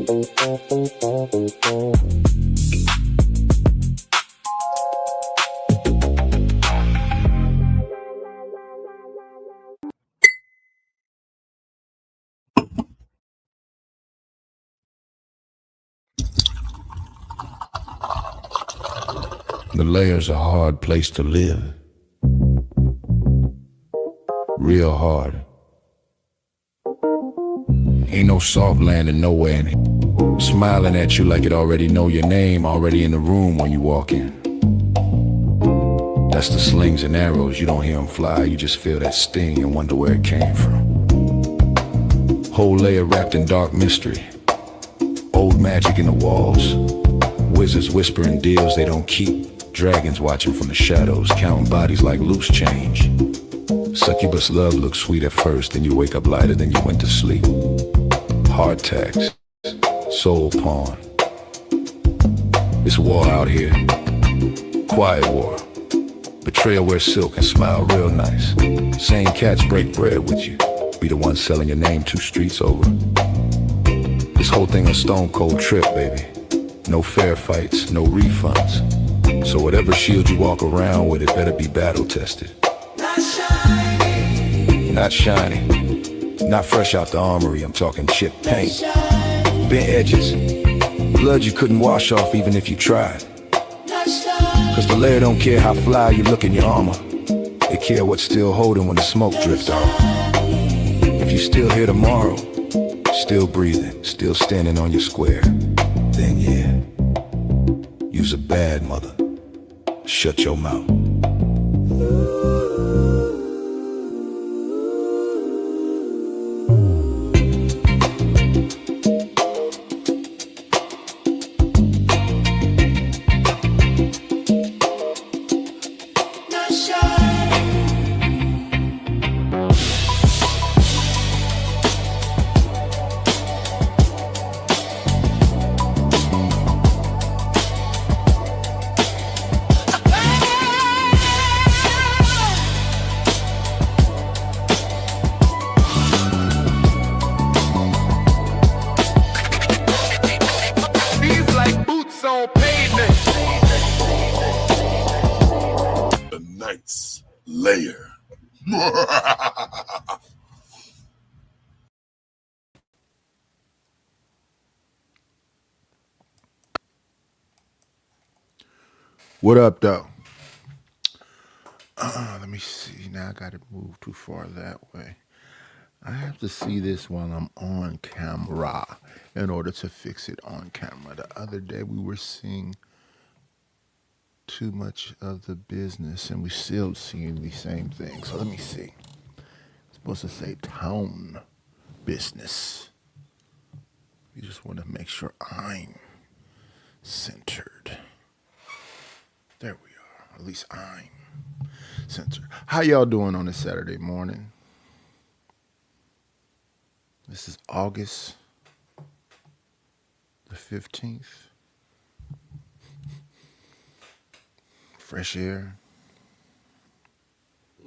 The Layer's a hard place to live. Real hard. Ain't no soft landing nowhere in here. Smiling at you like it already know your name, already in the room when you walk in. That's the slings and arrows, you don't hear them fly, you just feel that sting and wonder where it came from. Whole layer wrapped in dark mystery. Old magic in the walls. Wizards whispering deals they don't keep. Dragons watching from the shadows, counting bodies like loose change. Succubus love looks sweet at first, then you wake up lighter than you went to sleep. Heart tax, soul pawn. It's war out here. Quiet war. Betrayal wears silk and smile real nice. Same cats break bread with you. Be the one selling your name 2 streets over. This whole thing a stone cold trip, baby. No fair fights, no refunds. So whatever shield you walk around with, it better be battle tested. Not shiny. Not shiny. Not fresh out the armory, I'm talking chip paint. Bent edges. Blood you couldn't wash off even if you tried. Cause the Layer don't care how fly you look in your armor. They care what's still holding when the smoke drifts off. If you still here tomorrow, still breathing, still standing on your square, then yeah, you's a bad mother. Shut your mouth. Layer. What up, though? Let me see. Now I got to move too far that way. I have to see this while I'm on camera in order to fix it on camera. The other day we were seeing too much of the business and we still seeing the same thing. So let me see. It's supposed to say town business. You just want to make sure I'm centered. There we are. At least I'm centered. How y'all doing on this Saturday morning? This is August the 15th. Fresh air.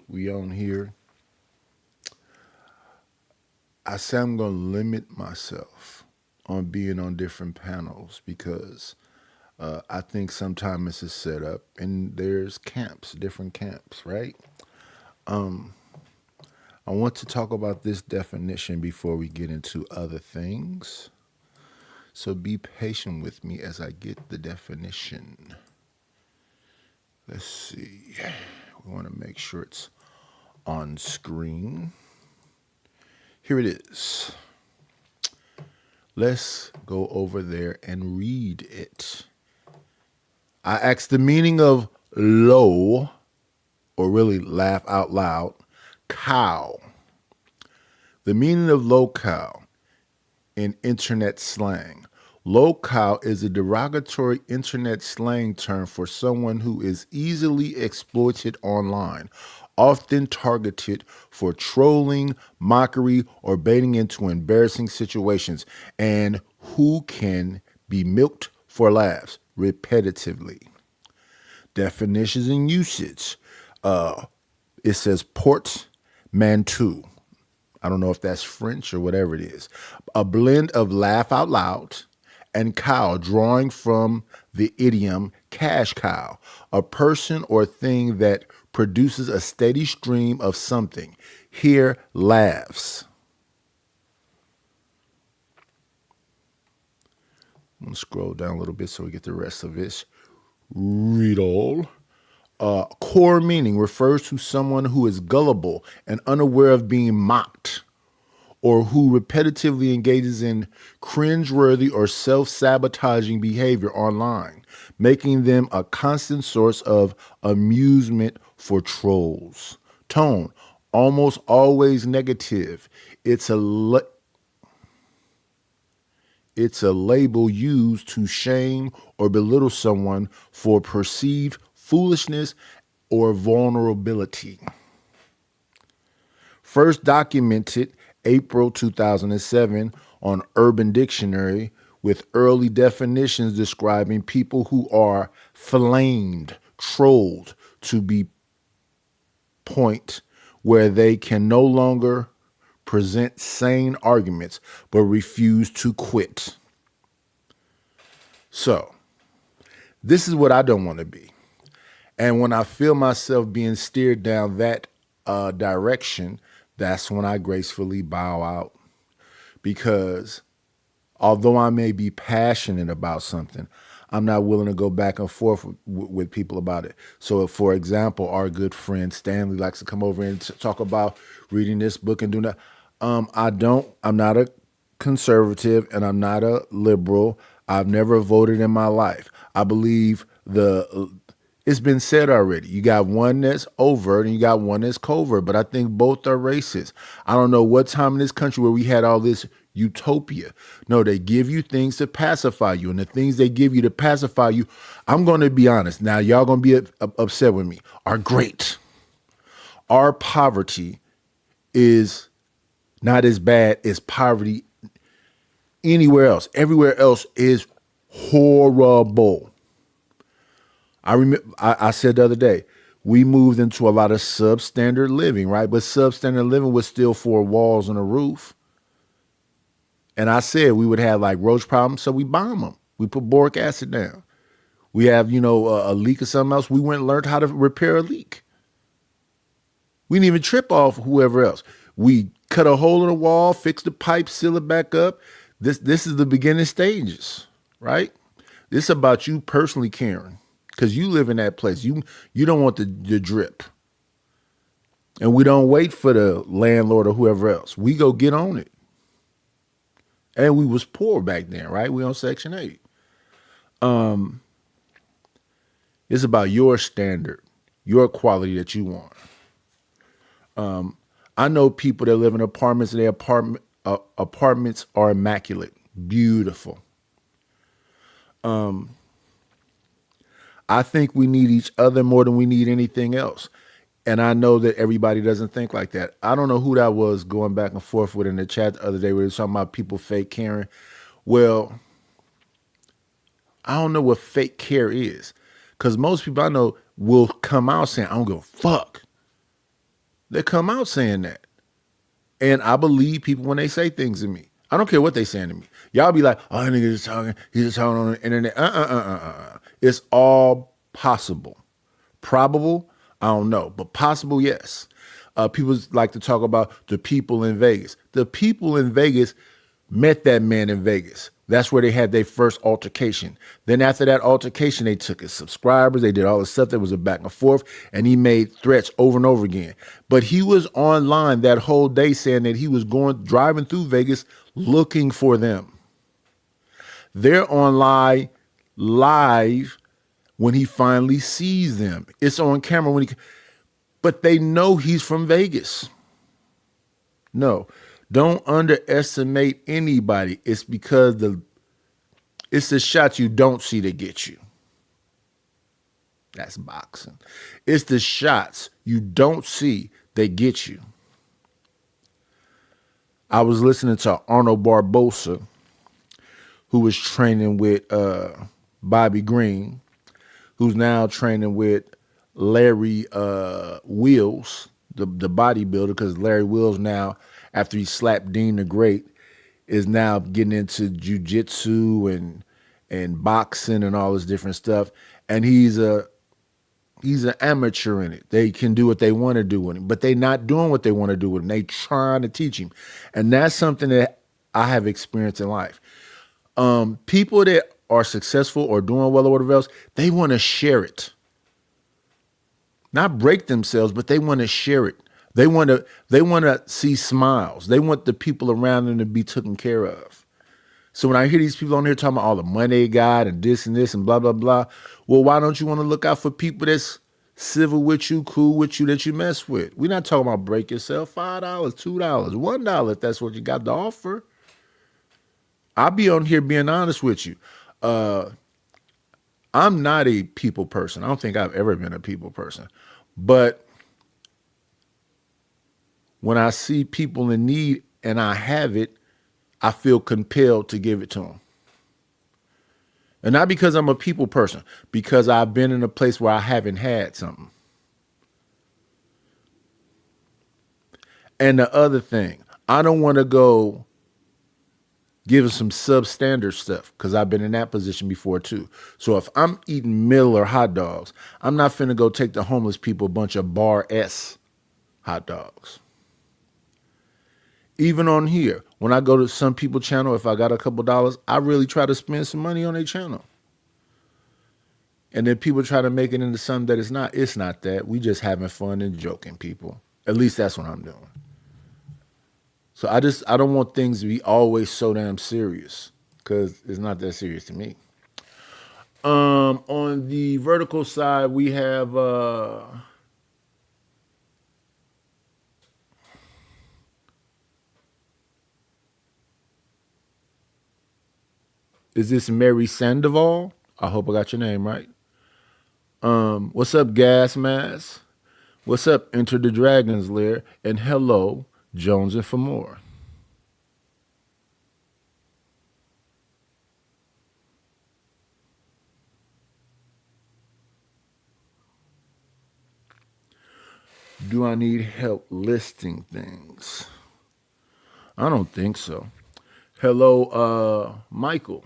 We on here. I say I'm going to limit myself on being on different panels because I think sometimes it's a setup and there's camps, different camps, right? I want to talk about this definition before we get into other things. So be patient with me as I get the definition. Let's see. We want to make sure it's on screen. Here it is. Let's go over there and read it. I asked the meaning of low, or really laugh out loud, cow. The meaning of low-cow in internet slang. Low-cow is a derogatory internet slang term for someone who is easily exploited online, often targeted for trolling, mockery, or baiting into embarrassing situations, and who can be milked for laughs repetitively. Definitions and usage. It says portmanteau. I don't know if that's French or whatever it is. A blend of laugh out loud, and cow, drawing from the idiom cash cow, a person or thing that produces a steady stream of something. Here, laughs. I'm going to scroll down a little bit so we get the rest of this. Read all. Core meaning refers to someone who is gullible and unaware of being mocked, or who repetitively engages in cringeworthy or self-sabotaging behavior online, making them a constant source of amusement for trolls. Tone, almost always negative. It's a label used to shame or belittle someone for perceived foolishness or vulnerability. First documented April 2007 on Urban Dictionary, with early definitions describing people who are flamed, trolled to be point where they can no longer present sane arguments but refuse to quit. So, this is what I don't want to be. And when I feel myself being steered down that direction, that's when I gracefully bow out. Because although I may be passionate about something, I'm not willing to go back and forth with people about it. So, for example, our good friend Stanley likes to come over and talk about reading this book and doing that. I'm not a conservative and I'm not a liberal. I've never voted in my life. I believe it's been said already. You got one that's overt and you got one that's covert, but I think both are racist. I don't know what time in this country where we had all this utopia. No, they give you things to pacify you, and the things they give you to pacify you, I'm going to be honest. Now, y'all going to be upset with me, are great. Our poverty is not as bad as poverty anywhere else. Everywhere else is horrible. I remember I said the other day, we moved into a lot of substandard living, right? But substandard living was still 4 walls and a roof. And I said we would have like roach problems, so we bomb them. We put boric acid down. We have, a leak or something else. We went and learned how to repair a leak. We didn't even trip off whoever else. We cut a hole in the wall, fix the pipe, seal it back up. This is the beginning stages, right? This is about you personally caring, because you live in that place. You don't want the drip. And we don't wait for the landlord or whoever else. We go get on it. And we was poor back then, right? We on Section 8. It's about your standard, your quality that you want. I know people that live in apartments and their apartments are immaculate, beautiful. I think we need each other more than we need anything else. And I know that everybody doesn't think like that. I don't know who that was going back and forth with in the chat the other day where they were talking about people fake caring. Well, I don't know what fake care is, because most people I know will come out saying, I don't give a fuck. They come out saying that. And I believe people when they say things to me. I don't care what they saying to me. Y'all be like, oh, that nigga just talking. He's just talking on the internet. It's all possible. Probable, I don't know. But possible, yes. People like to talk about the people in Vegas. The people in Vegas met that man in Vegas. That's where they had their first altercation. Then after that altercation, they took his subscribers. They did all the stuff that was a back and forth, and he made threats over and over again. But he was online that whole day saying that he was driving through Vegas looking for them. They're online live when he finally sees them. It's on camera but they know he's from Vegas. No. Don't underestimate anybody. It's because it's the shots you don't see that get you. That's boxing. It's the shots you don't see that get you. I was listening to Arnold Barbosa, who was training with Bobby Green, who's now training with Larry Wheels, the bodybuilder, because Larry Wheels now, after he slapped Dean the Great, is now getting into jujitsu and boxing and all this different stuff. And he's an amateur in it. They can do what they want to do with him, but they not doing what they want to do with him. They trying to teach him. And that's something that I have experienced in life. People that are successful or doing well or whatever else, they want to share it. Not break themselves, but they want to share it. They want to see smiles. They want the people around them to be taken care of. So when I hear these people on here talking about all the money they got and this and blah, blah, blah, well, why don't you want to look out for people that's civil with you, cool with you, that you mess with? We're not talking about break yourself. $5, $2, $1 if that's what you got to offer. I'll be on here being honest with you. I'm not a people person. I don't think I've ever been a people person. But when I see people in need and I have it, I feel compelled to give it to them. And not because I'm a people person, because I've been in a place where I haven't had something. And the other thing, I don't want to go give some substandard stuff because I've been in that position before too. So if I'm eating Miller hot dogs, I'm not finna go take the homeless people a bunch of Bar S hot dogs. Even on here, when I go to some people's channel, if I got a couple dollars, I really try to spend some money on their channel. And then people try to make it into something that it's not. It's not that. We just having fun and joking, people. At least that's what I'm doing. So I don't want things to be always so damn serious because it's not that serious to me. On the vertical side, we have is this Mary Sandoval? I hope I got your name right. What's up, Gas Mask? What's up, Enter the Dragon's Lair? And hello, Jones and for more. Do I need help listing things? I don't think so. Hello, Michael.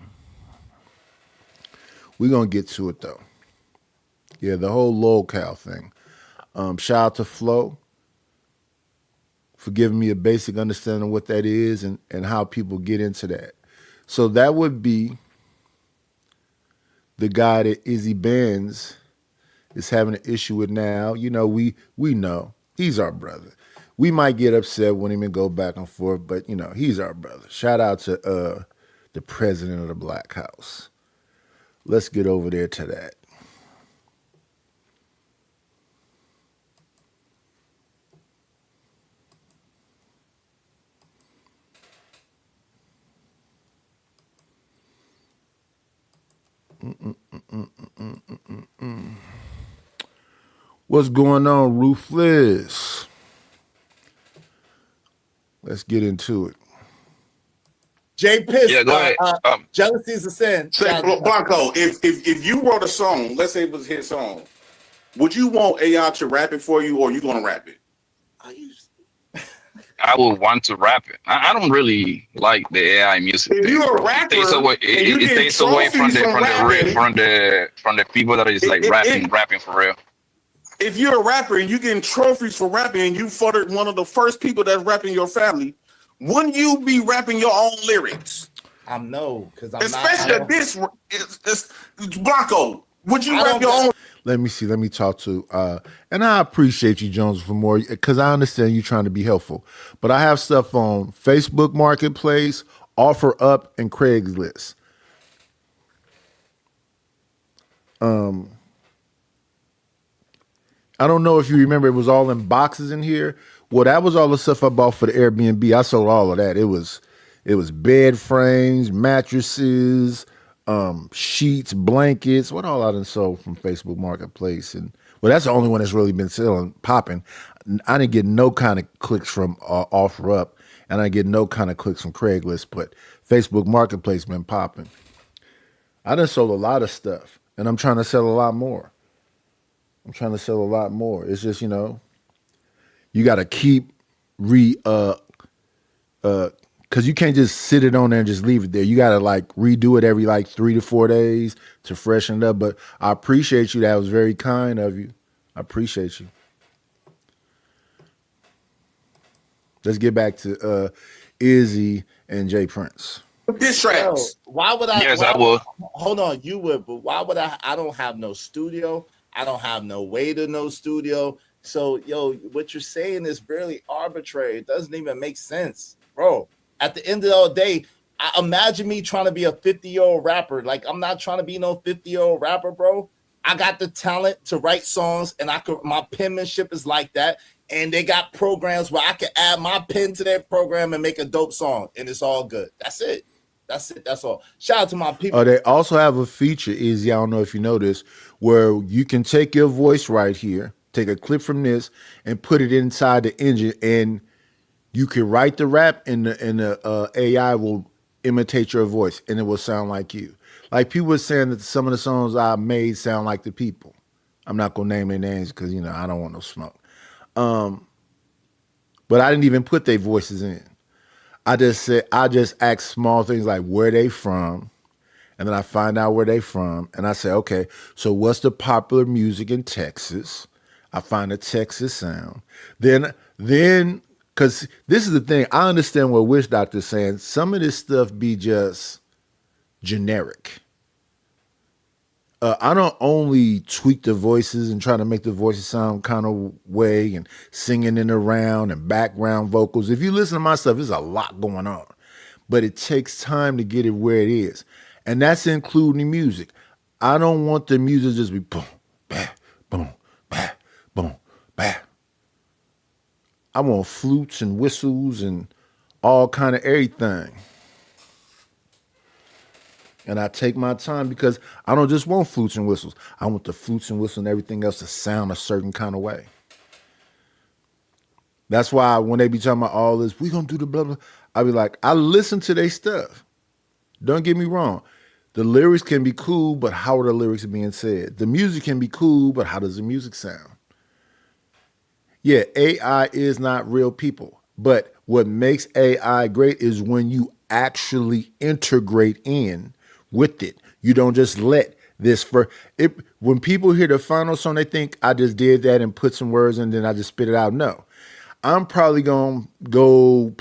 We're going to get to it, though. Yeah, the whole locale thing. Shout out to Flo for giving me a basic understanding of what that is and how people get into that. So that would be the guy that Izzy Benz is having an issue with now. You know, we know he's our brother. We might get upset with him and go back and forth, but you know, he's our brother. Shout out to the president of the Black House. Let's get over there to that. What's going on, Ruthless? Let's get into it. Jay Piss, Yeah, go ahead. Jealousy is a Sin. Say, Blanco, if you wrote a song, let's say it was his song, would you want AI to rap it for you, or you gonna rap it? I would want to rap it. I don't really like the AI music. If thing. you're a rapper, It takes away from the people that are just like rapping for real. If you're a rapper and you getting trophies for rapping, and you futtered one of the first people that's rapping your family, wouldn't you be rapping your own lyrics? No, because I'm especially not. This Blanco. Would you rap your own? Let me see. Let me talk to, and I appreciate you, Jones, for more, because I understand you trying to be helpful. But I have stuff on Facebook Marketplace, OfferUp, and Craigslist. I don't know if you remember, it was all in boxes in here. Well, that was all the stuff I bought for the Airbnb. I sold all of that. It was bed frames, mattresses, sheets, blankets. What all I done sold from Facebook Marketplace, and well, that's the only one that's really been selling, popping. I didn't get no kind of clicks from OfferUp, and I get no kind of clicks from Craigslist, but Facebook Marketplace been popping. I done sold a lot of stuff, and I'm trying to sell a lot more. It's just, you know, you got to keep Because you can't just sit it on there and just leave it there. You got to like redo it every like 3 to 4 days to freshen it up. But I appreciate you. That was very kind of you. I appreciate you. Let's get back to Izzy and Jay Prince. Diss Yo, tracks. why would I? Yes, why I will. Hold on, you would, but why would I? I don't have no studio. I don't have no way to no studio. So, yo, what you're saying is really arbitrary. It doesn't even make sense, bro. At the end of the day, imagine me trying to be a 50-year-old rapper. Like, I'm not trying to be no 50-year-old rapper, bro. I got the talent to write songs, and my penmanship is like that. And they got programs where I can add my pen to their program and make a dope song, and it's all good. That's it. That's it. That's all. Shout out to my people. Oh, they also have a feature, Izzy, I don't know if you know this, where you can take your voice right here, take a clip from this, and put it inside the engine, and you can write the rap, and the AI will imitate your voice, and it will sound like you. Like people were saying that some of the songs I made sound like the people. I'm not gonna name their names because I don't want no smoke. But I didn't even put their voices in. I just ask small things like where they from, and then I find out where they from, and I say, okay, so what's the popular music in Texas? I find a Texas sound. Then, because this is the thing, I understand what Witch Doctor's saying. Some of this stuff be just generic. I don't only tweak the voices and try to make the voices sound kind of way and singing in around and background vocals. If you listen to my stuff, there's a lot going on, but it takes time to get it where it is. And that's including music. I don't want the music to just be boom, bah, boom, bah, boom, bah. I want flutes and whistles and all kind of everything. And I take my time because I don't just want flutes and whistles. I want the flutes and whistles and everything else to sound a certain kind of way. That's why when they be talking about all this, we gonna do the blah, blah, I be like, I listen to their stuff. Don't get me wrong. The lyrics can be cool, but how are the lyrics being said? The music can be cool, but how does the music sound? Yeah, AI is not real people. But what makes AI great is when you actually integrate in with it. You don't just let this when people hear the final song, they think I just did that and put some words in, then I just spit it out. No. I'm probably gonna go,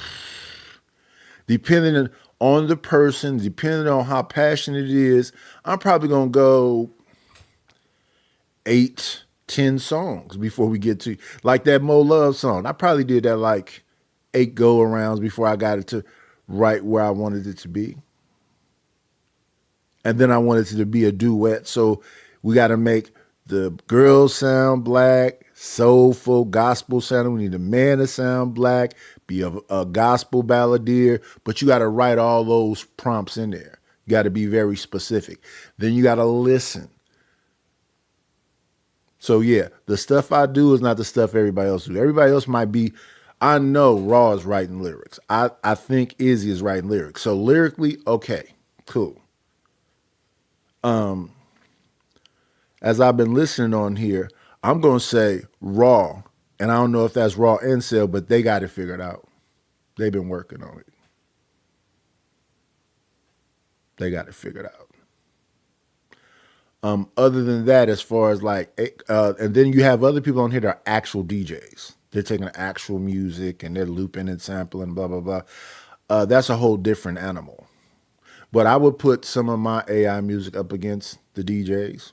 depending on the person, depending on how passionate it is, I'm probably gonna go 8, 10 songs before we get to like that Mo Love song. I probably did that like 8 go arounds before I got it to right where I wanted it to be. And then I wanted it to be a duet. So we got to make the girls sound black, soulful, gospel sounding. We need the man to sound black, be a gospel balladeer, but you got to write all those prompts in there. You got to be very specific. Then you got to listen. So yeah, the stuff I do is not the stuff everybody else do. Everybody else might be, I know Raw is writing lyrics. I think Izzy is writing lyrics. So lyrically, okay, cool. As I've been listening on here, I'm going to say Raw, and I don't know if that's Raw and Cell, but they got it figured out. They've been working on it. They got it figured out. Other than that, as far as like, and then you have other people on here that are actual DJs. They're taking actual music and they're looping and sampling, blah, blah, blah. That's a whole different animal. But I would put some of my AI music up against the DJs.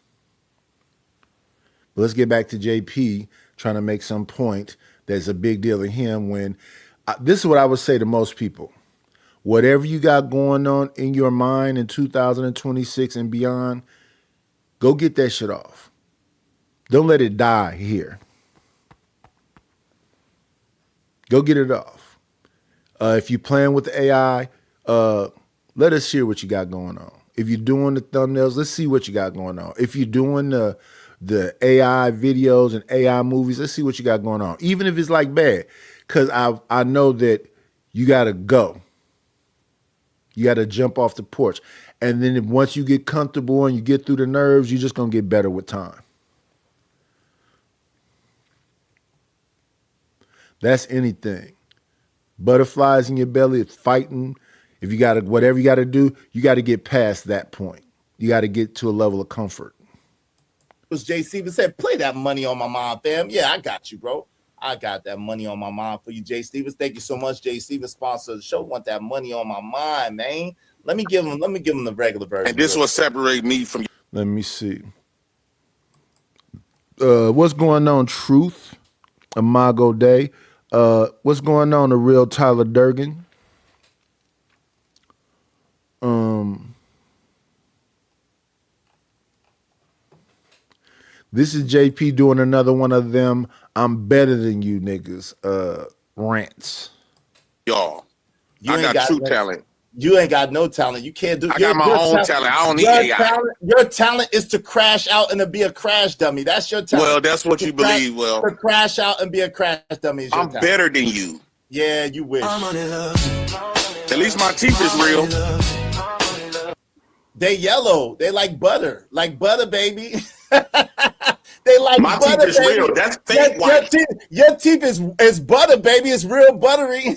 But let's get back to JP trying to make some point that's a big deal to him when this is what I would say to most people. Whatever you got going on in your mind in 2026 and beyond, go get that shit off. Don't let it die here. Go get it off. If you're playing with the AI, let us hear what you got going on. If you're doing the thumbnails, let's see what you got going on. If you're doing the AI videos and AI movies, let's see what you got going on. Even if it's like bad, because I know that you got to go. You got to jump off the porch. And then once you get comfortable and you get through the nerves, you're just going to get better with time. That's anything. butterflies in your belly, it's fighting. If you got to, whatever you got to do, you got to get past that point. You got to get to a level of comfort. Was Jay Stevens said, play that money on my mom, fam. Yeah, I got you, bro. I got that money on my mind for you, Jay Stevens. Thank you so much, Jay Stevens, sponsor of the show. Want that money on my mind, man. Let me give him the regular version. And this will separate me from you. Let me see. What's going on, Truth? Imago Day. What's going on, the real Tyler Durgan? This is JP doing another one of them I'm better than you niggas rants. Y'all. You I got true talent. You ain't got no talent. You can't do. I got my own talent. I don't need AI. Your talent is to crash out and to be a crash dummy. That's your talent. Well, that's what you believe. Well, to crash out and be a crash dummy is your talent. better than you. Yeah, you wish. At least my teeth is real. They yellow. They like butter baby. They like my butter, teeth is baby. real. That's fake white. Your teeth is butter, baby. It's real buttery.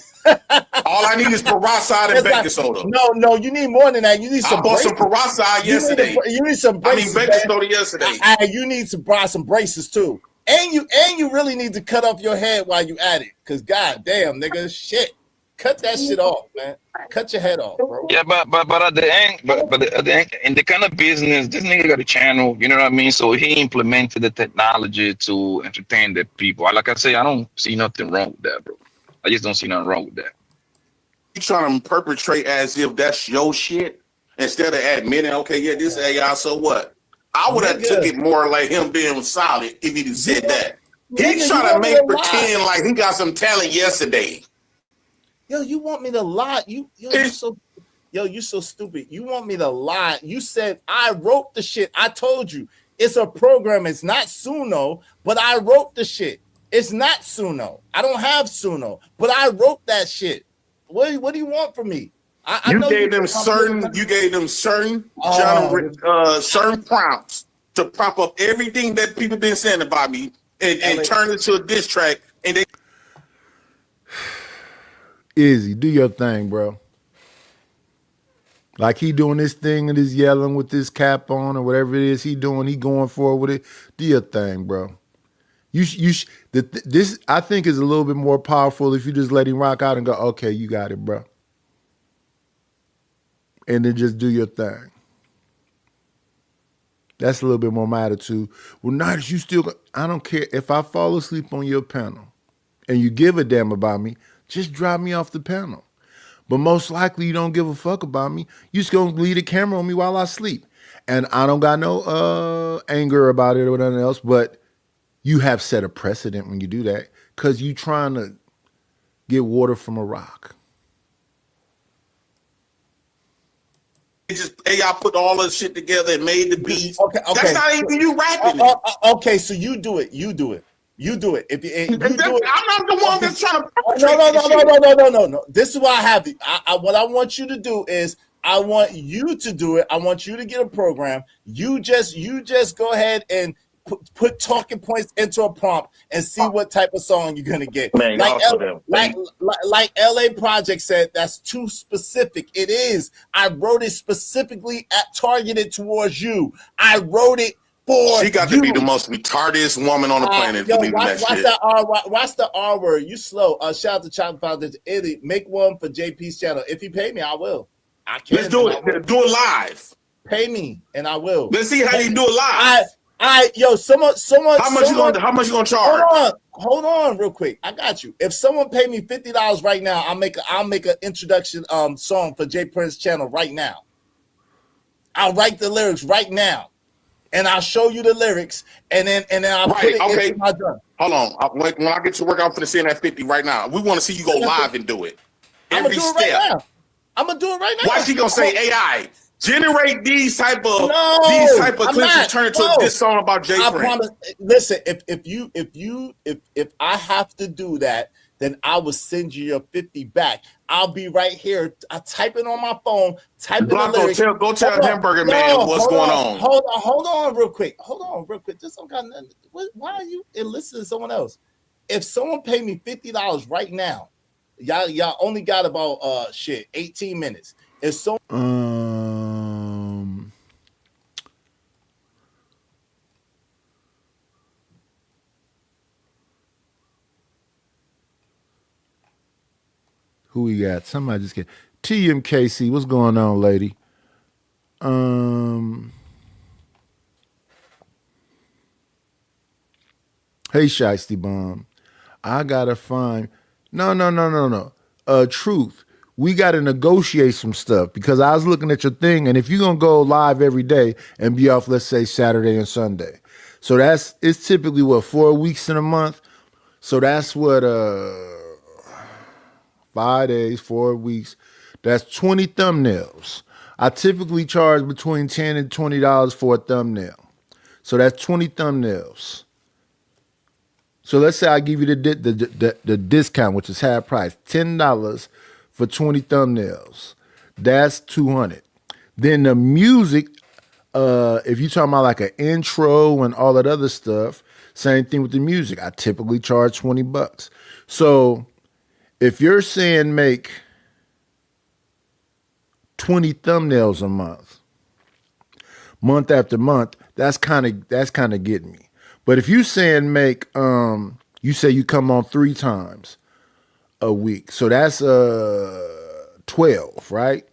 All I need is peroxide and baking soda. No, you need more than that. You need some. I bought some peroxide yesterday. You need some braces. baking soda yesterday. You need to buy some braces too. And you really need to cut off your head while you at it. Cause goddamn, nigga, shit. Cut that shit off, man. Cut your head off, bro. Yeah, but at the end, at the end, in the kind of business, this nigga got a channel, you know what I mean? So he implemented the technology to entertain the people. Like I say, I don't see nothing wrong with that, bro. I just don't see nothing wrong with that. You trying to perpetrate as if that's your shit instead of admitting, okay, yeah, this AI, so what? I would have took it more like him being solid if he said that. He's trying to make pretend like he got some talent yesterday. Yo, you want me to lie? You so stupid. You want me to lie? You said I wrote the shit. I told you it's a program. It's not Suno, but I wrote the shit. It's not Suno. I don't have Suno, but I wrote that shit. What do you want from me? You gave them certain certain prompts to prop up everything that people been saying about me and turn it to a diss track, and they Izzy, do your thing, bro. Like he doing this thing and he's yelling with this cap on or whatever it is he doing, he going forward with it. Do your thing, bro. This I think is a little bit more powerful if you just let him rock out and go, okay, you got it, bro. And then just do your thing. That's a little bit more my attitude. Well, Nidus, you still, I don't care if I fall asleep on your panel and you give a damn about me, just drop me off the panel. But most likely you don't give a fuck about me. You just gonna leave the camera on me while I sleep. And I don't got no anger about it or whatever else, but you have set a precedent when you do that because you trying to get water from a rock. just AI put all this shit together and made the beats. Okay. That's not even you rapping. Okay, so you do it. You do it. If you do it, I'm not the one that's trying to. No. This is why I have it. What I want you to do is I want you to do it. I want you to get a program. You just go ahead and put talking points into a prompt and see what type of song you're gonna get. Man, like LA Project said, that's too specific. It is. I wrote it specifically targeted towards you. I wrote it. She got to be the most retarded woman on the planet. Watch the R word. You slow. Shout out to Child Foundation. Eddie, make one for JP's channel. If you pay me, I will. I can. Let's do it. Do it live. Pay me, and I will. Let's see how you do it live. Someone. How much you gonna charge? Hold on, real quick. I got you. If someone pay me $50 right now, I'll make an introduction song for J Prince channel right now. I'll write the lyrics right now. And I'll show you the lyrics, and then I'll put it into my drum. Hold on. When I get to work, I'm going to send that 50 right now. We want to see you go live and do it. Every step. I'm going to do it right now. Why is she going to say AI? Generate these type of clips and turn it to this song about J Prince. I promise. Listen, if I have to do that, then I will send you your 50 back. I'll be right here. I type it on my phone. Go tell Hamburger Man what's going on. Hold on, real quick. Just some kind of. Why are you enlisting someone else? If someone paid me $50 right now, Y'all only got about 18 minutes. It's so who we got? Somebody just get TMKC. What's going on, lady? Hey, Shiesty Bomb. I gotta find no. Truth. We gotta negotiate some stuff because I was looking at your thing, and if you're gonna go live every day and be off, let's say Saturday and Sunday, so it's typically what 4 weeks in a month. So that's what 5 days, 4 weeks. That's 20 thumbnails. I typically charge between $10 and $20 for a thumbnail. So that's 20 thumbnails. So let's say I give you the discount, which is half price, $10 for 20 thumbnails. That's $200. Then the music, if you're talking about like an intro and all that other stuff, same thing with the music. I typically charge $20. So if you're saying make 20 thumbnails a month after month, that's kind of getting me. But if you saying make, you say you come on 3 times a week, so that's 12, right?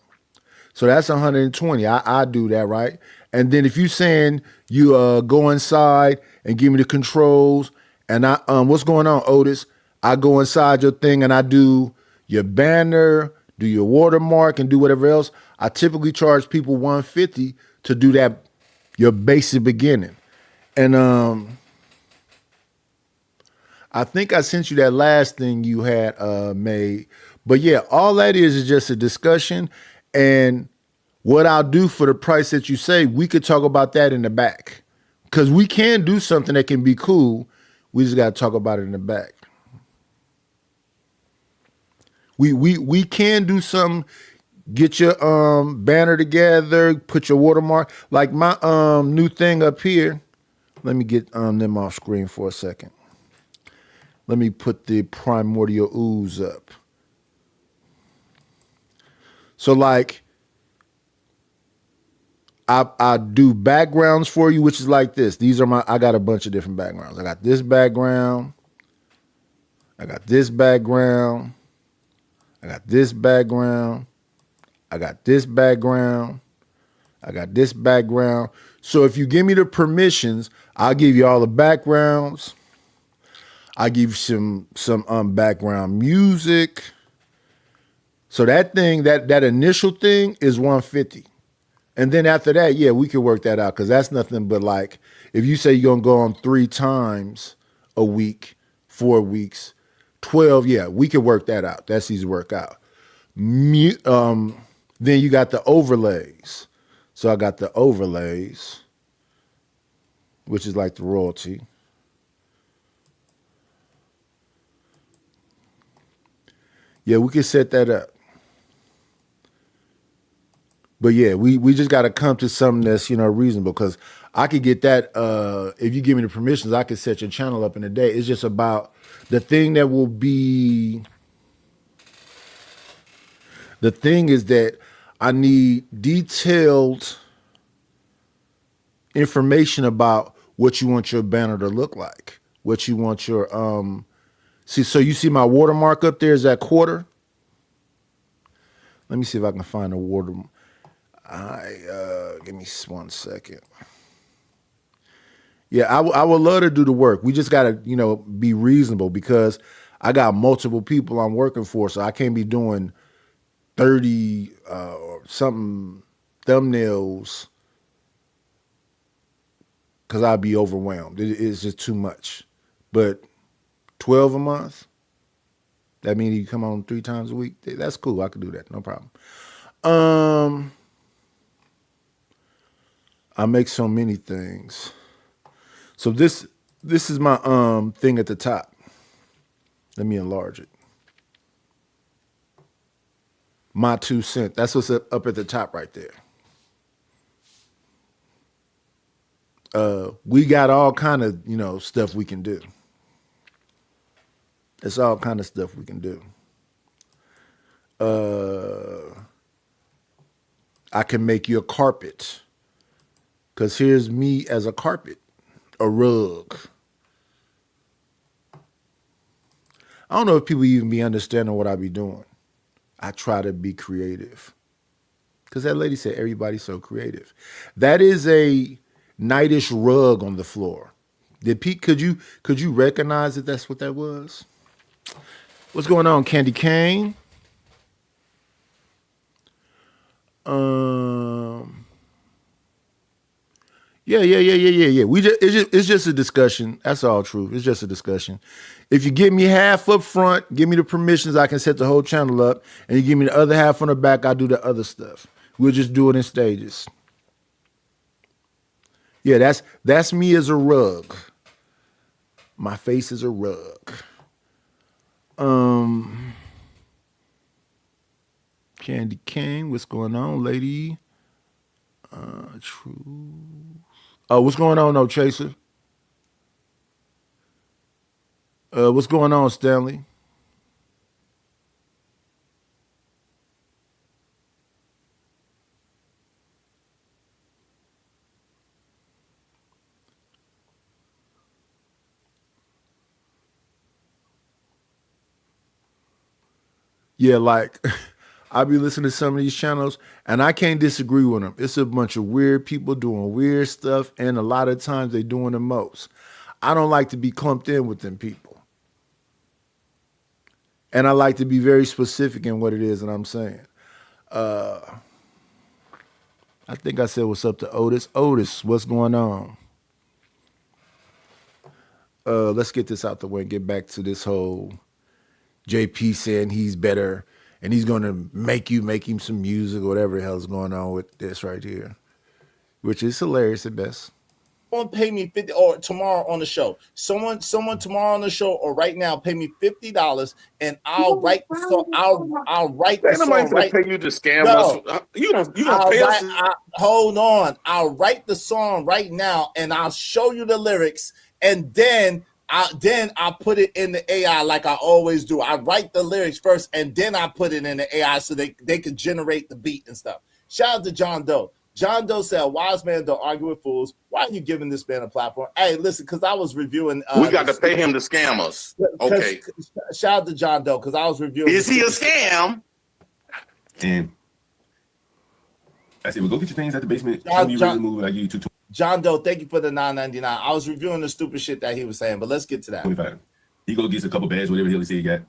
So that's 120. I do that, right? And then if you saying you go inside and give me the controls, and I what's going on, Otis? I go inside your thing and I do your banner, do your watermark, and do whatever else. I typically charge people $150 to do that, your basic beginning. And I think I sent you that last thing you had made. But yeah, all that is just a discussion. And what I'll do for the price that you say, we could talk about that in the back. Because we can do something that can be cool. We just got to talk about it in the back. We can do something, get your banner together, put your watermark. Like my new thing up here. Let me get them off screen for a second. Let me put the primordial ooze up. So like I do backgrounds for you, which is like this. These are I got a bunch of different backgrounds. I got this background. I got this background. I got this background. I got this background. I got this background. So if you give me the permissions, I'll give you all the backgrounds. I give you some background music. So that thing, that initial thing is $150. And then after that, yeah, we could work that out because that's nothing but like, if you say you're going to go on 3 times a week, 4 weeks, 12, yeah, we could work that out. That's easy to work out. Then you got the overlays. So I got the overlays, which is like the royalty. Yeah, we can set that up. But yeah, we just got to come to something that's, reasonable, because I could get that, if you give me the permissions, I could set your channel up in a day. It's just about the thing that will be, the thing is that I need detailed information about what you want your banner to look like, what you want your, so you see my watermark up there is that quarter. Let me see if I can find a watermark. Give me 1 second. Yeah, I would love to do the work. We just got to, be reasonable, because I got multiple people I'm working for, so I can't be doing 30 or something thumbnails, because I'd be overwhelmed. It's just too much. But 12 a month, that means you come on 3 times a week. That's cool. I could do that. No problem. I make so many things. So this is my thing at the top. Let me enlarge it. My 2 cents. That's what's up at the top right there. We got all kind of, stuff we can do. It's all kind of stuff we can do. I can make you a carpet. Because here's me as a carpet, a rug. I don't know if people even be understanding what I be doing. I try to be creative. Because that lady said everybody's so creative. That is a nightish rug on the floor. Did Pete, could you recognize that that's what that was? What's going on, Candy Cane? Yeah. It's just a discussion. That's all true. It's just a discussion. If you give me half up front, give me the permissions, I can set the whole channel up, and you give me the other half on the back, I'll do the other stuff. We'll just do it in stages. Yeah, that's me as a rug. My face is a rug. Candy Cane, what's going on, lady? True. Oh, what's going on, no chaser? What's going on, Stanley? Yeah, like I be listening to some of these channels and I can't disagree with them. It's a bunch of weird people doing weird stuff, and a lot of times they doing the most. I don't like to be clumped in with them people. And I like to be very specific in what it is that I'm saying. I think I said what's up to Otis. Otis, what's going on? Let's get this out the way and get back to this whole JP saying he's better and he's going to make him some music or whatever the hell's going on with this right here, which is hilarious at best. Someone pay me 50 or tomorrow on the show. Someone tomorrow on the show or right now pay me $50 and I'll write the song. I'll write the song. Right. Pay you to scam us. You don't pay us. Hold on. I'll write the song right now and I'll show you the lyrics, and then I'll put it in the AI like I always do. I write the lyrics first and then I put it in the AI so they can generate the beat and stuff. Shout out to John Doe. John Doe said, "Wise man don't argue with fools." Why are you giving this man a platform? Hey, listen, because I was reviewing. We got to pay him to scam us. Okay. Shout out to John Doe because I was reviewing. Is he a scam? And I said, "Well, go get your things at the basement." John Doe, thank you for the $9.99. I was reviewing the stupid shit that he was saying, but let's get to that. 25. He go gets a couple bags, whatever he said he got,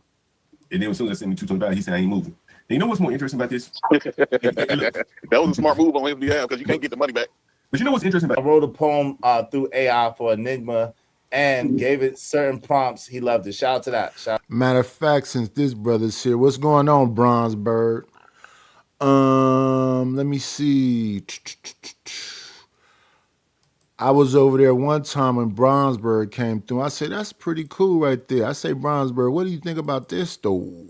and then as soon as I send me 225, he said I ain't moving. And you know what's more interesting about this? That was a smart move on his behalf because you can't get the money back. But you know what's interesting about? I wrote a poem through AI for Enigma and gave it certain prompts. He loved it. Shout out to that. Matter of fact, since this brother's here, what's going on, Bronze Bird? Let me see. I was over there one time when Bronzebird came through. I said, that's pretty cool right there. I say, Bronzebird, what do you think about this though?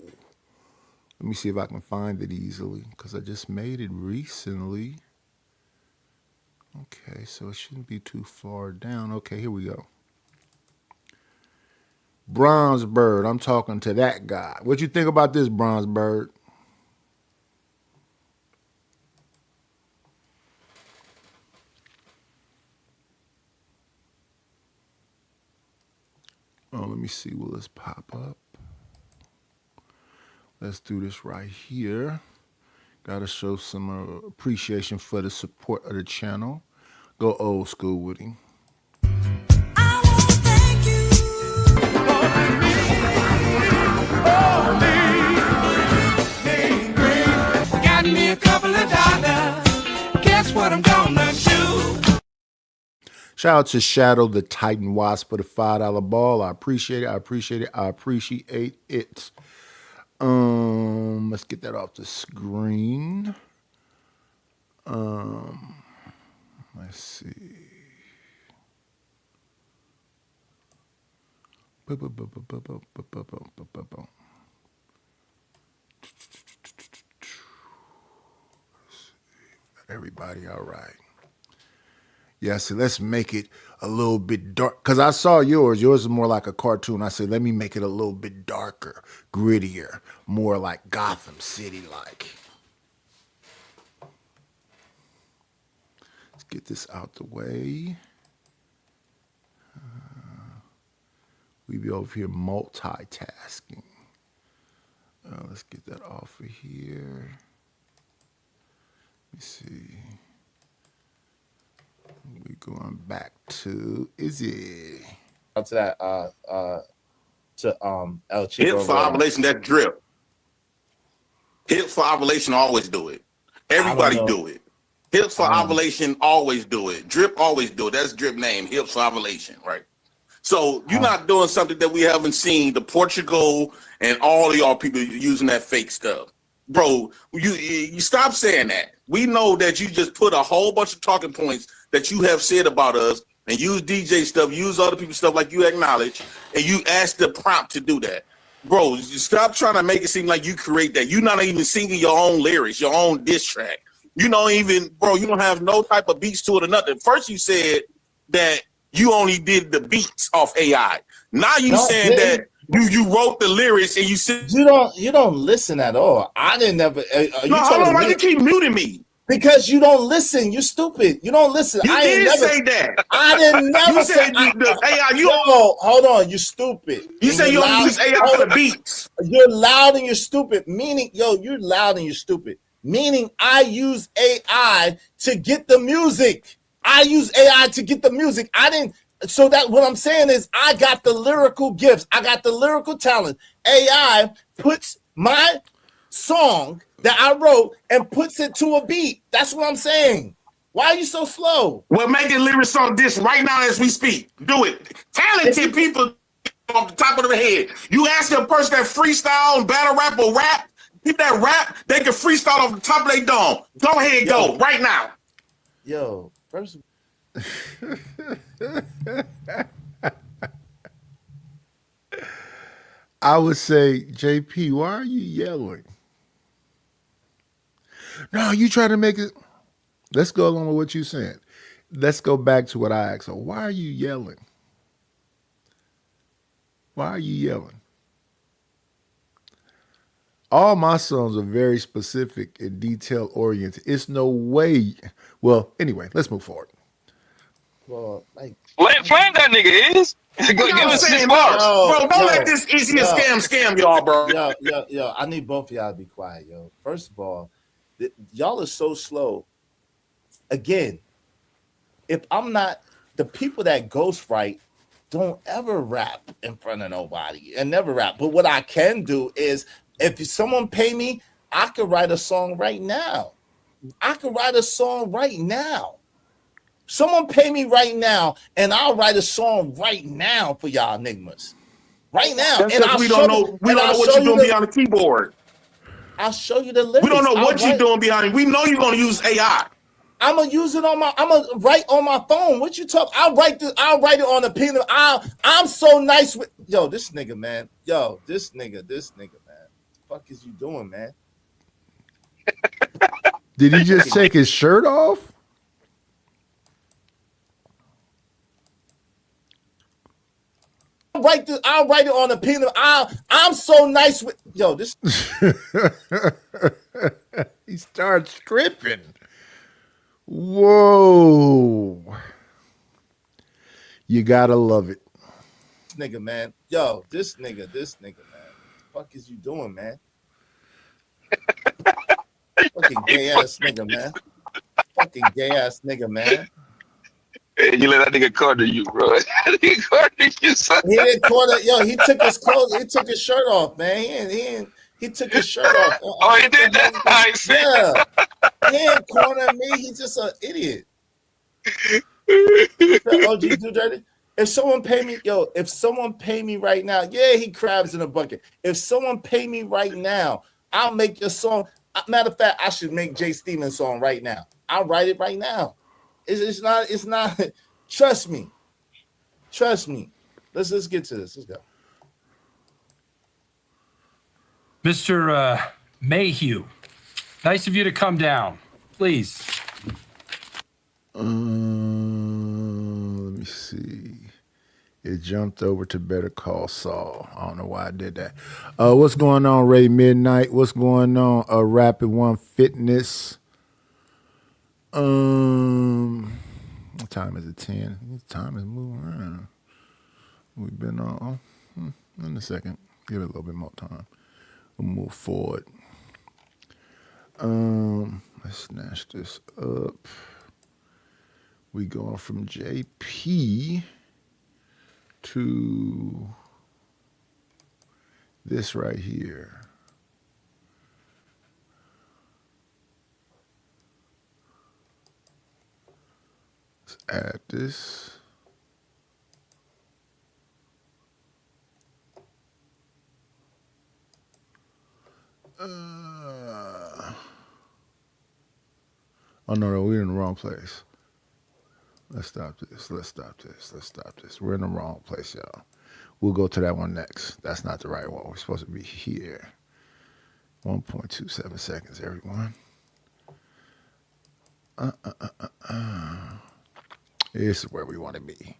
Let me see if I can find it easily because I just made it recently. Okay, so it shouldn't be too far down. Okay, here we go. Bronzebird, I'm talking to that guy. What you think about this, Bronzebird? Oh, let me see. Will this pop up? Let's do this right here. Got to show some appreciation for the support of the channel. Go old school with him. I want to thank you. Got me a couple of dollars. Guess what I'm gonna do? Shout out to Shadow the Titan Wasp for the $5 ball. I appreciate it. Let's get that off the screen. Let's see. Everybody all right. Yeah, I said, let's make it a little bit dark. Because I saw yours. Yours is more like a cartoon. I said, let me make it a little bit darker, grittier, more like Gotham City like. Let's get this out the way. We be over here multitasking. Let's get that off of here. Let me see. We going back to Izzy. Out to that El Chico. Hip for ovulation, that drip. Hip for ovulation always do it. Everybody do it. Hips for ovulation always do it. Drip always do it. That's drip name. Hips for ovulation, right? So you're not doing something that we haven't seen. The Portugal and all of y'all people using that fake stuff, bro. You stop saying that. We know that you just put a whole bunch of talking points that you have said about us and use DJ stuff, use other people's stuff like you acknowledge, and you ask the prompt to do that. Bro, stop trying to make it seem like you create that. You're not even singing your own lyrics, your own diss track. You don't even, bro, you don't have no type of beats to it or nothing. First you said that you only did the beats off AI. Now you saying that you wrote the lyrics and you said you don't listen at all. I didn't never. No, hold on, why you keep muting me? Because you don't listen. You're stupid. You don't listen. You did say that. I didn't never you say said the AI. Hold on. You're stupid. You say you only use AI for the beats. You're loud and you're stupid. Meaning, you're loud and you're stupid. Meaning, I use AI to get the music. I use AI to get the music. I didn't. So that what I'm saying is I got the lyrical gifts. I got the lyrical talent. AI puts my song that I wrote and puts it to a beat. That's what I'm saying. Why are you so slow? We're making lyrics on this right now as we speak. Do it. Talented people off the top of their head. You ask a person that freestyle, battle rap, or rap, people that rap, they can freestyle off the top of their dome. Go ahead, go right now. Yo, first. I would say, JP, why are you yelling? No, you trying to make it. Let's go along with what you said. Let's go back to what I asked. So why are you yelling? Why are you yelling? All my songs are very specific and detail oriented. It's no way. Well, anyway, let's move forward. Well, like, flame that nigga is. Give us 6 bars. Bro, don't let this easy a scam y'all, bro. Yo, I need both of y'all to be quiet, yo. First of all, y'all are so slow. Again, if I'm not, the people that ghostwrite don't ever rap in front of nobody and never rap. But what I can do is, if someone pay me, I could write a song right now. Someone pay me right now, and I'll write a song right now for y'all niggas. Right now. That's and we don't know what you're doing behind the keyboard. I'll show you the lyrics. We don't know what you're doing behind it. We know you're gonna use AI. I'm gonna use it I'm gonna write on my phone. What you talk? I'll write it on a pen. I'm so nice with this nigga, man. This nigga, man. What the fuck is you doing, man? Did he just take his shirt off? I'll write it on a pen. I'm so nice with this. He starts stripping. Whoa. You gotta love it. This nigga, man. This nigga, man. What the fuck is you doing, man? Fucking gay ass nigga, man. Fucking gay ass nigga, man. Hey, you let that nigga corner you, bro. That nigga cornered you, son. He didn't corner. He took his clothes. He took his shirt off, man. He took his shirt off. Oh, he did that? I see. Yeah. He ain't corner me. He's just an idiot. OG do dirty. If someone pay me right now, he crabs in a bucket. If someone pay me right now, I'll make your song. Matter of fact, I should make Jay Stevens' song right now. I'll write it right now. It's not. Trust me. Let's get to this. Let's go. Mr. Mayhew, nice of you to come down. Please. me see. It jumped over to Better Call Saul. I don't know why I did that. What's going on, Ray Midnight? What's going on, Rapid One Fitness? What time is it? 10. Time is moving around. We've been on in a second. Give it a little bit more time. We'll move forward. Let's snatch this up. We going from JP to this right here. Let's add this. Oh no, we're in the wrong place. Let's stop this. We're in the wrong place, y'all. We'll go to that one next. That's not the right one. We're supposed to be here. 1.27 seconds, everyone. This is where we want to be.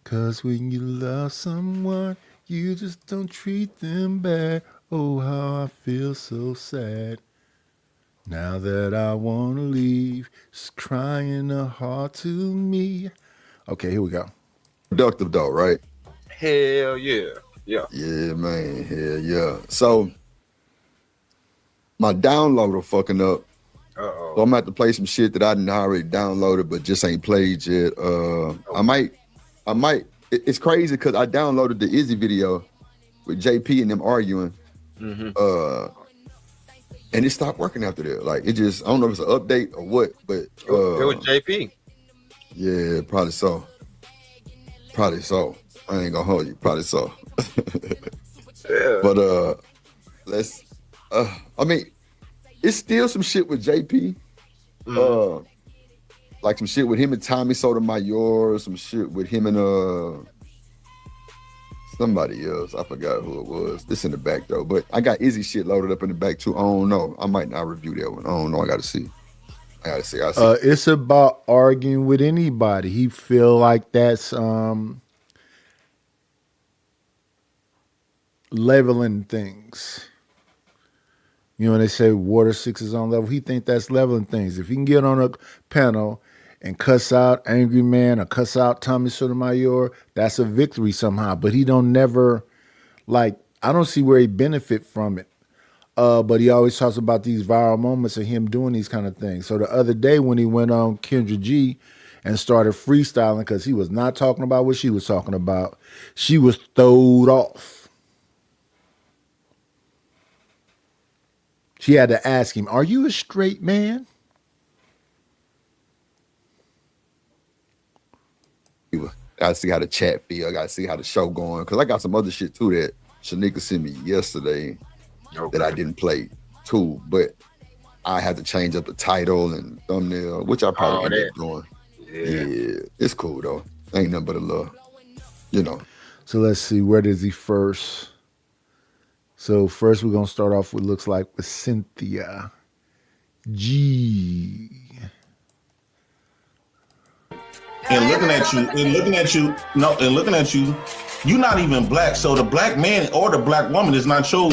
'Cause when you love someone, you just don't treat them bad. Oh, how I feel so sad. Now that I want to leave, it's crying a heart to me. Okay, here we go. Productive though, right? Hell yeah. Yeah. Yeah, man. Hell yeah. So my downloader fucking up. Uh-oh. So I'm gonna have to play some shit that I didn't already downloaded, but just ain't played yet. I might. It's crazy because I downloaded the Izzy video with JP and them arguing. Mm-hmm. And it stopped working after that. Like it just, I don't know if it's an update or what, but It was JP. Yeah, probably so. I ain't gonna hold you, probably so. Yeah. But I mean, it's still some shit with JP. Like some shit with him and Tommy Sotomayor, some shit with him and somebody else. I forgot who it was. This in the back though. But I got Izzy shit loaded up in the back too. I don't know. I might not review that one. I don't know. I gotta see. I'll see. It's about arguing with anybody. He feel like that's leveling things. You know, they say water 6 is on level. He think that's leveling things. If he can get on a panel and cuss out Angry Man or cuss out Tommy Sotomayor, that's a victory somehow. But he don't never, like, I don't see where he benefit from it. But he always talks about these viral moments of him doing these kind of things. So the other day when he went on Kendra G and started freestyling because he was not talking about what she was talking about, she was throwed off. She had to ask him, "Are you a straight man?" I gotta see how the chat feel. I gotta see how the show going. Cause I got some other shit too that Shanika sent me yesterday that I didn't play too. But I had to change up the title and thumbnail, which I probably ended up doing. Yeah, it's cool though. Ain't nothing but a love, you know. So let's see, where does he first? So first we're gonna start off with looks like with Cynthia G. And looking at you, you're not even black. So the black man or the black woman is not your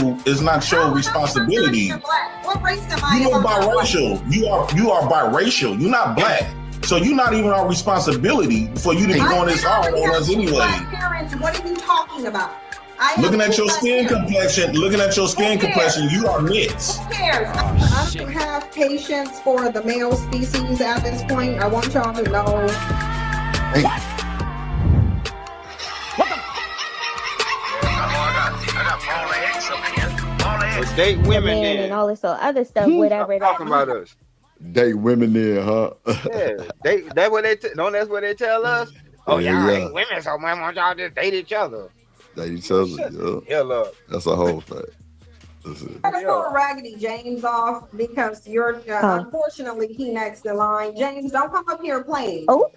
responsibility. What race am I? You are biracial. You are biracial. You're not black. So you're not even our responsibility for you to be going this hard on us anyway. Black parents, what are you talking about? Looking at your skin complexion, you are mixed. Who cares? I don't have patience for the male species at this point. I want y'all to know. Date women then and all this other stuff, whatever. Talking about us. Date women there, huh? Yeah, that's what they that's what they tell us. Oh Yeah, y'all yeah. ain't women, so man, why don't y'all just date each other? Date each other, yeah. Hell up. That's a whole fact. That's it. I'm gonna throw Raggedy James off because you're unfortunately he next in line. James, don't come up here playing. Oh,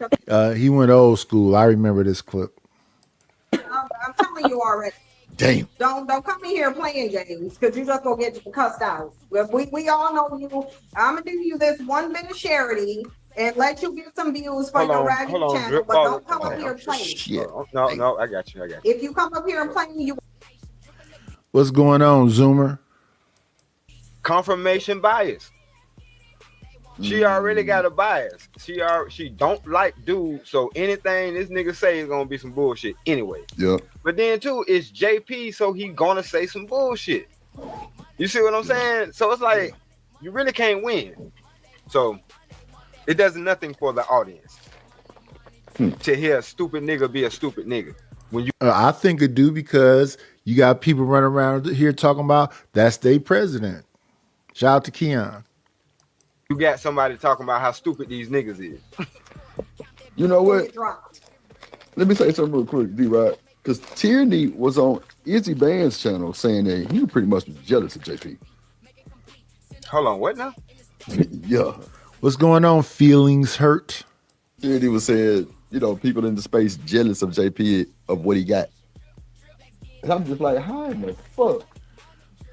He went old school. I remember this clip. I'm telling you already. Damn. Don't come in here playing, James, because you just gonna get cussed out. We all know you. I'm gonna do you this one bit of charity. and let you get some views for your raggedy channel, Drip but Baller. don't come up here playing. Shit. No, I got you. If you come up here and playing, you What's going on, Zoomer? Confirmation bias. She already got a bias. She don't like dudes, so anything this nigga say is gonna be some bullshit anyway. Yeah. But then too, it's JP, so he gonna say some bullshit. You see what I'm saying? So it's like you really can't win. So it does nothing for the audience to hear a stupid nigga be a stupid nigga. When you I think it do because you got people running around here talking about that's their president. Shout out to Keon. You got somebody talking about how stupid these niggas is. You know what? Let me say something real quick, D-Rod. Because Tierney was on Izzy Band's channel saying that he pretty much was jealous of JP. Hold on, what now? Yeah. What's going on? Feelings hurt. Tierney was saying, you know, people in the space jealous of JP of what he got. And I'm just like, how in the fuck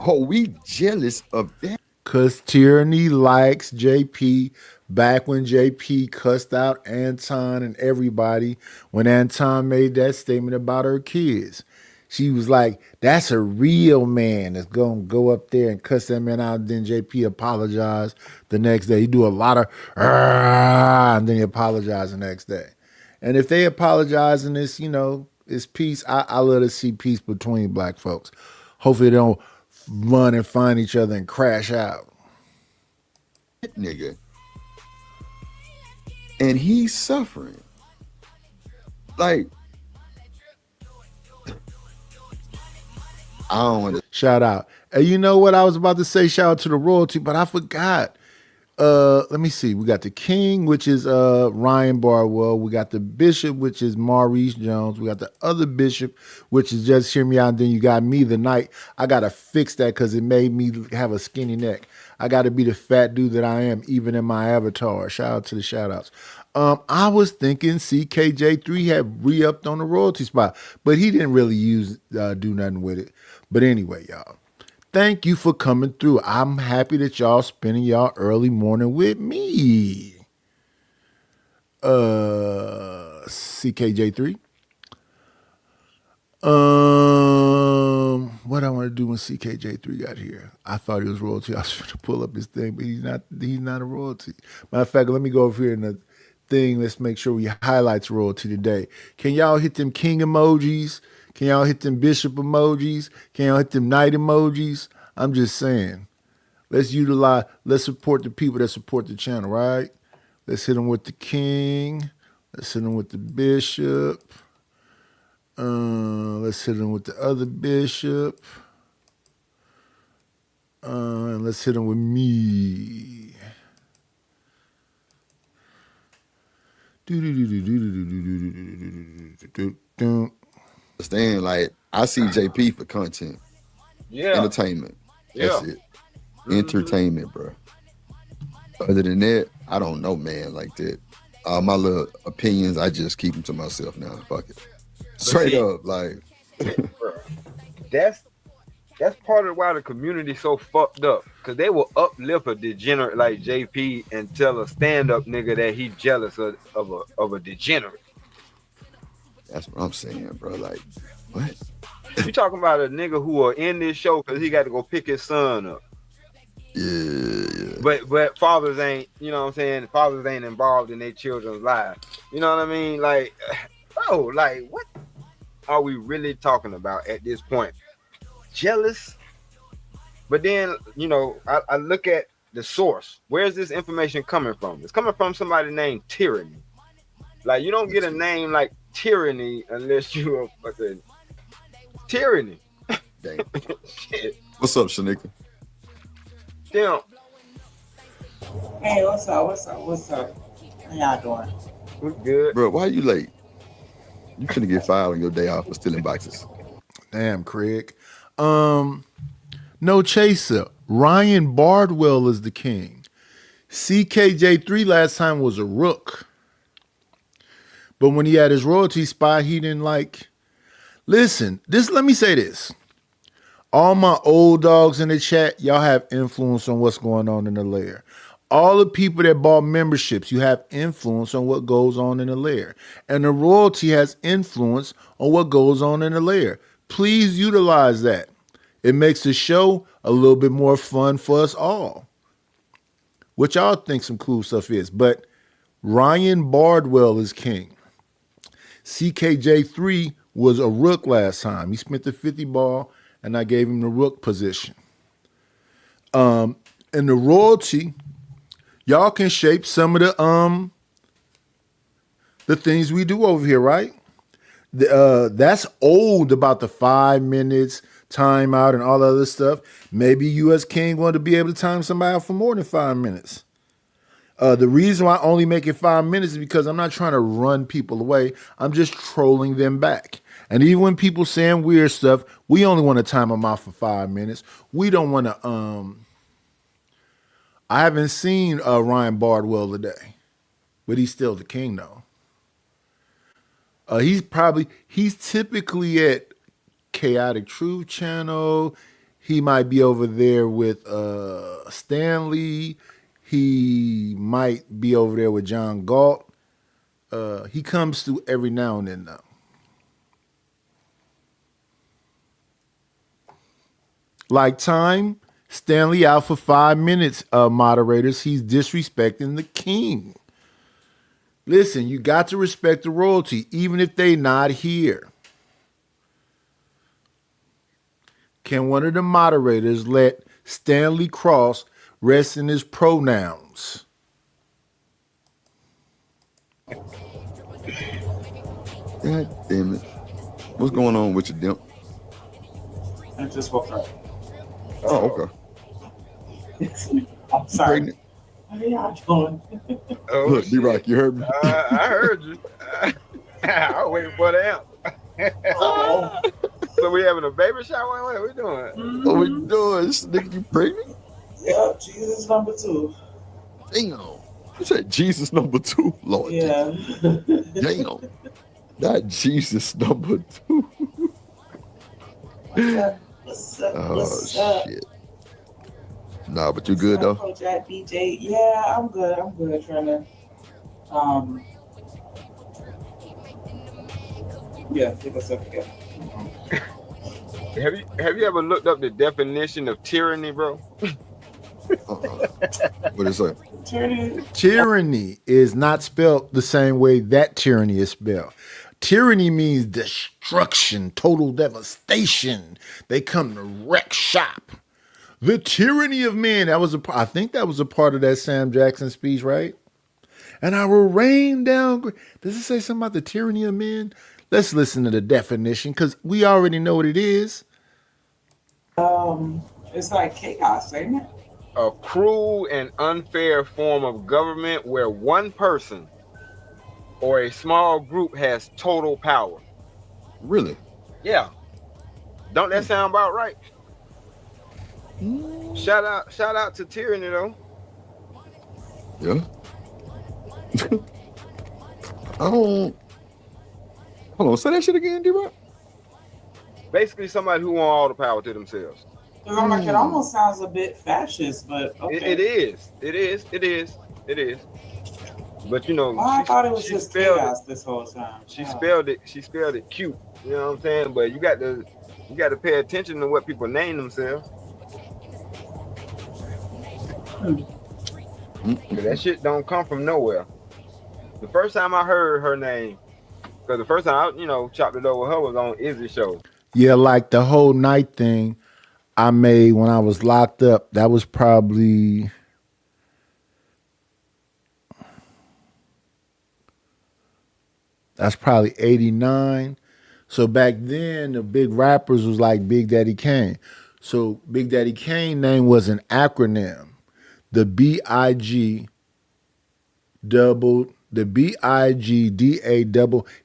are we jealous of that? Cause Tierney likes JP back when JP cussed out Anton and everybody when Anton made that statement about her kids. She was like, that's a real man that's gonna go up there and cuss that man out. And then JP apologized the next day. He do a lot of and then he apologized the next day. And if they apologize and it's, you know, it's peace, I love to see peace between black folks. Hopefully they don't run and find each other and crash out. Nigga. And he's suffering. Like, I don't want to shout out. And you know what? I was about to say shout out to the royalty, but I forgot. Let me see. We got the king, which is Ryan Barwell. We got the bishop, which is Maurice Jones. We got the other bishop, which is Just Hear Me Out. And then you got me, the knight. I gotta fix that because it made me have a skinny neck. I gotta be the fat dude that I am, even in my avatar. Shout out to the shout outs. I was thinking CKJ3 had re-upped on the royalty spot, but he didn't really do nothing with it. But anyway, y'all. Thank you for coming through. I'm happy that y'all spending y'all early morning with me. CKJ3. What I want to do when CKJ3 got here? I thought he was royalty. I was going to pull up his thing, but he's not a royalty. Matter of fact, let me go over here in the thing. Let's make sure we highlights royalty today. Can y'all hit them king emojis? Can y'all hit them bishop emojis? Can y'all hit them knight emojis? I'm just saying. Let's support the people that support the channel, right? Let's hit them with the king. Let's hit them with the bishop. Let's hit them with the other bishop. And let's hit them with me. understand. Like, I see JP for content. Yeah. Entertainment. That's it. Entertainment, bro. Other than that, I don't know, man, like that. My little opinions, I just keep them to myself now. Fuck it. Straight up, like. That's part of why the community's so fucked up. Cause they will uplift a degenerate like JP and tell a stand-up nigga that he jealous of a degenerate. That's what I'm saying, bro. Like, what? You talking about a nigga who are in this show because he got to go pick his son up. Yeah. But fathers ain't, you know what I'm saying? Fathers ain't involved in their children's lives. You know what I mean? Like, bro, like, what are we really talking about at this point? Jealous? But then, you know, I look at the source. Where's this information coming from? It's coming from somebody named Tyranny. Like, you don't get a name like Tyranny unless you're a fucking Tyranny. Damn. Shit. What's up, Shanika? Damn. Hey, what's up? How y'all doing? We're good. Bro, why are you late? You couldn't get fired on your day off for stealing boxes. Damn, Craig. No chaser. Ryan Bardwell is the king. CKJ3 last time was a rook. But when he had his royalty spot, he didn't like. Listen, let me say this. All my old dogs in the chat, y'all have influence on what's going on in the lair. all the people that bought memberships, you have influence on what goes on in the lair. And the royalty has influence on what goes on in the lair. Please utilize that. It makes the show a little bit more fun for us all. What y'all think some cool stuff is. But Ryan Bardwell is king. CKJ3 was a rook last time. He spent the 50 ball, and I gave him the rook position. And the royalty, y'all can shape some of the things we do over here, right? That's old about the 5 minutes timeout and all the other stuff. Maybe you as king want to be able to time somebody out for more than 5 minutes. The reason why I only make it 5 minutes is because I'm not trying to run people away. I'm just trolling them back. And even when people saying weird stuff, we only want to time them out for 5 minutes. We don't want to. I haven't seen Ryan Bardwell today, but he's still the king though. He's typically at Chaotic Truth Channel. He might be over there with Stanley. He might be over there with John Galt. He comes through every now and then though. Like time, Stanley out for 5 minutes, moderators. He's disrespecting the king. Listen, you got to respect the royalty, even if they not here. Can one of the moderators let Stanley Cross rest in his pronouns? God damn it. What's going on with you, Dimp? I just woke up. Oh, okay. I'm sorry. Pregnant? How y'all doing? Oh, Look, D-Rock, you heard me? I heard you. I was waiting for the amp. So we having a baby shower? What are we doing? What we doing? This nigga, you pregnant? Yeah, Jesus number 2. Damn. You said Jesus number 2, Lord. Yeah. Damn. Not Jesus number 2. What's up? What's up? Oh, What's up? shit. Nah, but you good, though? Coach at BJ. Yeah, I'm good. I'm good. Trying to, yeah, get myself together. Have you ever looked up the definition of tyranny, bro? What is that? Tyranny is not spelled the same way that tyranny is spelled. Tyranny means destruction, total devastation. They come to wreck shop. The tyranny of men. I think that was a part of that Sam Jackson speech, right? And I will rain down. Does it say something about the tyranny of men? Let's listen to the definition because we already know what it is. It's like chaos, ain't it? A cruel and unfair form of government where one person or a small group has total power. Really? Yeah. Don't that sound about right? Shout out to tyranny though. Yeah. Hold on, say that shit again, D-Rock. Basically somebody who want all the power to themselves. I'm like, it almost sounds a bit fascist, but okay. It is. But you know, I thought it was just chaos this whole time. She spelled it cute. You know what I'm saying? But you got to pay attention to what people name themselves. That shit don't come from nowhere. The first time I heard her name, because the first time I, chopped it over her was on Izzy's show. Yeah, like the whole night thing I made when I was locked up. That was probably '89. So back then, the big rappers was like Big Daddy Kane. So Big Daddy Kane name was an acronym. The BIGDA.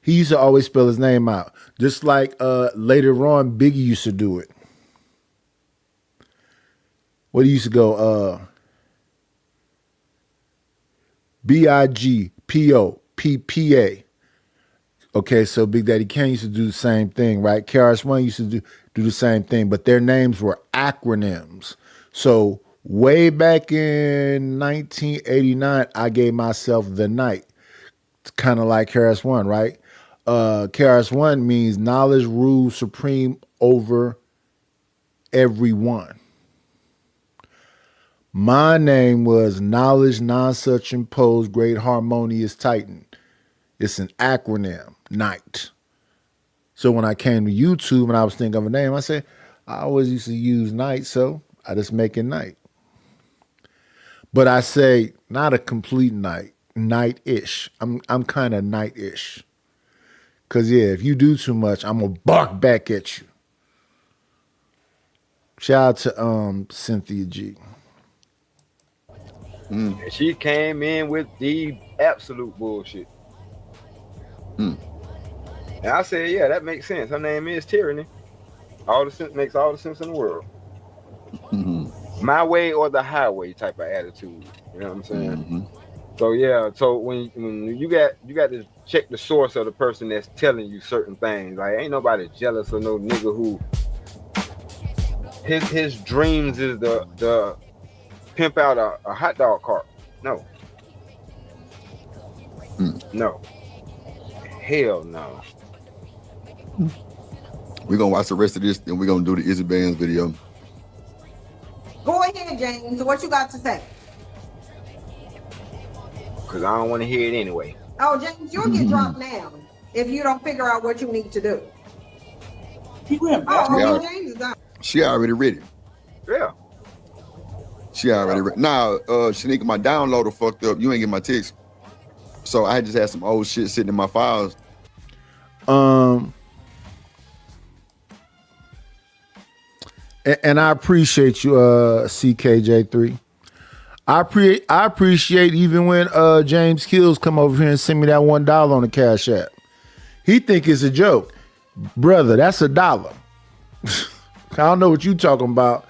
He used to always spell his name out. Just like later on, Biggie used to do it. What he used to go, BIGPOPPA. Okay, so Big Daddy Kane used to do the same thing, right? KRS-One used to do the same thing, but their names were acronyms. So Way back in 1989, I gave myself the night. It's kind of like KRS-One, right? KRS-One means knowledge rules supreme over everyone. My name was Knowledge Non-Such Imposed Great Harmonious Titan. It's an acronym, Night. So when I came to YouTube and I was thinking of a name, I said, I always used to use Night, so I just make it Night. But I say not a complete night, night-ish. I'm kind of night-ish. Cause yeah, if you do too much, I'm gonna bark back at you. Shout out to Cynthia G. And she came in with the absolute bullshit. And I said, yeah, that makes sense. Her name is Tyranny. All the sense makes all the sense in the world. My way or the highway type of attitude. You know what I'm saying? So yeah, so when you got to check the source of the person that's telling you certain things. Like ain't nobody jealous of no nigga who his dreams is the pimp out a hot dog cart. No. No. Hell no. We're gonna watch the rest of this, and we're gonna do the Izzy Bands video. Go ahead, James. What you got to say? Cause I don't want to hear it anyway. Oh, James, you'll get dropped now if you don't figure out what you need to do. He went back. James is out. She already read it. Yeah. She already read. Now, Shanika, my downloader fucked up. You ain't get my text, so I just had some old shit sitting in my files. And I appreciate you, CKJ3. I appreciate even when James Kills come over here and send me that $1 on the Cash App. He think it's a joke. Brother, that's $1. I don't know what you talking about.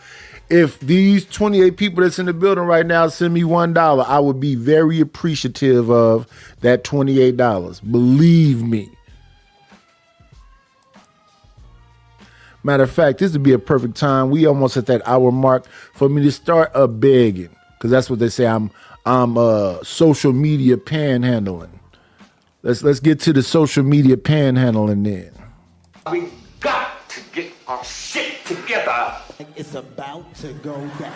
If these 28 people that's in the building right now send me $1, I would be very appreciative of that $28. Believe me. Matter of fact, this would be a perfect time. We almost at that hour mark for me to start begging, because that's what they say. I'm social media panhandling. Let's get to the social media panhandling then. We got to get our shit together. It's about to go down.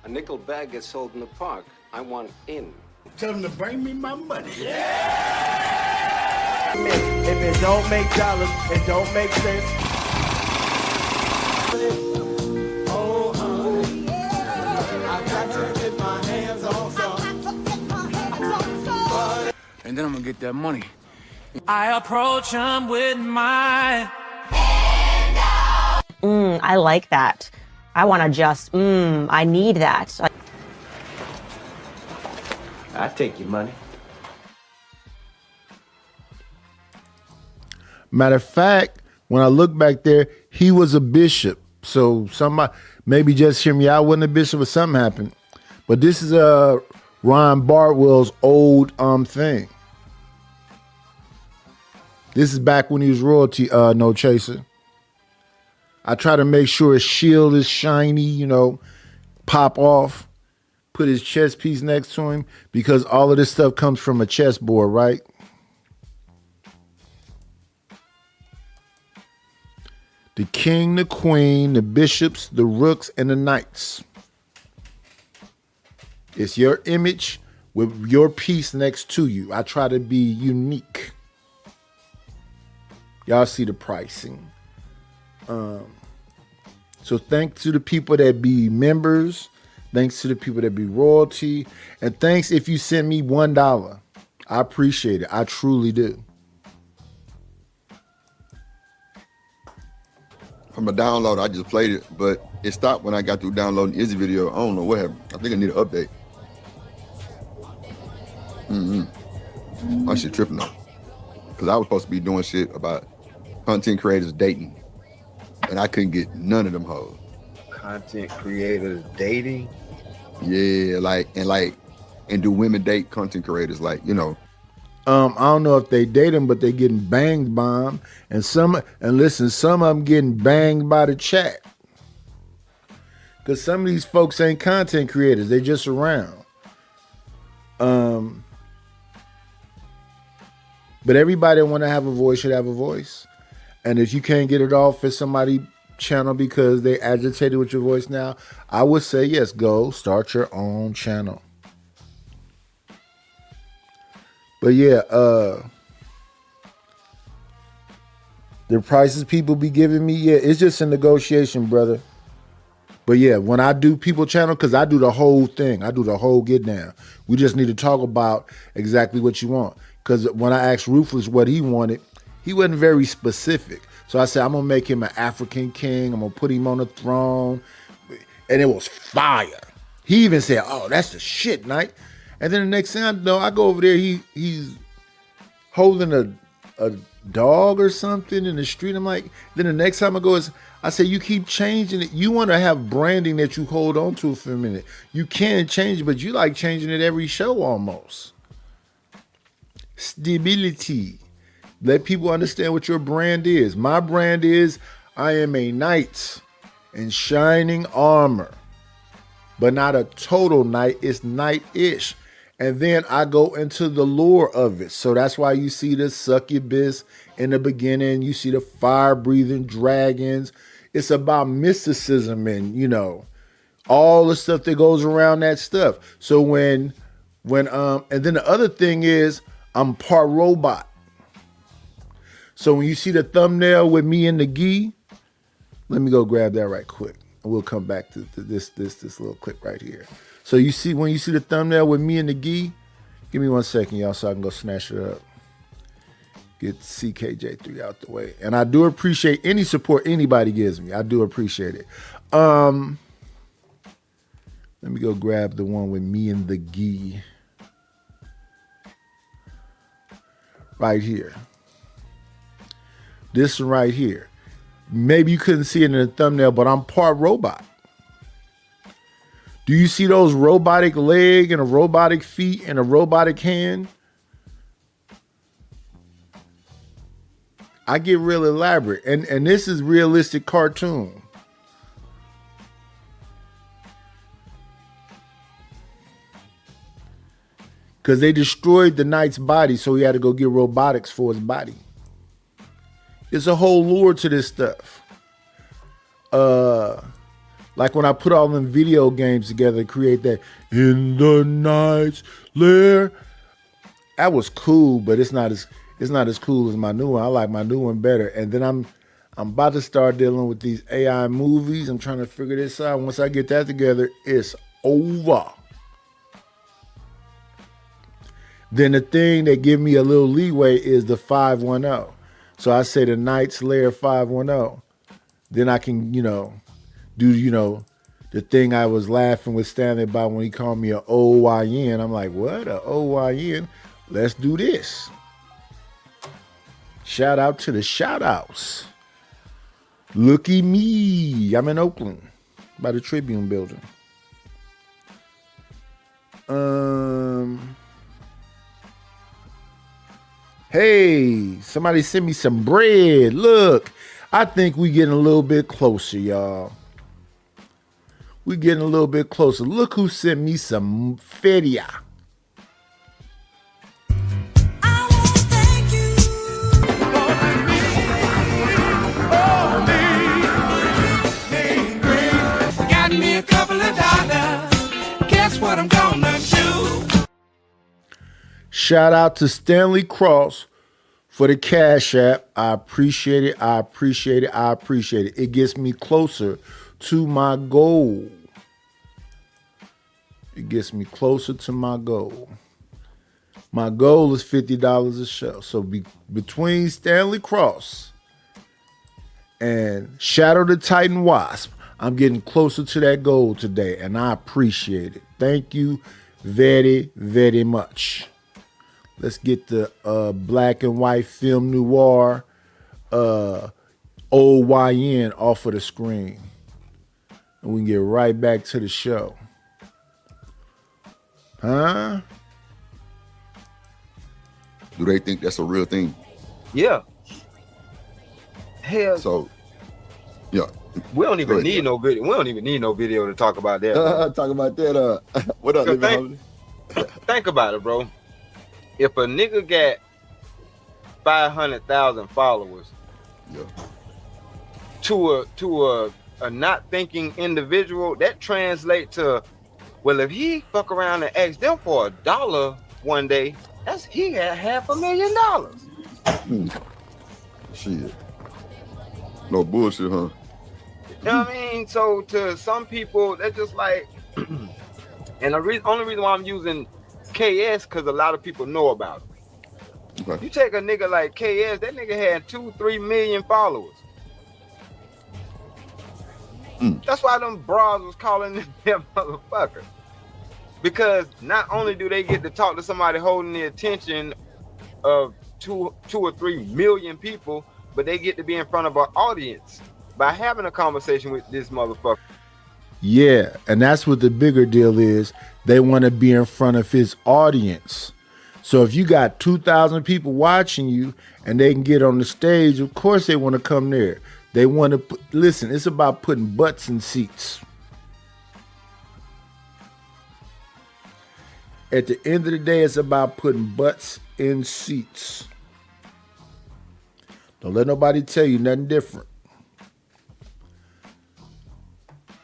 A nickel bag gets sold in the park. I want in. Tell them to bring me my money. If it don't make dollars, it don't make sense. Oh, honey, I got to get my hands on some. And then I'm gonna get that money. I approach him with my I like that. I want to just, I need that. I take your money. Matter of fact, when I look back there, he was a bishop. So somebody maybe just hear me. I wasn't a bishop or something happened. But this is Ron Bartwell's old thing. This is back when he was royalty, No Chaser. I try to make sure his shield is shiny, pop off. Put his chess piece next to him because all of this stuff comes from a chessboard, right? The king, the queen, the bishops, the rooks, and the knights. It's your image with your piece next to you. I try to be unique. Y'all see the pricing. So thanks to the people that be members. Thanks to the people that be royalty. And thanks if you send me $1. I appreciate it. I truly do. From a download, I just played it, but it stopped when I got through downloading Izzy video. I don't know what happened. I think I need an update. I should tripping though, because I was supposed to be doing shit about content creators dating, and I couldn't get none of them hoes. Content creators dating? Yeah, and do women date content creators? I don't know if they date them, but they getting banged by them. And some of them getting banged by the chat. Because some of these folks ain't content creators. They just around. But everybody that want to have a voice should have a voice. And if you can't get it off at somebody's channel because they agitated with your voice now, I would say yes, go start your own channel. But yeah, the prices people be giving me, yeah, it's just a negotiation, brother. But yeah, when I do people channel, because I do the whole thing, I do the whole get down. We just need to talk about exactly what you want. Because when I asked Ruthless what he wanted, he wasn't very specific. So I said, I'm going to make him an African king. I'm going to put him on the throne. And it was fire. He even said, oh, that's the shit, Knight. And then the next thing I know, I go over there, he's holding a dog or something in the street. I'm like, then the next time I go, I say, you keep changing it. You want to have branding that you hold on to for a minute. You can change it, but you like changing it every show almost. Stability. Let people understand what your brand is. My brand is, I am a knight in shining armor, but not a total knight. It's knight-ish. And then I go into the lore of it. So that's why you see the succubus in the beginning. You see the fire-breathing dragons. It's about mysticism and, you know, all the stuff that goes around that stuff. So and then the other thing is I'm part robot. So when you see the thumbnail with me and the gi, let me go grab that right quick. And we'll come back to this little clip right here. So when you see the thumbnail with me and the gi, give me 1 second, y'all, so I can go snatch it up. Get CKJ3 out the way. And I do appreciate any support anybody gives me. I do appreciate it. Let me go grab the one with me and the gi. Right here. This one right here. Maybe you couldn't see it in the thumbnail, but I'm part robot. Do you see those robotic leg and a robotic feet and a robotic hand? I get real elaborate. And this is realistic cartoon. Because they destroyed the knight's body, so he had to go get robotics for his body. It's a whole lore to this stuff. Like when I put all them video games together to create that in the night's lair. That was cool, but it's not as cool as my new one. I like my new one better. And then I'm about to start dealing with these AI movies. I'm trying to figure this out. Once I get that together, it's over. Then the thing that give me a little leeway is the 510. So I say the Knight's Lair 510. Then I can, do, the thing I was laughing with Stanley about when he called me an OYN. I'm like, what? An OYN? Let's do this. Shout out to the shout outs. Looky me. I'm in Oakland by the Tribune building. Hey, somebody sent me some bread. Look, I think we getting a little bit closer, y'all. We getting a little bit closer. Look who sent me some feria. Got me a couple of dollars. Guess what I'm gonna do? Shout out to Stanley Cross for the Cash App. I appreciate it. I appreciate it. I appreciate it. It gets me closer to my goal. It gets me closer to my goal. My goal is $50 a show. So between Stanley Cross and Shadow the Titan Wasp, I'm getting closer to that goal today, and I appreciate it. Thank you very, very much. Let's get the black and white film noir OYN off of the screen. And we can get right back to the show. Huh? Do they think that's a real thing? Yeah. Hell. So Yeah. We don't Go even ahead. need no video. We don't even need no video to talk about that. bro. Talk about that. What up, So nigga? think about it, bro. If a nigga got 500,000 followers, Yeah. to a not thinking individual, that translates to, well, if he fuck around and ask them for $1 one day, he had $500,000. Shit. No bullshit, huh? You know what I mean? So to some people, they're just like, and the only reason why I'm using KS because a lot of people know about him. Okay. You take a nigga like KS, that nigga had 2-3 million followers. That's why them bras was calling them motherfuckers. Because not only do they get to talk to somebody holding the attention of 2 or 3 million people, but they get to be in front of an audience by having a conversation with this motherfucker. Yeah, and that's what the bigger deal is. They want to be in front of his audience. So if you got 2,000 people watching you and they can get on the stage, of course they want to come there. They want to listen, it's about putting butts in seats. At the end of the day, it's about putting butts in seats. Don't let nobody tell you nothing different.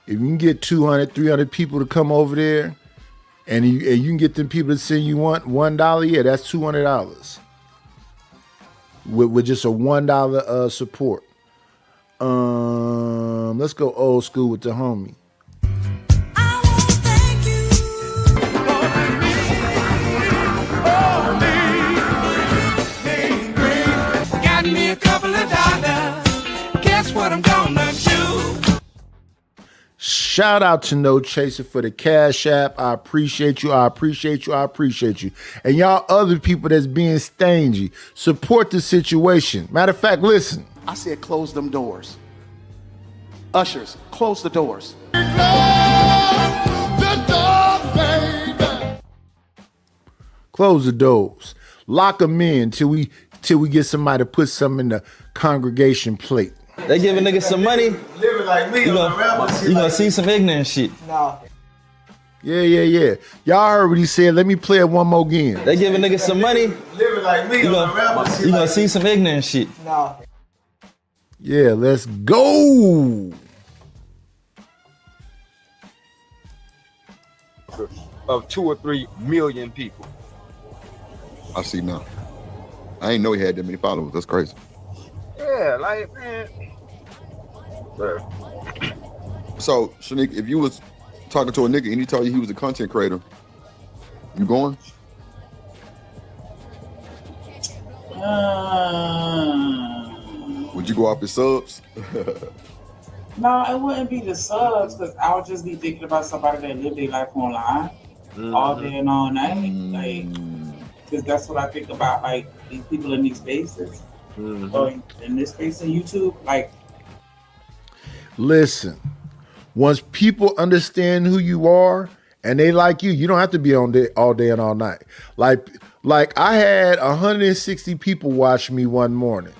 If you can get 200, 300 people to come over there and you can get them people to send you $1, yeah, that's $200 with just a $1 support. Let's go old school with the homie. Got me a couple of dollars. Guess what I'm gonna do? Shout out to No Chaser for the Cash App. I appreciate you. I appreciate you. I appreciate you. And y'all other people that's being stingy, support the situation. Matter of fact, listen. I said close them doors. Ushers, close the doors. Close the doors. Lock them in till we get somebody to put something in the congregation plate. They give a nigga some money. Living like me, You gonna see some ignorant shit. No. Yeah. Y'all heard what he said. Let me play it one more again. They give a nigga some money. Living like me, You gonna see some ignorant shit. No. Yeah, let's go. Of 2 or 3 million people. I see now. I ain't know he had that many followers. That's crazy. Yeah, like, man. Bro. So, Shanique, if you was talking to a nigga and he told you he was a content creator, you going? Would you go off his subs? No, it wouldn't be the subs because I would just be thinking about somebody that live their life online all day and all night. Like, because that's what I think about, like, these people in these spaces. Or in this space in YouTube, like. Listen, once people understand who you are and they like you, you don't have to be on all day and all night. Like I had 160 people watch me one morning.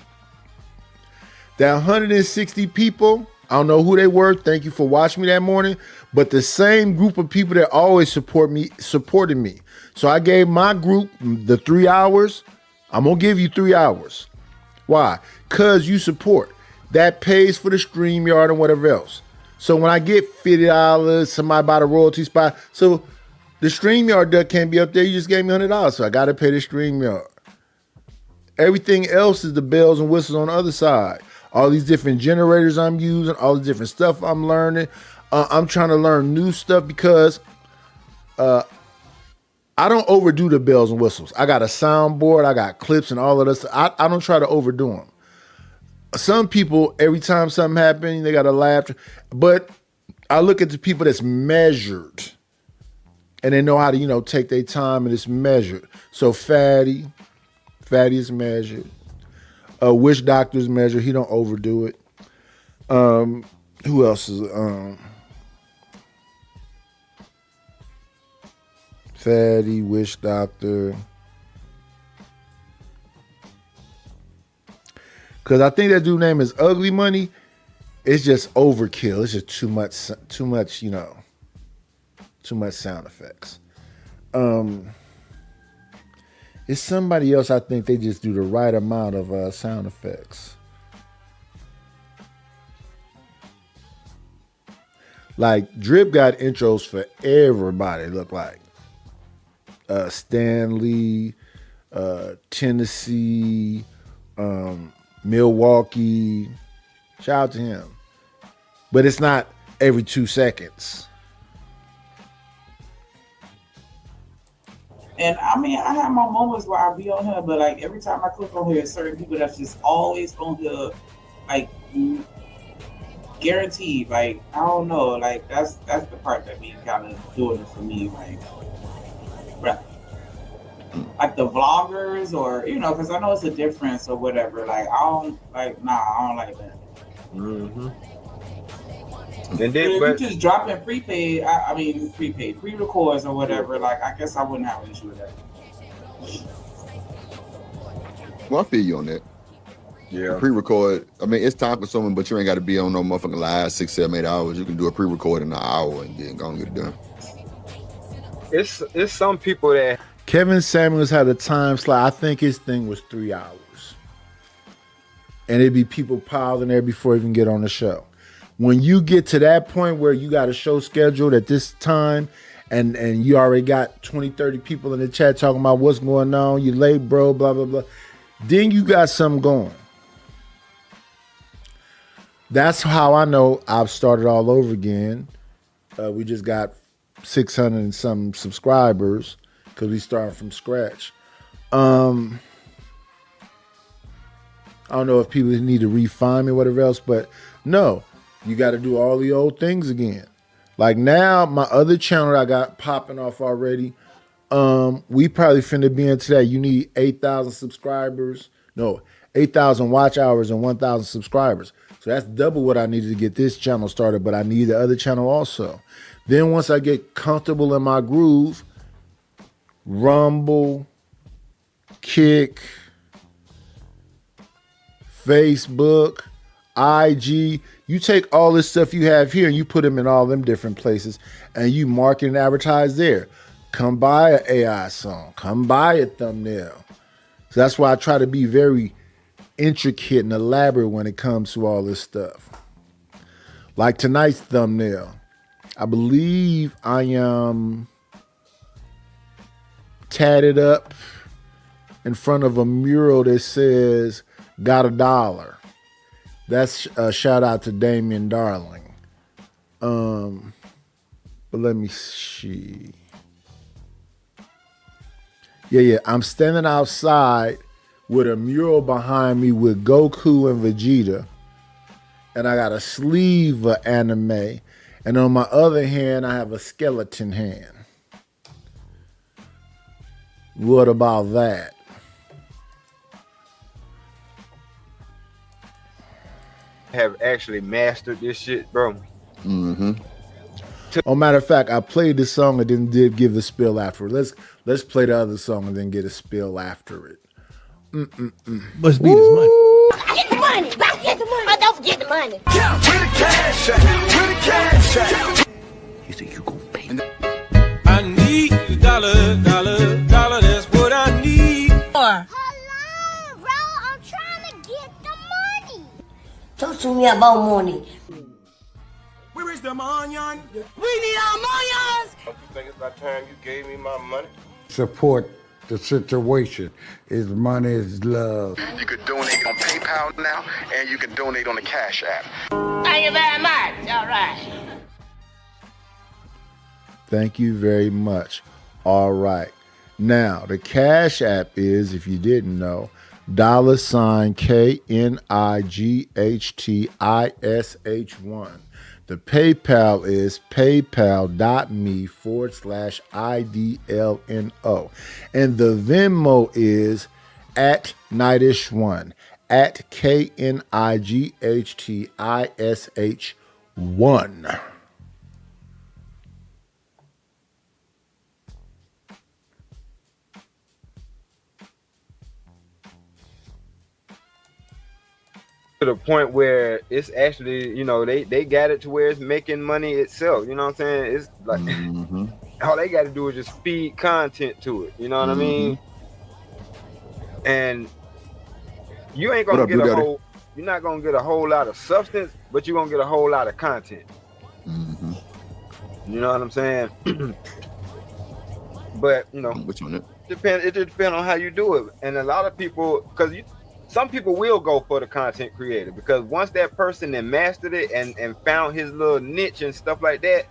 That 160 people, I don't know who they were. Thank you for watching me that morning. But the same group of people that always supported me. So I gave my group the 3 hours. I'm going to give you 3 hours. Why? Because you support. That pays for the StreamYard and whatever else. So when I get $50, somebody bought a royalty spot. So the StreamYard duck can't be up there. You just gave me $100. So I got to pay the StreamYard. Everything else is the bells and whistles on the other side. All these different generators I'm using, all the different stuff I'm learning. I'm trying to learn new stuff because I don't overdo the bells and whistles. I got a soundboard, I got clips and all of this. I don't try to overdo them. Some people, every time something happens, they got to laugh. But I look at the people that's measured and they know how to, take their time and it's measured. So Fatty is measured. Witch Doctor's measured. He don't overdo it. Who else is Fatty, Witch Doctor. Because I think that dude's name is Ugly Money. it's just overkill. It's just too much, too much sound effects. It's somebody else. I think they just do the right amount of sound effects. Like Drip got intros for everybody. Look like Stanley, Tennessee, Milwaukee. Shout out to him. But it's not every 2 seconds. And I mean, I have my moments where I be on here, but like every time I click on here, certain people that's just always on here, like guaranteed. Like I don't know, like that's the part that be kind of doing it for me, like, right. Like the vloggers, or because I know it's a difference or whatever. Like I don't like, I don't like that. Mm-hmm. And But then, if but you just drop in prepaid, pre-records or whatever, like I guess I wouldn't have an issue with that. Well, I feel you on that. Yeah. Pre-record. I mean, it's time consuming, but you ain't got to be on no motherfucking live 6, 7, 8 hours. You can do a pre-record in an hour and then go and get it done. it's some people that Kevin Samuels had a time slot. I think his thing was 3 hours. And it'd be people piled in there before even get on the show. When you get to that point where you got a show scheduled at this time and you already got 20, 30 people in the chat talking about what's going on, you late, bro, blah, blah, blah. Then you got something going. That's how I know I've started all over again. We just got 600 and some subscribers because we started from scratch. I don't know if people need to refine me or whatever else, but no, you got to do all the old things again. Like now, my other channel I got popping off already, we probably finna be into that. You need 8,000 subscribers. No, 8,000 watch hours and 1,000 subscribers. So that's double what I needed to get this channel started, but I need the other channel also. Then once I get comfortable in my groove, Rumble, Kick, Facebook, IG, you take all this stuff you have here and you put them in all them different places and you market and advertise there. Come buy an AI song. Come buy a thumbnail. So that's why I try to be very intricate and elaborate when it comes to all this stuff. Like tonight's thumbnail. I believe I am tatted up in front of a mural that says, "Got a dollar." That's a shout out to Damian Darling. But let me see. Yeah. I'm standing outside with a mural behind me with Goku and Vegeta. And I got a sleeve of anime. And on my other hand, I have a skeleton hand. What about that? have actually mastered this shit, bro. Mm-hmm. Oh, matter of fact, I played this song and then did give the spill after. Let's play the other song and then get a spill after it. Must be this money. Get the money. Let's get the money. Oh, don't forget the money. Yeah, where the cash at? Where the cash at? You think you gon' pay me? I need a dollar, that's what I need. Hello, bro. I'm trying to get the money. Talk to me about money. Where is the money? We need our money. Don't you think it's about time you gave me my money? Support the situation. Is money is love. You could donate on PayPal now, and you can donate on the Cash App. Thank you very much. All right. Thank you very much. All right. Now, the Cash App is, if you didn't know, $KNIGHTISH1. The PayPal is paypal.me/IDLNO. And the Venmo is at Nightish1, at KNIGHTISH1. to the point where it's actually, you know, they got it to where it's making money itself. You know what I'm saying? It's like all they got to do is just feed content to it. You know what I mean? And you ain't gonna get you're not gonna get a whole lot of substance, but you're gonna get a whole lot of content. You know what I'm saying? But you know, it just depends on how you do it. And a lot of people, because some people will go for the content creator, because once that person then mastered it and found his little niche and stuff like that,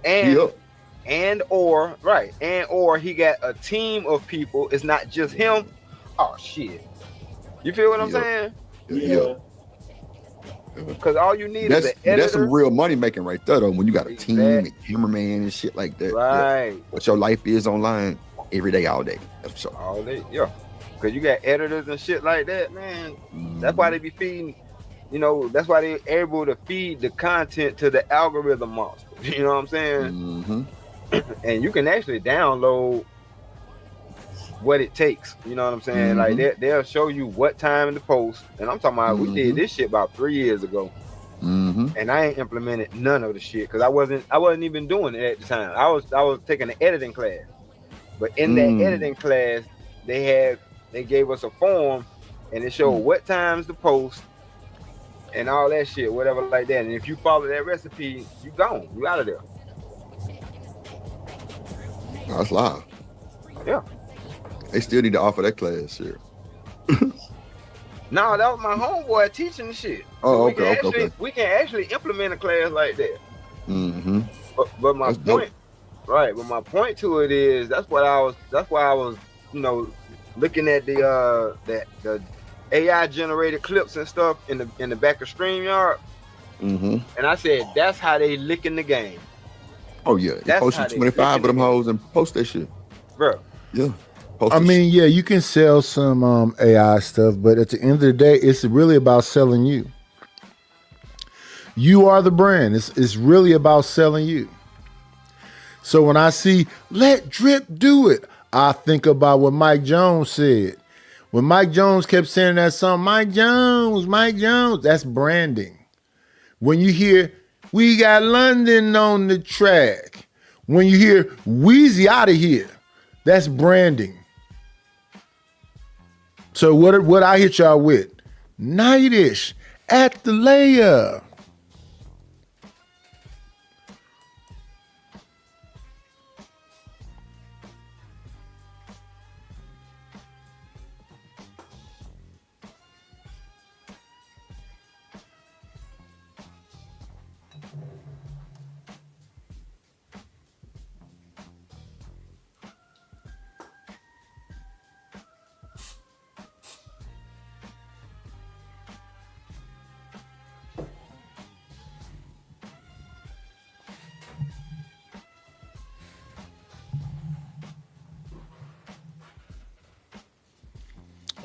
and or he got a team of people, it's not just him. Oh shit. You feel what I'm saying? Yeah. Because all you need is an editor. That's some real money making right there, though. When you got a team, and cameraman and shit like that. Right. What your life is online every day, all day. That's for sure. All day, yeah. Because you got editors and shit like that, man. That's why they be feeding. You know, that's why they're able to feed the content to the algorithm monster. You know what I'm saying? And you can actually download what it takes. You know what I'm saying? Like they'll show you what time to post. And I'm talking about we did this shit about 3 years ago. And I ain't implemented none of the shit because I wasn't even doing it at the time. I was taking an editing class. But in that editing class, they gave us a form and it showed what times to post and all that shit, whatever like that. And if you follow that recipe, you gone. You out of there. That's live. Yeah. They still need to offer that class here. No, that was my homeboy teaching the shit. Oh, so we can actually implement a class like that. But my point, right? But my point to it is that's why I was, you know, looking at the AI generated clips and stuff in the back of StreamYard. And I said that's how they licking the game. Oh yeah, they posted 25 of them hoes and post that shit, bro. Yeah. I mean, yeah, you can sell some AI stuff, but at the end of the day, it's really about selling you. You are the brand. It's really about selling you. So when I see let Drip do it, I think about what Mike Jones said. When Mike Jones kept saying that song, Mike Jones, that's branding. When you hear we got London on the track, when you hear Weezy out of here, that's branding. So what I hit y'all with? Nightish at the layup.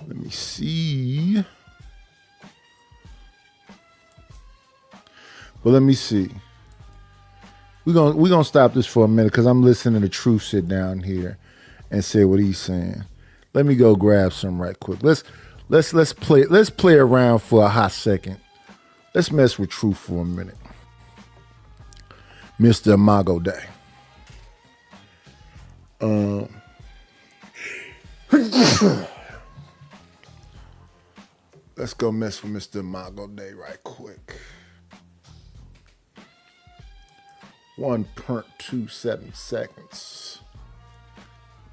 Let me see. Well, let me see. We're gonna stop this for a minute because I'm listening to Truth sit down here and say what he's saying. Let me go grab some right quick. Let's play around for a hot second. Let's mess with Truth for a minute. Mr. Imago Day. Let's go mess with Mr. Imago Day right quick. 1.27 seconds.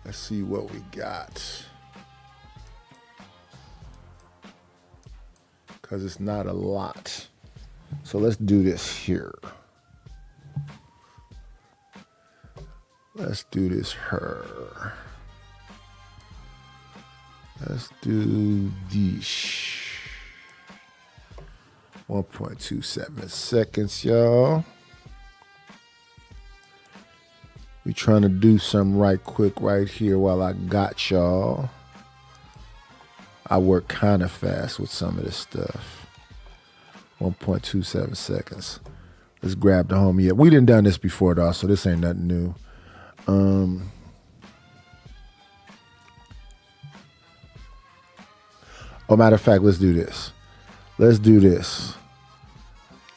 Let's see what we got. Because it's not a lot. So let's do this here. Let's do this her. Let's do this. 1.27 seconds, y'all. We trying to do something right quick right here while I got y'all. I work kind of fast with some of this stuff. 1.27 seconds. Let's grab the homie. Yeah, we done done this before though, so this ain't nothing new. Oh, matter of fact, let's do this. Let's do this.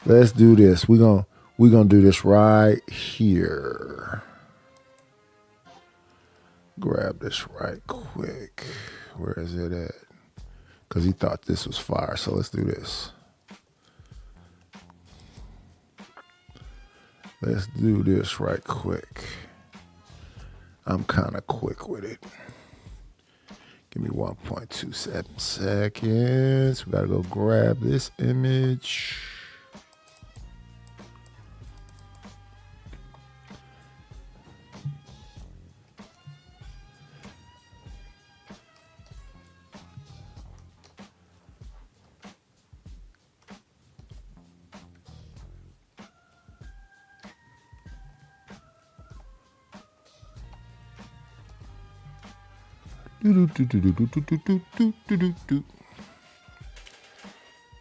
Let's do this. We're gonna do this right here. Grab this right quick. Where is it at? Because he thought this was fire. So let's do this. Let's do this right quick. I'm kind of quick with it. Give me 1.27 seconds. We gotta go grab this image.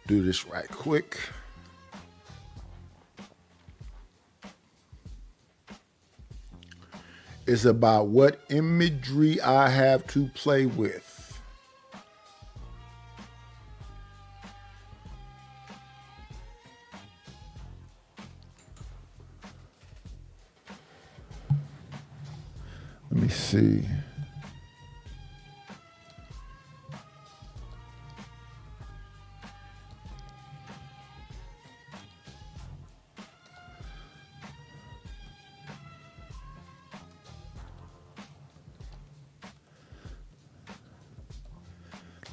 Do this right quick. It's about what imagery I have to play with. Let me see.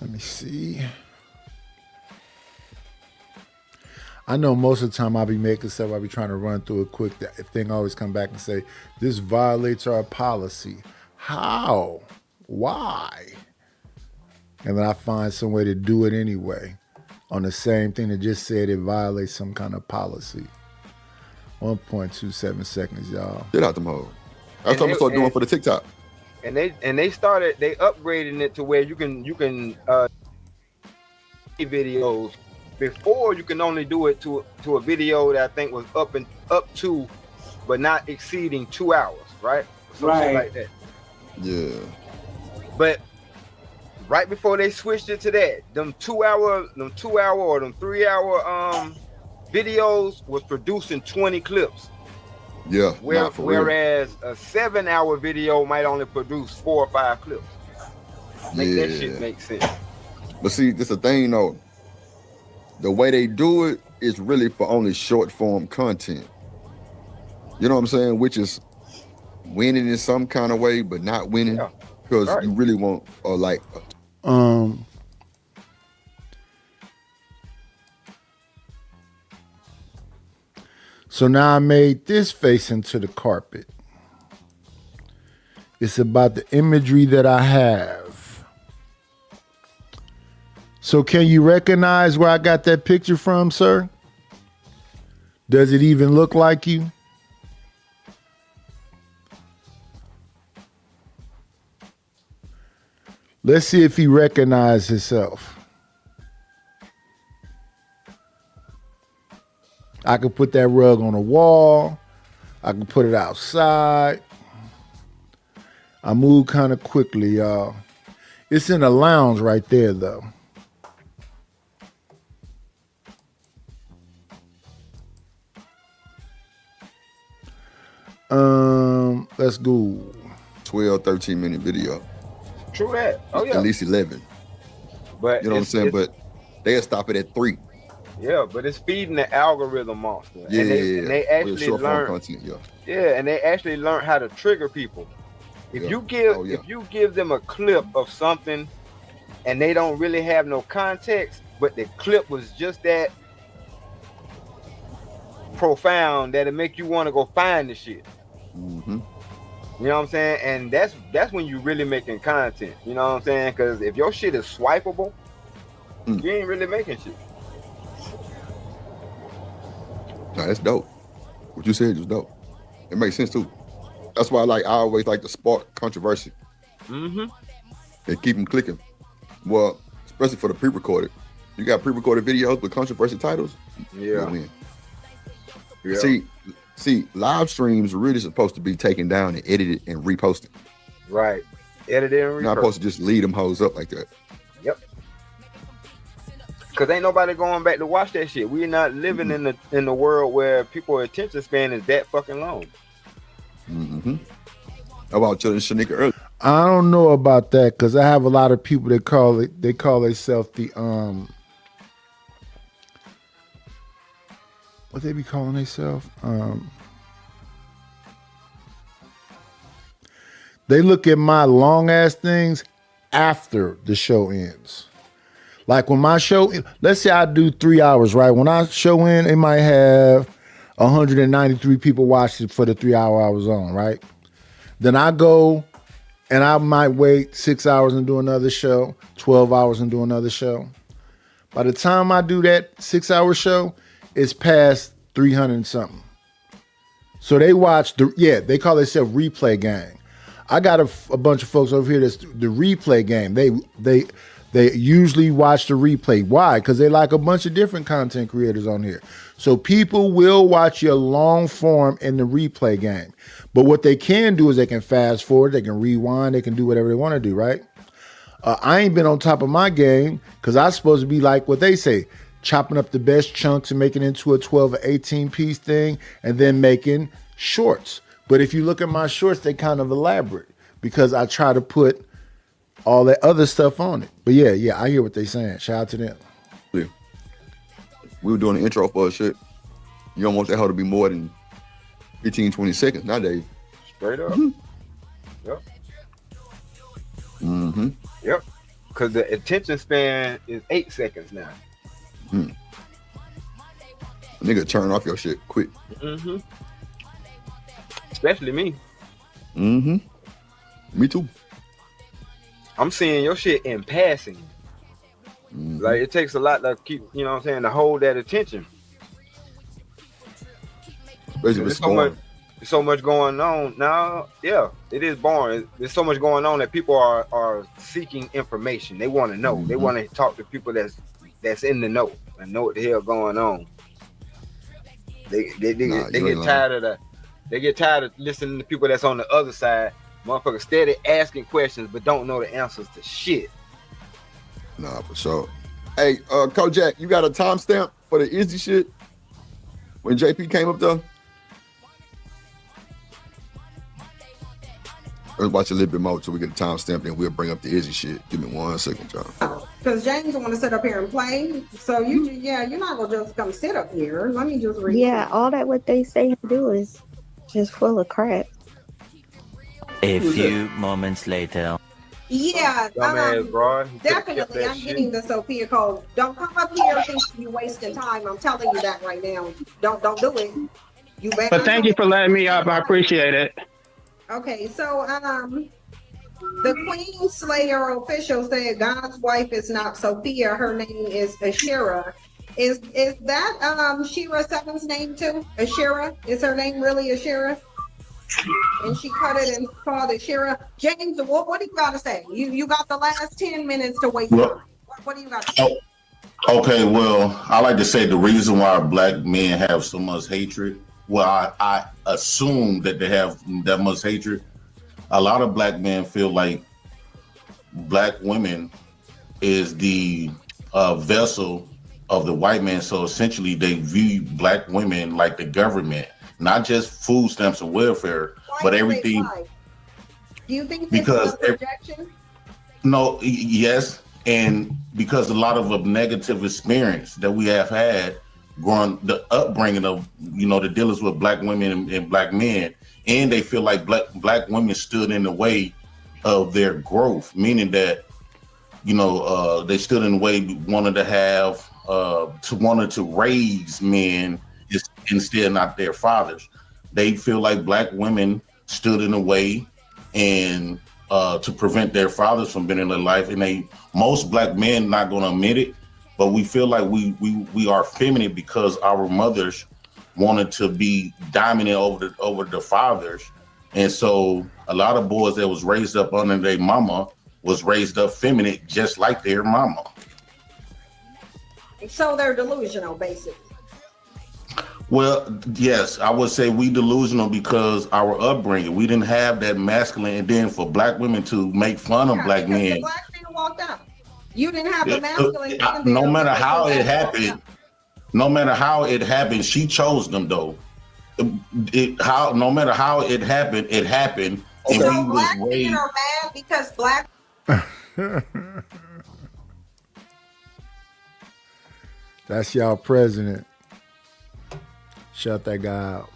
Let me see. I know most of the time I'll be making stuff, I'll be trying to run through it quick. That thing always come back and say, this violates our policy. How? Why? And then I find some way to do it anyway on the same thing that just said it violates some kind of policy. 1.27 seconds, y'all. Get out them hoes. That's what I'm start doing for the TikTok. And they upgrading it to where you can videos. Before you can only do it to a video that I think was up to, but not exceeding 2 hours, right? Something like that. Yeah. But right before they switched it to that, them 2 hour or them 3 hour videos was producing 20 clips. Yeah. Whereas a 7 hour video might only produce 4 or 5 clips. Make that shit make sense. But see, this is the thing though. The way they do it is really for only short form content. You know what I'm saying? Which is winning in some kind of way, but not winning because you really want So now I made this face into the carpet. It's about the imagery that I have. So can you recognize where I got that picture from, sir? Does it even look like you? Let's see if he recognizes himself. I could put that rug on a wall. I can put it outside. I move kind of quickly, y'all. It's in the lounge right there, though. Let's go. 12, 13-minute video. True that. Oh yeah. At least 11. But you know what I'm saying? But they'll stop it at 3. Yeah, but it's feeding the algorithm monster. Yeah, and they actually learn content, and they actually learn how to trigger people. If you give them a clip of something and they don't really have no context, but the clip was just that profound that it make you want to go find the shit. Mm-hmm. You know what I'm saying? And that's when you really making content. You know what I'm saying? Because if your shit is swipeable, you ain't really making shit. Nah, that's dope. What you said was dope. It makes sense too. That's why I always like to spark controversy. Mm-hmm. And keep them clicking. Well, especially for the pre-recorded. You got pre-recorded videos with controversy titles. Yeah. Win. See, live streams are really supposed to be taken down and edited and reposted. Right. Edited and reposted. You're not supposed to just lead them hoes up like that. Yep. Cause ain't nobody going back to watch that shit. We're not living in the world where people's attention span is that fucking long. Mm-hmm. How about telling Shanika earlier? I don't know about that because I have a lot of people that call themselves the what they be calling themselves? They look at my long ass things after the show ends. Like when my show, let's say I do 3 hours, right? When I show in, it might have 193 people watch it for the 3 hour I was on, right? Then I go and I might wait 6 hours and do another show, 12 hours and do another show. By the time I do that 6 hour show, it's past 300 and something. So they watch they call themselves Replay Gang. I got a bunch of folks over here that's the Replay Game. They usually watch the replay. Why? Because they like a bunch of different content creators on here. So people will watch your long form in the Replay Game. But what they can do is they can fast forward, they can rewind, they can do whatever they want to do, right? I ain't been on top of my game because I'm supposed to be like what they say, chopping up the best chunks and making it into a 12 or 18 piece thing and then making shorts. But if you look at my shorts, they kind of elaborate because I try to put all that other stuff on it. But yeah, I hear what they're saying. Shout out to them. Yeah. We were doing the intro for a shit. You don't want that hoe to be more than 15, 20 seconds nowadays. Straight up. Mm-hmm. Yep. Mm-hmm. Yep. Because the attention span is 8 seconds now. Nigga, turn off your shit quick. Mm-hmm. Especially me. Mm-hmm. Me too. I'm seeing your shit in passing. Mm-hmm. Like it takes a lot to keep, you know what I'm saying, to hold that attention. There's so much going on now. Yeah, it is boring. There's so much going on that people are seeking information. They want to know. Mm-hmm. They want to talk to people that's in the know and know what the hell going on. They get tired of that. They get tired of listening to people that's on the other side. Motherfuckers steady asking questions but don't know the answers to shit. Nah, for sure. Hey, Kojak, you got a timestamp for the Izzy shit when JP came up there? Let's watch a little bit more till we get a timestamp, then we'll bring up the Izzy shit. Give me 1 second, John. Because James want to sit up here and play. So you're not gonna just come sit up here. Let me just read. Yeah, all that what they say and do is just full of crap. A few moments later. Yeah, bro. Definitely. I'm getting the Sophia code. Don't come up here thinking you're wasting time. I'm telling you that right now. Don't do it. You better. But thank you for letting me up. I appreciate it. Okay, so the Queen Slayer official said God's wife is not Sophia. Her name is Ashera. Is that Shira Seven's name too? Ashera? Is her name really Ashera? And she cut it and called it Shira. James, what do you got to say? You got the last 10 minutes to wait. What do you got to say? Okay, well, I like to say the reason why black men have so much hatred. Well, I assume that they have that much hatred. A lot of black men feel like black women is the vessel of the white man. So essentially, they view black women like the government, not just food stamps and welfare, but everything. Do you think this is a projection? No, yes, and because a lot of negative experience that we have had growing, the upbringing of the dealings with black women and black men, and they feel like black women stood in the way of their growth, meaning that they stood in the way, wanted to raise men instead not their fathers. They feel like black women stood in the way and to prevent their fathers from being in their life, and most black men not going to admit it, but we feel like we are feminine because our mothers wanted to be dominant over the fathers, and so a lot of boys that was raised up under their mama was raised up feminine just like their mama. So they're delusional, basically. Well, yes, I would say we delusional because our upbringing, we didn't have that masculine, and then for black women to make fun of black men. The black man walked out. You didn't have the masculine and No matter how it happened, she chose them though. No matter how it happened, and So we was black raised. men are mad because black. That's y'all president. Shut that guy out.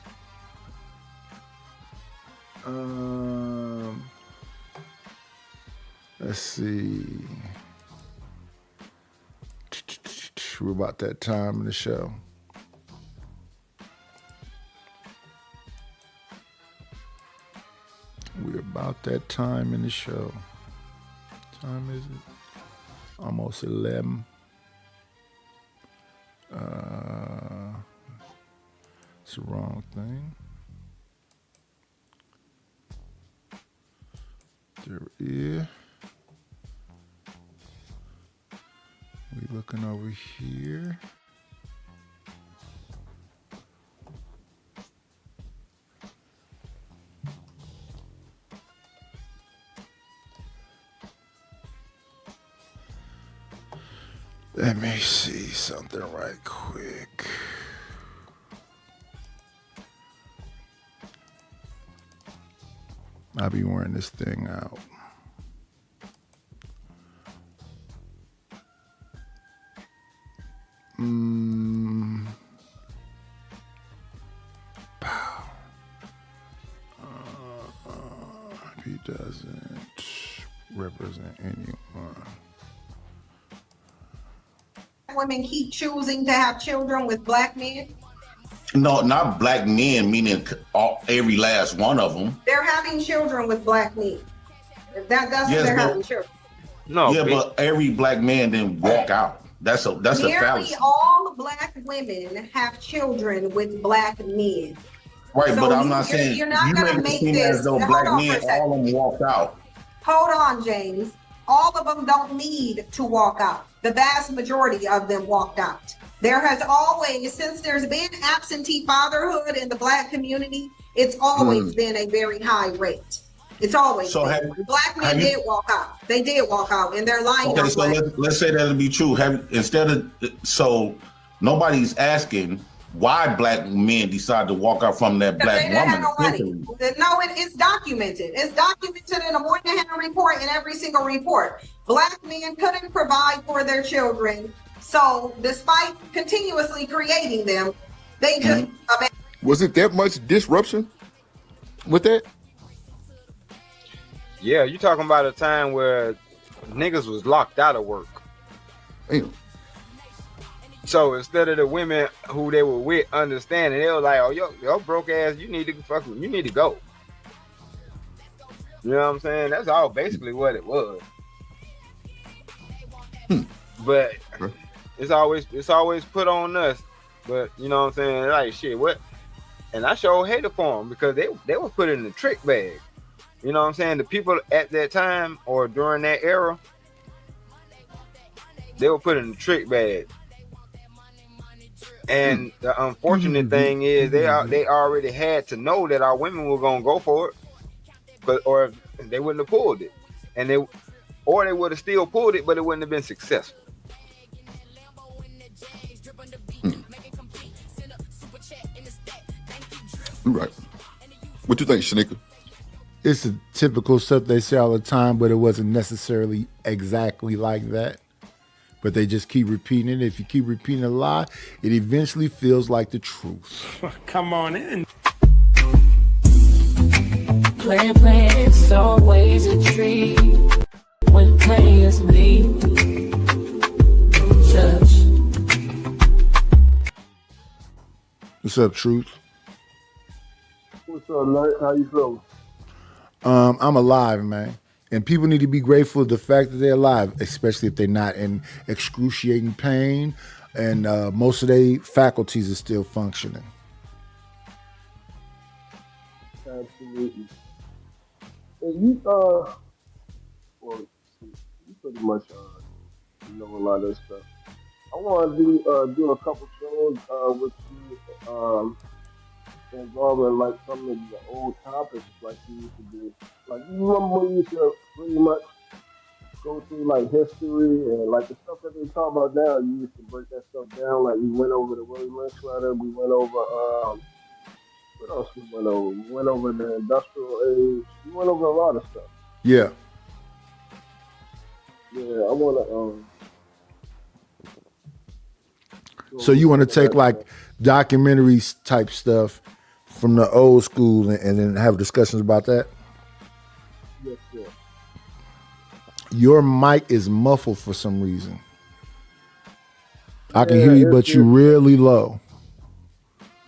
Let's see. We're about that time in the show. We're about that time in the show. What time is it? Almost 11. It's the wrong thing. There it is. We looking over here. Let me see something right quick. I'll be wearing this thing out. He doesn't represent anyone. Women keep choosing to have children with black men. No, not black men, meaning every last one of them. They're having children with black men. That's Yes, what they're but- having children. No, Yeah, but every black man didn't walk out. That's a Nearly fallacy. all black women have children with black men. Right, So but I'm not you're- saying you're not you gonna make it make seem this- as though hold black on for men, a second. all of them walked out. Hold on, James. All of them don't need to walk out. The vast majority of them walked out. There has always, since there's been absentee fatherhood in the black community, it's always been a very high rate. It's always So been. Black men have you- did walk out. They did walk out, and they're lying Okay, on so black. let's say that'll be true. So nobody's asking why black men decide to walk out from that Because black they didn't have woman. no money. No, it's documented. It's documented in a Moynihan report, in every single report. Black men couldn't provide for their children, so despite continuously creating them, they just Was it that much disruption with that? Yeah, you talking about a time where niggas was locked out of work. Damn. So instead of the women who they were with understanding, they were like, "Oh, yo broke ass, you need to go." You know what I'm saying? That's all basically what it was. But it's always put on us. But you know what I'm saying? Like shit, what? And I sure hated for them because they were put in the trick bag. You know what I'm saying? The people at that time or during that era, they were put in the trick bag. And the unfortunate thing is they already had to know that our women were gonna go for it, or they wouldn't have pulled it, and they would have still pulled it, but it wouldn't have been successful. Right. What you think, Shanika? It's the typical stuff they say all the time, but it wasn't necessarily exactly like that. But they just keep repeating it. If you keep repeating a lie, it eventually feels like the truth. Come on in. Plan, it's always a dream when players leave. Judge. What's up, Truth? What's up, Nate? How you feeling? I'm alive, man. And people need to be grateful for the fact that they're alive, especially if they're not in excruciating pain and most of their faculties are still functioning. Absolutely. And you, well, you pretty much know a lot of stuff. I want to do a couple shows with you involving like some of the old topics like you used to do. Like you remember when you used to pretty much go through like history and like the stuff that they talk about now. You used to break that stuff down. Like we went over the Willie Lynch letter. We went over what else we went over? We went over the industrial age. We went over a lot of stuff. Yeah. Yeah, I wanna So you want to take like documentaries type stuff from the old school and then have discussions about that? Yes, sir. Your mic is muffled for some reason. I can Yeah, hear you, but you're really low.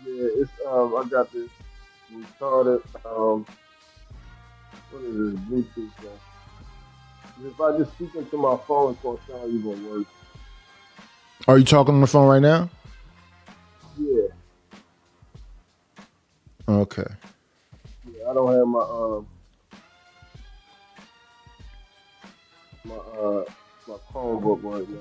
Yeah, it's I got this retarded what is this Bluetooth thing? If I just speak into my phone, it's gonna sound even worse. Are you talking on the phone right now? Yeah. Okay. Yeah, I don't have my Chromebook right now.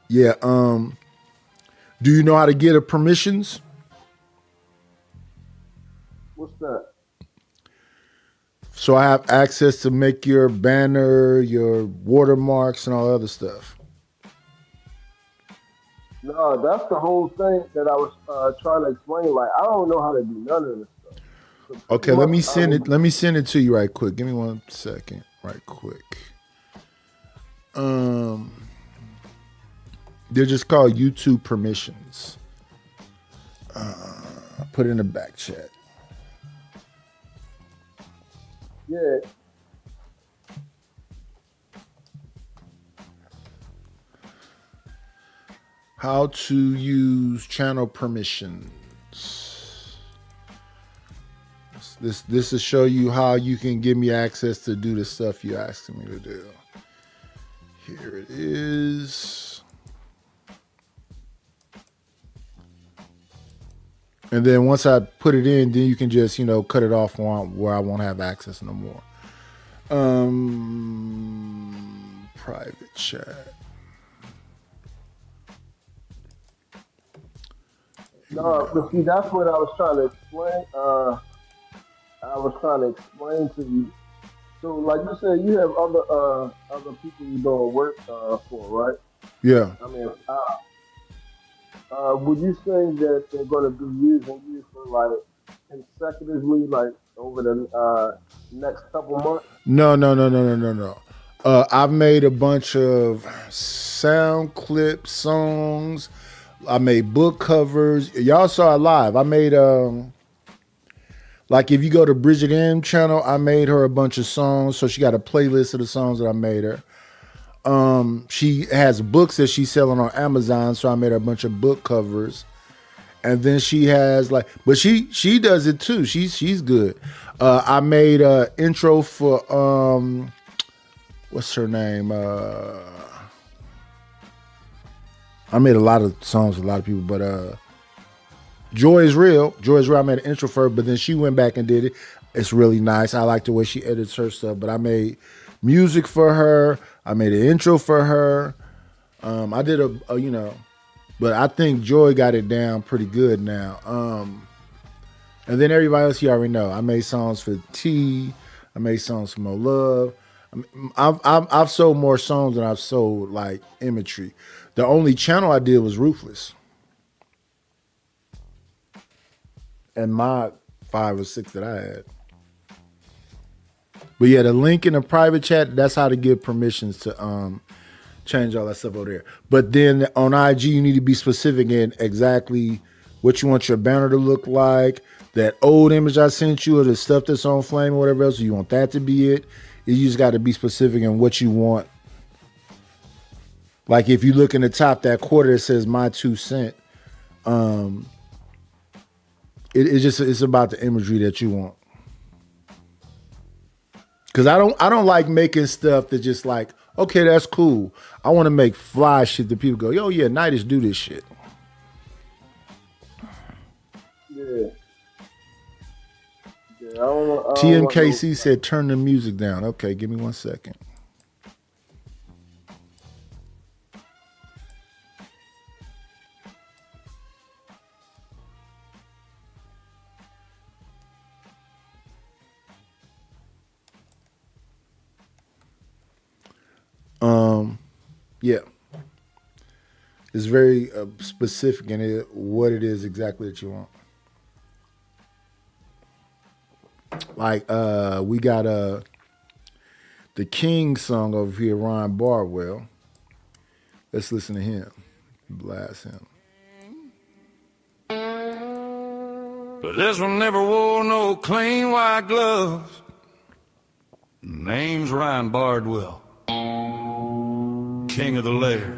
Yeah. Do you know how to get a permissions? What's that? So I have access to make your banner, your watermarks, and all the other stuff. No, that's the whole thing that I was trying to explain. Like, I don't know how to do none of this stuff. Okay, let me send it. Let me send it to you right quick. Give me 1 second, right quick. They're just called YouTube permissions. Put it in the back chat. Yeah. How to use channel permissions. This will show you how you can give me access to do the stuff you're asking me to do. Here it is. And then once I put it in, then you can just, cut it off where I won't have access no more. Private chat. No, but see, that's what I was trying to explain. I was trying to explain to you. So, like you said, you have other people you doing work for, right? Yeah. I mean, would you say that they're going to be using you for like consecutively, like over the next couple months? No. I've made a bunch of sound clips, songs. I made book covers. Y'all saw it live. I made like if you go to Bridget M channel, I made her a bunch of songs. So she got a playlist of the songs that I made her. She has books that she's selling on Amazon, so I made her a bunch of book covers. And then she has but she does it too. She's good. I made a intro for what's her name? I made a lot of songs with a lot of people, but Joy is Real. I made an intro for her, but then she went back and did it. It's really nice. I like the way she edits her stuff, but I made music for her. I made an intro for her. I did but I think Joy got it down pretty good now. And then everybody else you already know. I made songs for T. I made songs for Mo Love. I've sold more songs than I've sold like imagery. The only channel I did was Ruthless. And my 5 or 6 that I had. But yeah, the link in the private chat, that's how to give permissions to change all that stuff over there. But then on IG, you need to be specific in exactly what you want your banner to look like. That old image I sent you or the stuff that's on Flame or whatever else, you want that to be it. You just got to be specific in what you want. Like if you look in the top, that quarter that says my 2 cents, it's about the imagery that you want. Cause I don't like making stuff that just like, okay, that's cool. I want to make fly shit that people go, yo, yeah, Nighties do this shit. Yeah. I don't TMKC said turn the music down. Okay, give me 1 second. Yeah. It's very specific in what it is exactly that you want. Like we got the King song over here, Ryan Bardwell. Let's listen to him. Blast him. But this one never wore no clean white gloves. Name's Ryan Bardwell, king of the lair.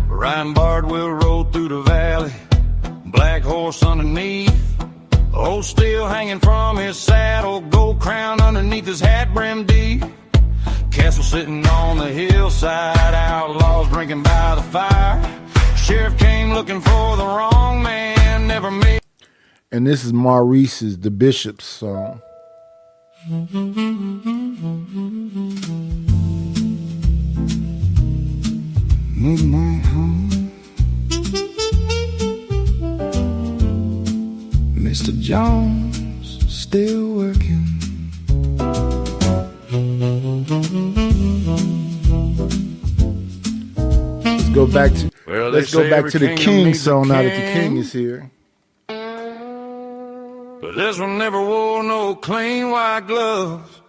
Ryan Bardwell rode through the valley, black horse underneath, old steel hanging from his saddle, gold crown underneath his hat brim deep. Castle sitting on the hillside, outlaws drinking by the fire. Sheriff came looking for the wrong man, never made. And this is Maurice's The Bishop's song. Midnight home, Mr. Jones still working. Let's go back to Well, let's they go say back every to the kingdom King needs a song now that the king. King is here. But this one never wore no clean white gloves.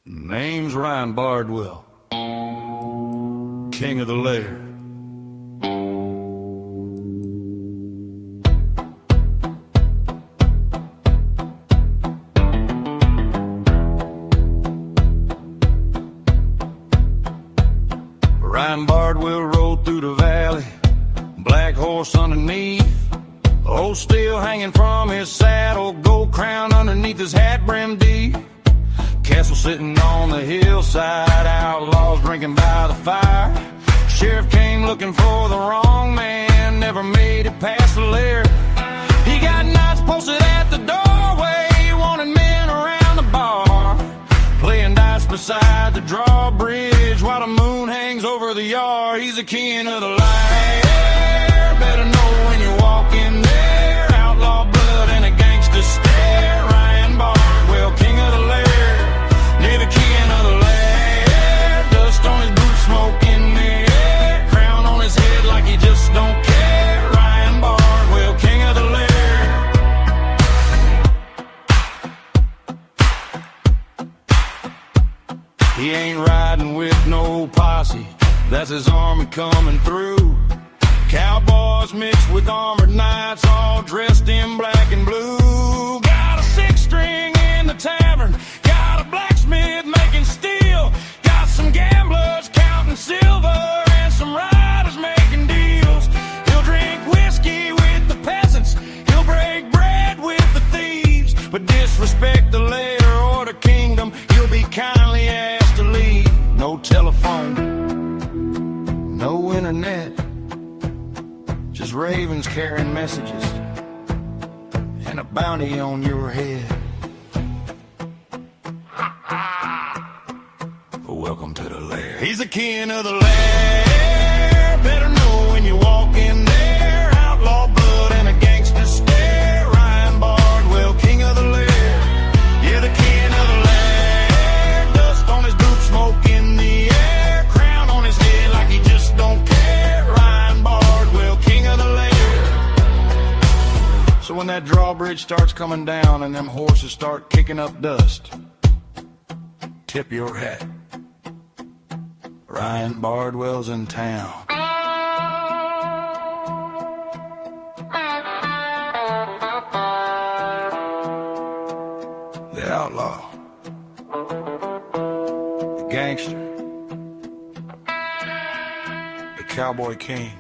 Name's Ryan Bardwell, king of the lair. Ryan Bardwell rode through the valley, black horse underneath, old steel hanging from his saddle, gold crown underneath his hat brim deep. Castle sitting on the hillside, outlaws drinking by the fire. Sheriff came looking for the wrong man, never made it past the lair. He got knights posted at the doorway, wanted men around the bar, playing dice beside the drawbridge while the moon hangs over the yard. He's the king of the lair, better know when you walk in there. Outlaw blood and a gangster stare. Ryan Bardwell, king of the lair. Near the king of the lair, dust on his boots, smoke in the air, crown on his head like he just don't care. Ryan Bardwell, king of the lair. He ain't riding with no posse, that's his army coming through. Cowboys mixed with armored knights, all dressed in black and blue. Got a six-string in the tavern, got a blacksmith making steel, got some gamblers counting silver, and some riders making deals. He'll drink whiskey with the peasants, he'll break bread with the thieves, but disrespect the lair or the kingdom, he'll be kindly asked to leave. No telephone, no internet, just ravens carrying messages and a bounty on your head. Welcome to the lair. He's the king of the lair. Better know when you walk in there. Outlaw blood and a gangster stare. Ryan Bardwell, king of the lair. Yeah, the king of the lair. Dust on his boots, smoke in the air, crown on his head like he just don't care. Ryan Bardwell, king of the lair. So when that drawbridge starts coming down and them horses start kicking up dust, tip your hat. Ryan Bardwell's in town. The outlaw, the gangster, the cowboy king,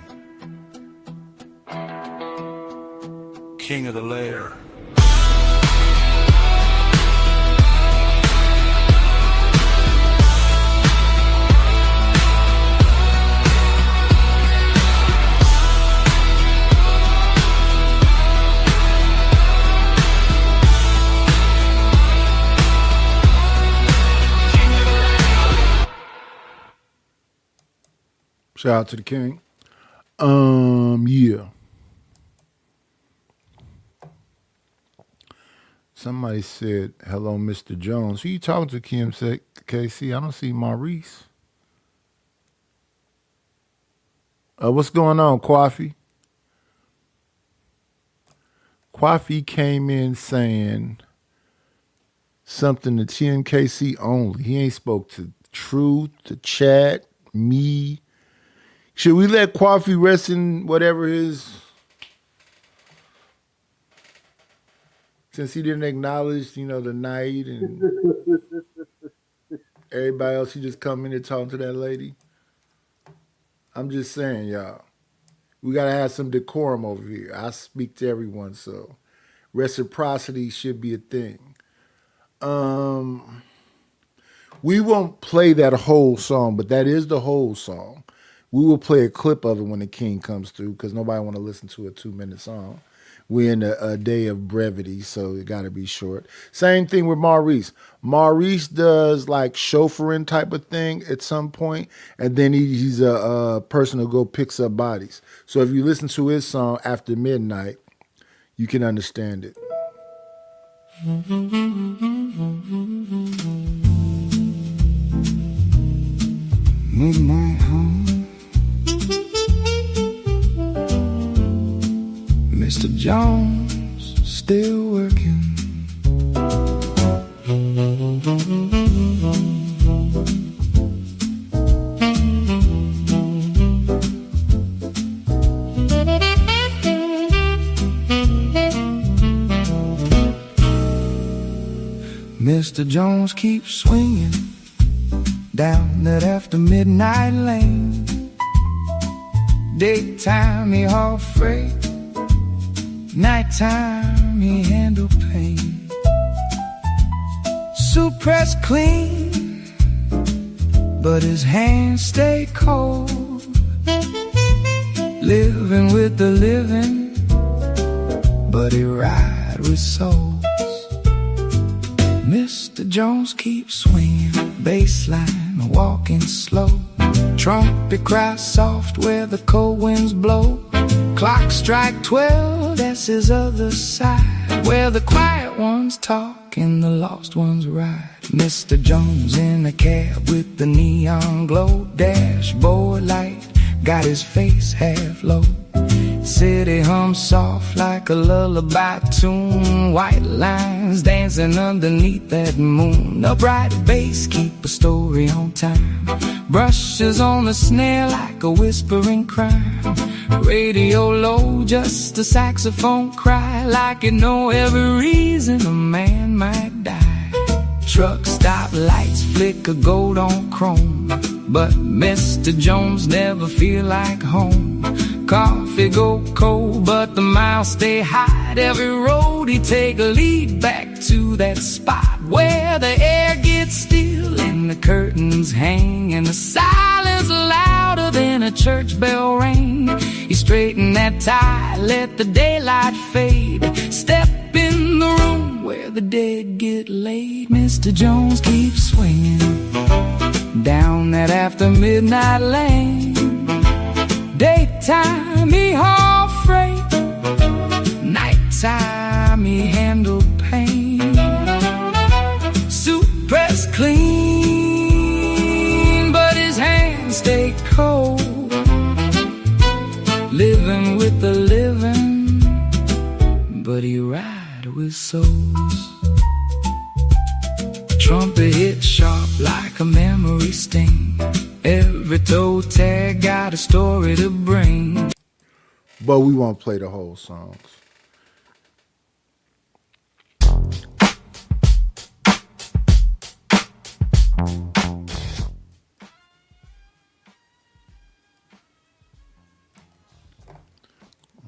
king of the lair. Shout out to the king. Yeah. Somebody said, hello, Mr. Jones. Who you talking to, Kim? Said, KC, I don't see Maurice. What's going on, Kwafi? Kwafi came in saying something to TNKC only. He ain't spoke to Truth, to Chat, me. Should we let Kwafi rest in whatever his... Since he didn't acknowledge, you know, the night and everybody else, he just come in and talk to that lady. I'm just saying, y'all, we got to have some decorum over here. I speak to everyone, so reciprocity should be a thing. We won't play that whole song, but that is the whole song. We will play a clip of it when the king comes through because nobody want to listen to a 2-minute song. We're in a day of brevity, so it got to be short. Same thing with Maurice. Maurice does like chauffeuring type of thing at some point, and then he's a person who go picks up bodies. So if you listen to his song After Midnight, you can understand it. Midnight home. Mr. Jones still working. Mr. Jones keeps swinging down that after midnight lane. Daytime he haul freight, nighttime he handle pain. Suit pressed clean, but his hands stay cold. Living with the living, but he ride with souls. Mr. Jones keeps swinging, bassline walking slow. Trumpet cries soft where the cold winds blow. Clock strike 12, that's his other side, where the quiet ones talk and the lost ones ride. Mr. Jones in a cab with the neon glow. Dashboard light got his face half low. City hums soft like a lullaby tune. White lines dancing underneath that moon. A bright bass keep a story on time. Brushes on the snare like a whispering crime. Radio low, just a saxophone cry, like you know every reason a man might die. Truck stop lights flicker gold on chrome, but Mr. Jones never feel like home. Coffee go cold, but the miles stay high. Every road he take a lead back to that spot where the air gets still and the curtains hang and the silence louder than a church bell ring. He straighten that tie, let the daylight fade. Step in the room where the dead get laid. Mr. Jones keeps swinging down that after midnight lane. Daytime he haul freight, nighttime he handle pain. Suit pressed clean, but his hands stay cold. Living with the living, but he ride with souls. Trumpet hit sharp like a memory sting. Every toe tag got a story to bring. But we won't play the whole songs.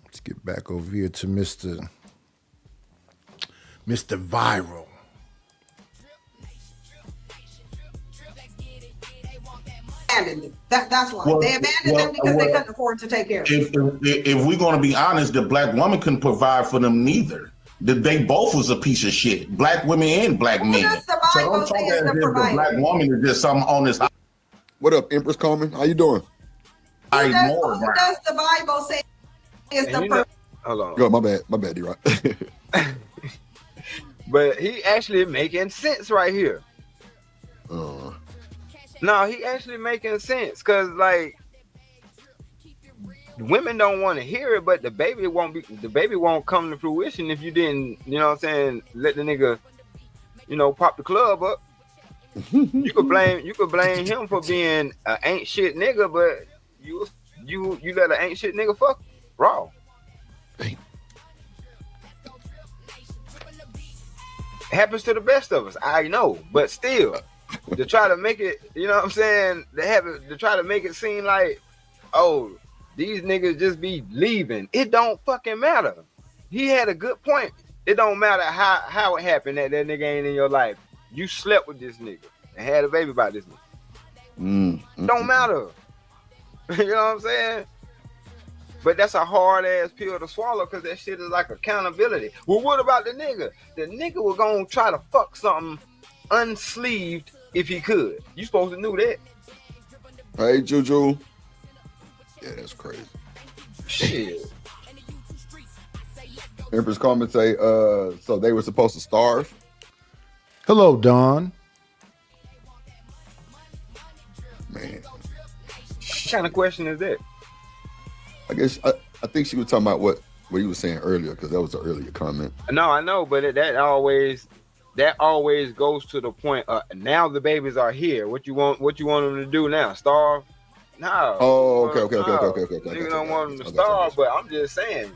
Let's get back over here to Mr. Viral. That's why they abandoned them because they couldn't afford to take care of them. If we're going to be honest, the black woman couldn't provide for them neither. They both was a piece of shit. Black women and black men. So don't talk as if the black woman is just something on this. What up, Empress Coleman? How you doing? more. Who does the Bible say is the person? Hold on. Go, my bad, D-Rock. But he actually making sense right here. No, he actually making sense because like women don't want to hear it, but the baby won't come to fruition if you didn't, you know what I'm saying, let the nigga, you know, pop the club up. You could blame him for being an ain't shit nigga, but you let an ain't shit nigga fuck raw. Happens to the best of us, I know, but still, to try to make it, you know what I'm saying, to try to make it seem like, oh, these niggas just be leaving. It don't fucking matter. He had a good point. It don't matter how it happened that nigga ain't in your life. You slept with this nigga and had a baby by this nigga. Don't matter. You know what I'm saying? But that's a hard ass pill to swallow because that shit is like accountability. Well, what about the nigga? The nigga was gonna try to fuck something unsleeved if he could. You supposed to know that. Hey, Juju. Yeah, that's crazy. Shit. Empress comment say, so they were supposed to starve. Hello, Don. Man. What kind of question is that? I guess I think she was talking about what you were saying earlier, because that was an earlier comment. No, I know, but that always goes to the point. Now the babies are here. What you want them to do now? Starve? No. Oh, okay. Nigga don't want them to starve, but I'm just saying.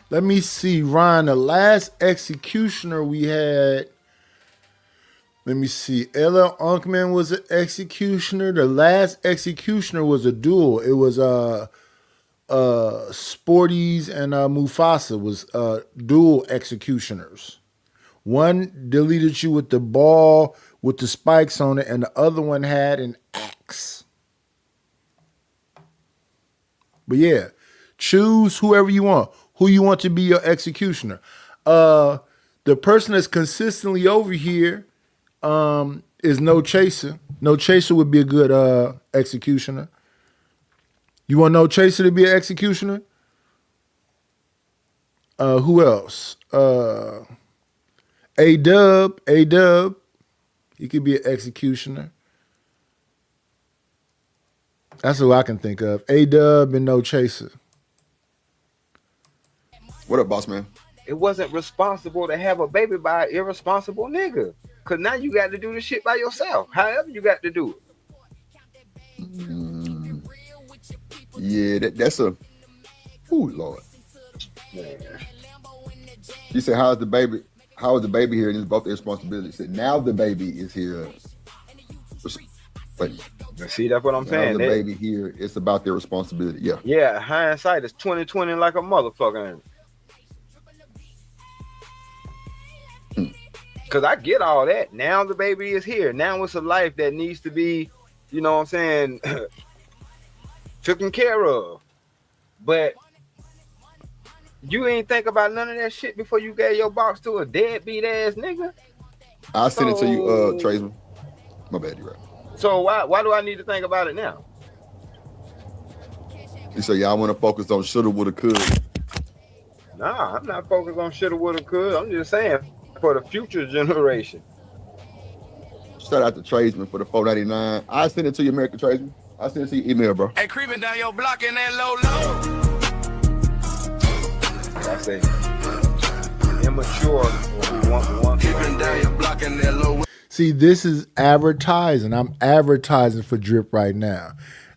Let me see, Ryan. The last executioner we had. Let me see. Ella Unkman was an executioner. The last executioner was a duel. It was Sporties and Mufasa was dual executioners. One deleted you with the ball with the spikes on it, and the other one had an axe. But yeah, choose whoever you want. Who you want to be your executioner. The person that's consistently over here is No Chaser. No Chaser would be a good executioner. You want No Chaser to be an executioner? Who else? A-Dub. He could be an executioner. That's who I can think of. A-Dub and No Chaser. What up, boss man? It wasn't responsible to have a baby by an irresponsible nigga. Cause now you got to do the shit by yourself. However you got to do it. Yeah, that's a. Ooh, Lord. Man. She said, "How is the baby? How is the baby here?" And it's both their responsibility. She said, "Now the baby is here." But see, that's what I'm saying. The baby here, it's about their responsibility. Yeah. Yeah. Hindsight is 20/20 like a motherfucker. Cause I get all that. Now the baby is here. Now it's a life that needs to be, you know what I'm saying, taken care of. But you ain't think about none of that shit before you gave your box to a deadbeat ass nigga. I'll send it to you, Tradesman. My bad, you're right. So why do I need to think about it now? You say y'all want to focus on shoulda, woulda, could. Nah, I'm not focused on shoulda, woulda, could. I'm just saying for the future generation. Shout out to Tradesman for the $4.99. I send it to you, American Tradesman. I send it to your email, bro. Hey, creeping down your block in that low. I say immature. Creeping down your block in that low. See, this is advertising. I'm advertising for Drip right now.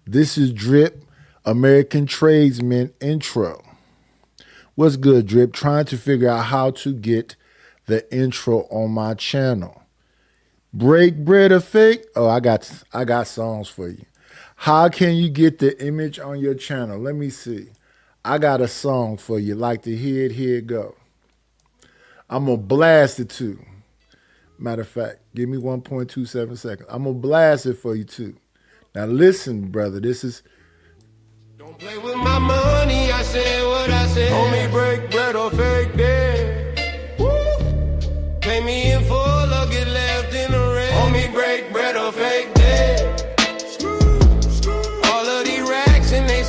This is Drip, American Tradesman intro. What's good, Drip? Trying to figure out how to get the intro on my channel. Break bread or fake? Oh, I got songs for you. How can you get the image on your channel? Let me see. I got a song for you. Like to hear it? Here it go. I'm going to blast it too. Matter of fact, give me 1.27 seconds. I'm going to blast it for you too. Now listen, brother. This is... Don't play with my money. I said what I said. Homie, break bread or fake dead. Pay me in full or get left in the red. Homie, break bread or fake dead. All of these racks and they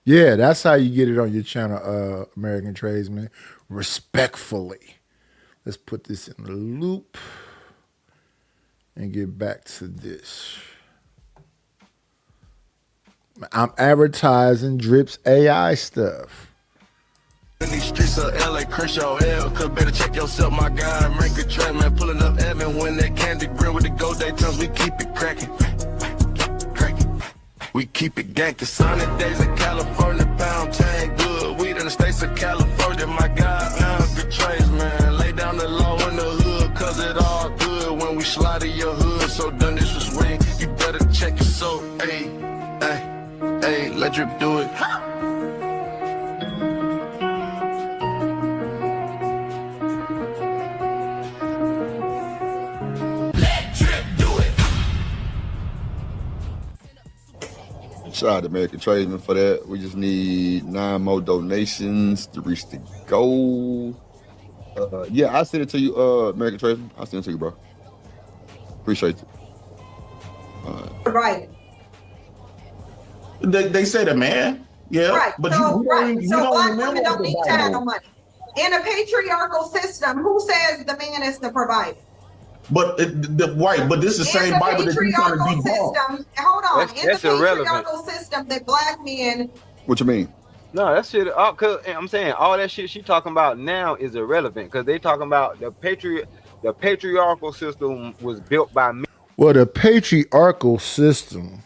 Yeah, that's how you get it on your channel, American Tradesman. Respectfully. Let's put this in the loop and get back to this. I'm advertising Drip's AI stuff. In these streets of LA, Crenshaw, hell, could better check yourself, my guy. American Tradesman pulling up admin when that candy grill with the gold day times, we keep it cracking. We keep it ganky. Sunny days in California, pound tang good. Weed in the states of California, my guy, American Tradesman. Lay down the law in the hood, cause it all good when we slide in your hood. So done this was way, you better check your soul. Hey, hey, hey, let Drip do it. Shout out to American Tradesman for that. We just need 9 more donations to reach the goal. Yeah, I'll send it to you, American Tradesman. I'll send it to you, bro. Appreciate it. Right. They say the man. Yeah. Right. But so, you so don't black remember women don't need to have no the money. In a patriarchal system, who says the man is the provider? But but this is the same Bible that you trying to patriarchal debunk. system, hold on. That's in the irrelevant. patriarchal system that black men What you mean? No, that shit. Cause I'm saying all that shit she talking about now is irrelevant because they talking about the patriarchal system was built by men. Well, the patriarchal system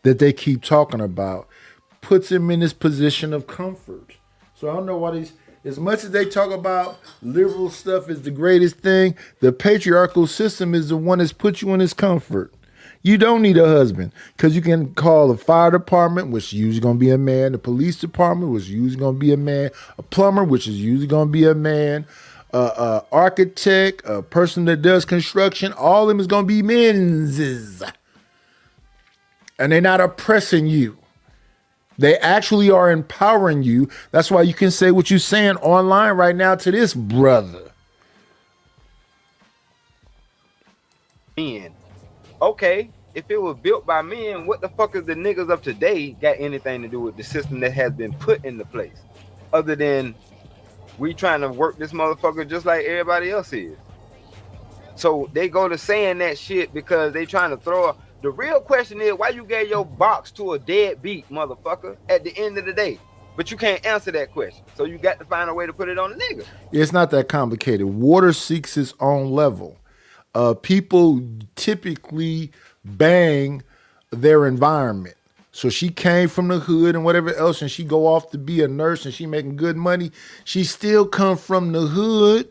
that they keep talking about puts him in this position of comfort. So I don't know why these, as much as they talk about liberal stuff is the greatest thing, the patriarchal system is the one that's put you in this comfort. You don't need a husband because you can call the fire department, which is usually going to be a man, the police department, which is usually going to be a man, a plumber, which is usually going to be a man, architect, a person that does construction, all of them is going to be men's. And they're not oppressing you. They actually are empowering you. That's why you can say what you're saying online right now to this brother. Men. Okay, if it was built by men, what the fuck is the niggas of today got anything to do with the system that has been put into place? Other than we trying to work this motherfucker just like everybody else is. So they go to saying that shit because they trying to throw. The real question is why you gave your box to a deadbeat motherfucker at the end of the day. But you can't answer that question. So you got to find a way to put it on the nigga. It's not that complicated. Water seeks its own level. People typically bang their environment. So she came from the hood and whatever else, and she go off to be a nurse and she making good money. She still come from the hood.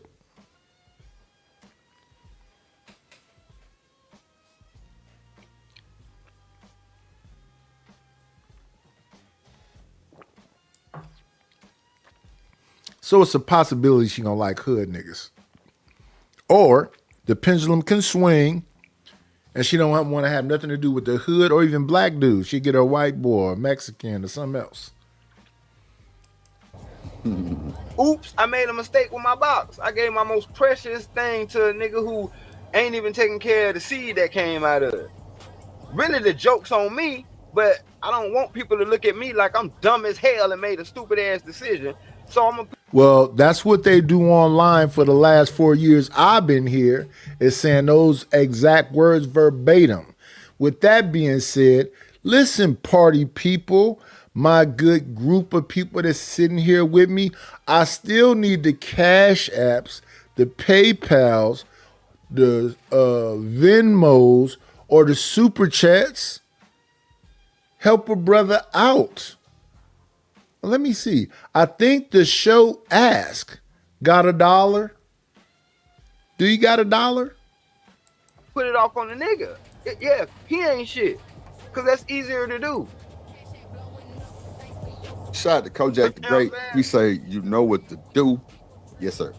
So it's a possibility she gonna like hood niggas. Or the pendulum can swing and she don't want to have nothing to do with the hood or even black dudes. She get a white boy or Mexican or something else. Oops, I made a mistake with my box. I gave my most precious thing to a nigga who ain't even taking care of the seed that came out of it. Really, the joke's on me, but I don't want people to look at me like I'm dumb as hell and made a stupid ass decision. So I'm Well, that's what they do online for the last 4 years I've been here, is saying those exact words verbatim. With that being said, listen, party people, my good group of people that's sitting here with me, I still need the Cash Apps, the PayPals, the Venmos, or the Super Chats. Help a brother out. Let me see. I think the show Ask got $1. Do you got $1? put it off on the nigga. Yeah, he ain't shit. Because that's easier to do. Shout out to Kojak the Great. We say, you know what to do. Yes, sir.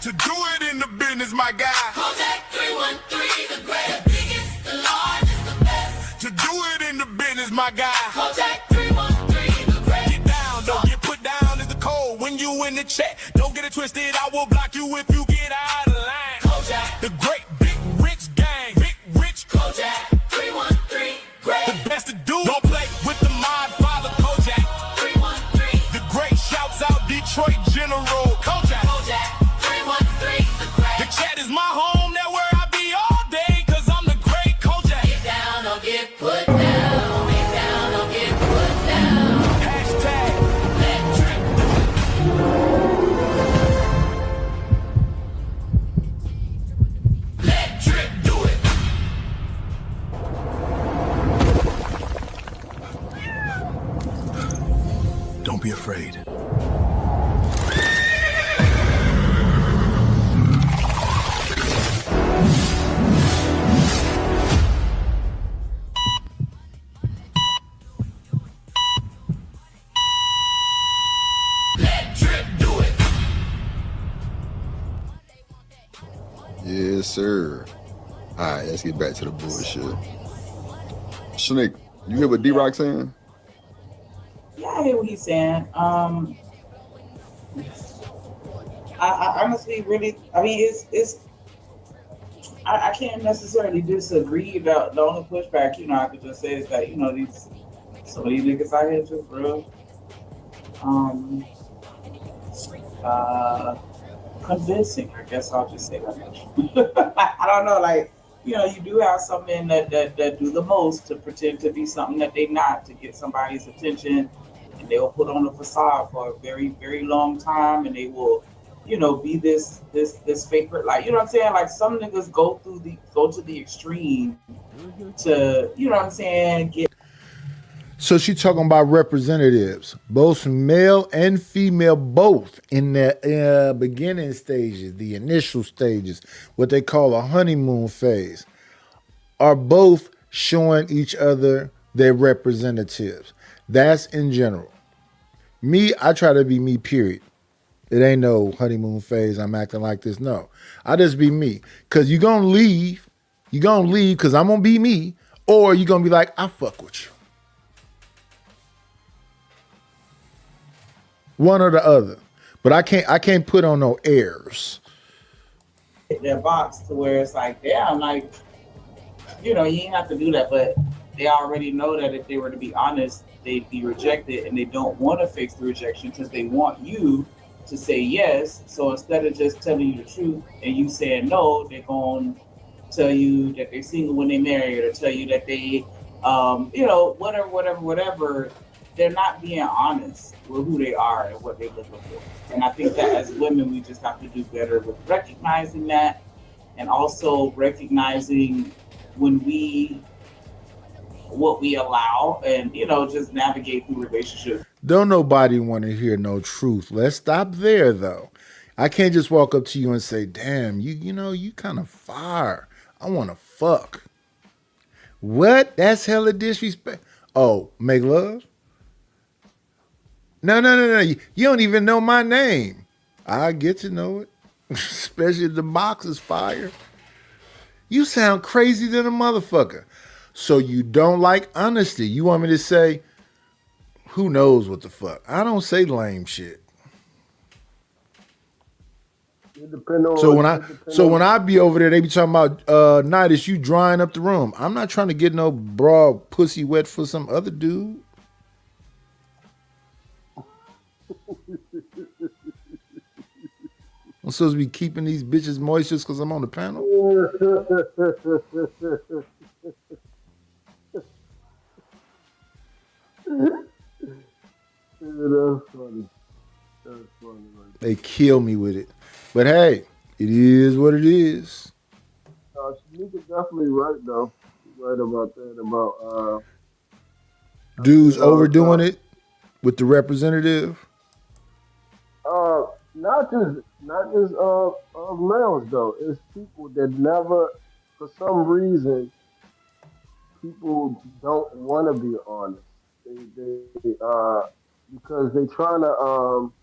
To do it in the business, my guy. Kojak 313, the great, the biggest, the largest, the best. To do it in the business, my guy. Kojak 313, the great. Get down, don't get put down is the code. When you in the chat, don't get it twisted. I will block you if you get out of line. The great big rich gang, big rich Kojak. 313, great. The best to do, don't play with the mind, father Kojak. 313, the great shouts out Detroit General Kojak. Kojak, 313, the great. The chat is my home, that where I be all day, cause I'm the great Kojak. Get down or get put down, get down or get put down. Hashtag let drip do it. Let drip do it. Don't be afraid. Let drip do it. Yes, sir. All right, let's get back to the bullshit. Snake, you hear what D-Rock saying? Yeah, I hear what he's saying. I honestly really, I mean, I can't necessarily disagree about the only pushback, I could just say is that, some of these niggas out here just real, convincing, I guess I'll just say that much. I don't know, like, you do have some men that do the most to pretend to be something that they're not, to get somebody's attention, and they will put on a facade for a very, very long time, and they will, be this favorite, like, you know what I'm saying? Like, some niggas go to the extreme to, get. So she talking about representatives, both male and female, both in the beginning stages, the initial stages, what they call a honeymoon phase, are both showing each other their representatives. That's in general. Me, I try to be me, period. It ain't no honeymoon phase, I'm acting like this. No, I just be me. Because you're going to leave. You're going to leave because I'm going to be me. Or you're going to be like, I fuck with you. One or the other. But I can't put on no airs. Their box to where it's like, damn, like, you ain't have to do that, but they already know that if they were to be honest, they'd be rejected, and they don't want to face the rejection because they want you to say yes. So instead of just telling you the truth and you saying no, they're going to tell you that they're single when they married, or tell you that they, whatever. They're not being honest with who they are and what they're looking for. And I think that as women, we just have to do better with recognizing that, and also recognizing what we allow, and, just navigate through relationships. Don't nobody want to hear no truth. Let's stop there, though. I can't just walk up to you and say, damn, you kind of fire. I want to fuck. What? That's hella disrespect. Oh, make love? No. You don't even know my name. I get to know it. Especially if the box is fire. You sound crazy than a motherfucker. So you don't like honesty. You want me to say, who knows what the fuck? I don't say lame shit. So when I be over there, they be talking about Nidus, you drying up the room. I'm not trying to get no broad pussy wet for some other dude. I'm supposed to be keeping these bitches moist just because I'm on the panel? That's funny. That's funny. Right? They kill me with it. But hey, it is what it is. Shanika definitely right, though. She's right about that. About dudes overdoing it with the representative. Not just males though. It's people that never, for some reason, people don't want to be honest. They because they trying to